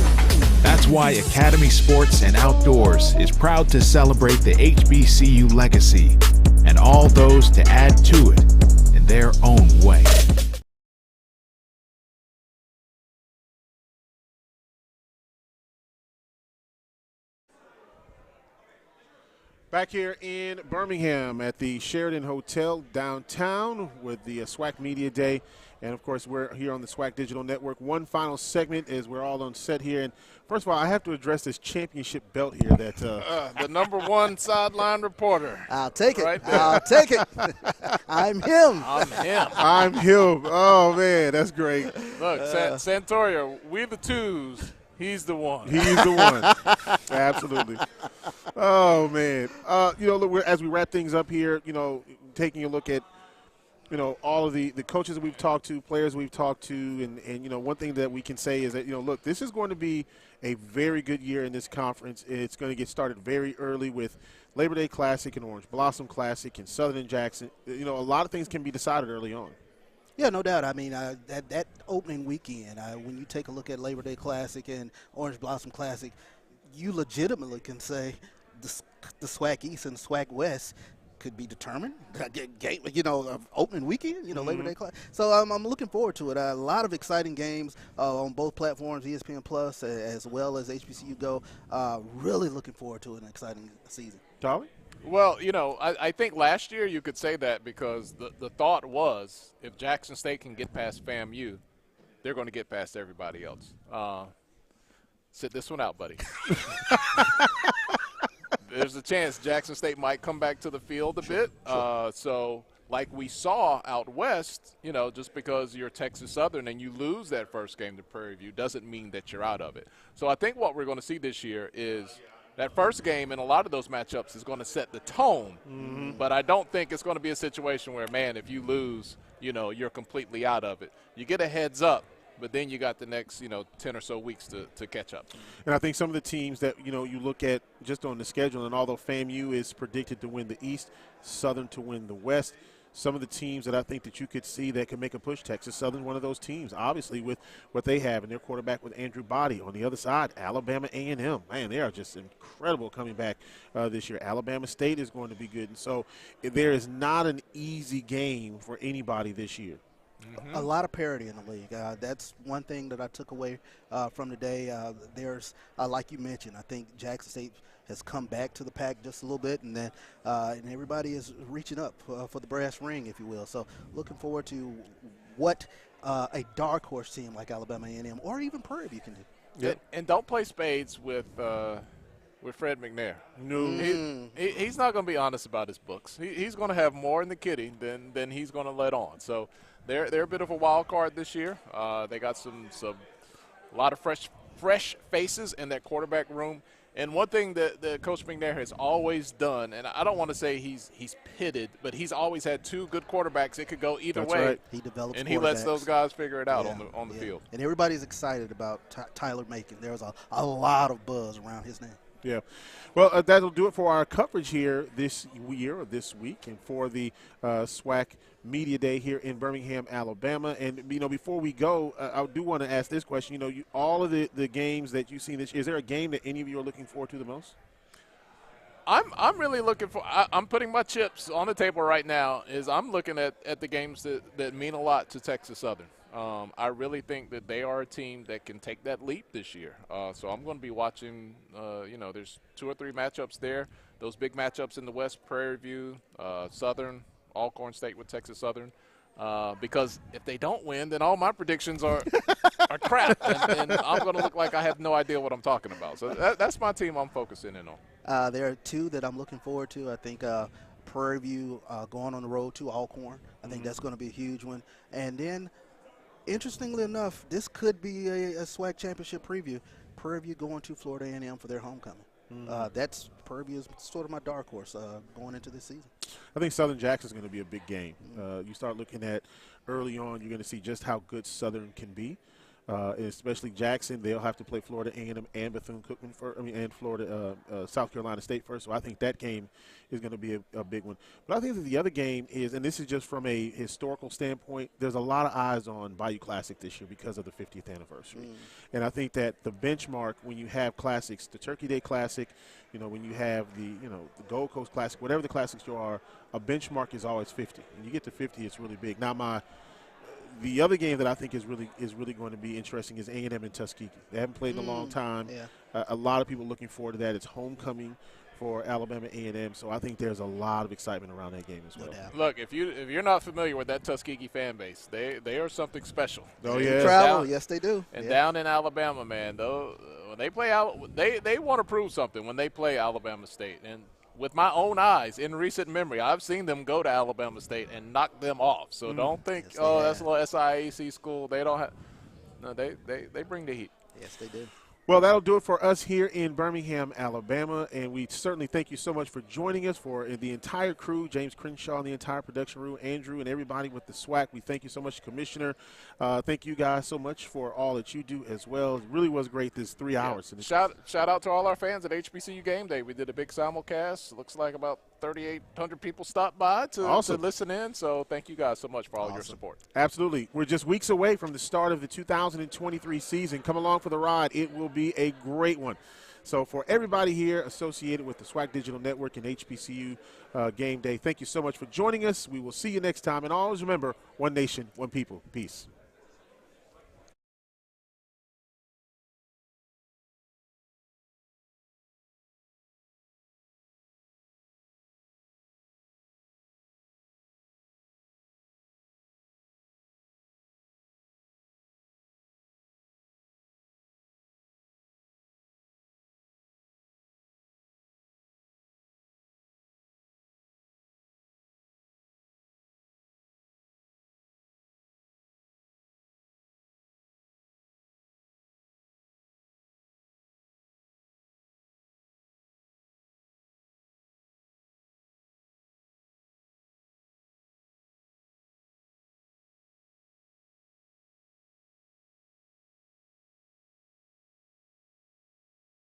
That's why Academy Sports and Outdoors is proud to celebrate the HBCU legacy and all those to add to it in their own way. Back here in Birmingham at the Sheridan Hotel downtown with the SWAC Media Day. And, of course, we're here on the SWAC Digital Network. One final segment as we're all on set here. And, first of all, I have to address this championship belt here that the #1 sideline reporter. I'll take it. Right there. I'll take it. I'm him. I'm him. I'm him. Oh, man, that's great. Look, Santoria, we the twos. He's the one. He's the one. Absolutely. Oh, man. Look, as we wrap things up here, taking a look at, all of the coaches that we've talked to, players we've talked to, and one thing that we can say is that, look, this is going to be a very good year in this conference. It's going to get started very early with Labor Day Classic and Orange Blossom Classic and Southern Jackson. A lot of things can be decided early on. Yeah, no doubt. I mean, that opening weekend, when you take a look at Labor Day Classic and Orange Blossom Classic, you legitimately can say the SWAC East and SWAC West could be determined. Opening weekend, Labor Day Classic. So I'm looking forward to it. A lot of exciting games on both platforms, ESPN Plus as well as HBCU Go. Really looking forward to an exciting season. Charlie? Well, I think last year you could say that because the thought was if Jackson State can get past FAMU, they're going to get past everybody else. Sit this one out, buddy. There's a chance Jackson State might come back to the field a bit. So like we saw out west, just because you're Texas Southern and you lose that first game to Prairie View doesn't mean that you're out of it. So I think what we're going to see this year is that first game in a lot of those matchups is going to set the tone. But I don't think it's going to be a situation where, man, if you lose, you're completely out of it. You get a heads up. But then you got the next, 10 or so weeks to catch up. And I think some of the teams that, you look at just on the schedule, and although FAMU is predicted to win the East, Southern to win the West, some of the teams that I think that you could see that can make a push, Texas Southern, one of those teams, obviously with what they have and their quarterback with Andrew Body. On the other side, Alabama A&M. Man, they are just incredible coming back this year. Alabama State is going to be good. And so there is not an easy game for anybody this year. A lot of parity in the league. That's one thing that I took away from today. There's, like you mentioned, I think Jackson State has come back to the pack just a little bit, and then and everybody is reaching up for the brass ring, if you will. So looking forward to what a dark horse team like Alabama A&M or even Prairie View can do. Yep. And don't play spades with Fred McNair. No. He's not going to be honest about his books. He's going to have more in the kitty than he's going to let on. So they're a bit of a wild card this year. They got a lot of fresh faces in that quarterback room. And one thing that Coach McNair has always done, and I don't want to say he's pitted, but he's always had two good quarterbacks. It could go either way. Right. He develops and he lets those guys figure it out on the field. And everybody's excited about Tyler Macon. There was a lot of buzz around his name. Yeah. Well, that'll do it for our coverage here this week, and for the SWAC Media Day here in Birmingham, Alabama. And, before we go, I do want to ask this question. All of the games that you've seen this year, is there a game that any of you are looking forward to the most? I'm really looking for – I'm putting my chips on the table right now. I'm looking at the games that mean a lot to Texas Southern. I really think that they are a team that can take that leap this year. So I'm going to be watching, there's 2 or 3 matchups there. Those big matchups in the West, Prairie View, Southern, Alcorn State with Texas Southern. Because if they don't win, then all my predictions are crap. And I'm going to look like I have no idea what I'm talking about. So that's my team I'm focusing in on. There are 2 that I'm looking forward to. I think Prairie View going on the road to Alcorn. I think that's going to be a huge one. And then – interestingly enough, this could be a SWAC championship preview. Prairie View going to Florida A&M for their homecoming. That's Prairie View is sort of my dark horse going into this season. I think Southern Jackson is going to be a big game. You start looking at early on, you're going to see just how good Southern can be. Especially Jackson, they'll have to play Florida A&M and Bethune-Cookman and Florida, South Carolina State first. So I think that game is going to be a big one. But I think that the other game is, and this is just from a historical standpoint, there's a lot of eyes on Bayou Classic this year because of the 50th anniversary. And I think that the benchmark when you have classics, the Turkey Day Classic, when you have the Gold Coast Classic, whatever the classics you are, a benchmark is always 50. When you get to 50, it's really big. Now the other game that I think is really going to be interesting is A&M and Tuskegee. They haven't played in a long time. Yeah. A lot of people looking forward to that. It's homecoming for Alabama A&M, so I think there's a lot of excitement around that game as well. Look, if you're not familiar with that Tuskegee fan base, they are something special. Oh yeah, travel, yes they do. And down in Alabama, man, though, when they play they want to prove something when they play Alabama State. And with my own eyes, in recent memory, I've seen them go to Alabama State and knock them off. So don't think, that's a little SIAC school. They don't have – no, they bring the heat. Yes, they do. Well, that'll do it for us here in Birmingham, Alabama, and we certainly thank you so much for joining us, for the entire crew, James Crenshaw and the entire production room, Andrew and everybody with the SWAC. We thank you so much, Commissioner. Thank you guys so much for all that you do as well. It really was great this 3 hours. Shout out to all our fans at HBCU Game Day. We did a big simulcast. Looks like about 3,800 people stopped by to listen in, so thank you guys so much for all your support. Absolutely. We're just weeks away from the start of the 2023 season. Come along for the ride. It will be a great one. So for everybody here associated with the SWAC Digital Network and HBCU Game Day, thank you so much for joining us. We will see you next time. And always remember, one nation, one people. Peace.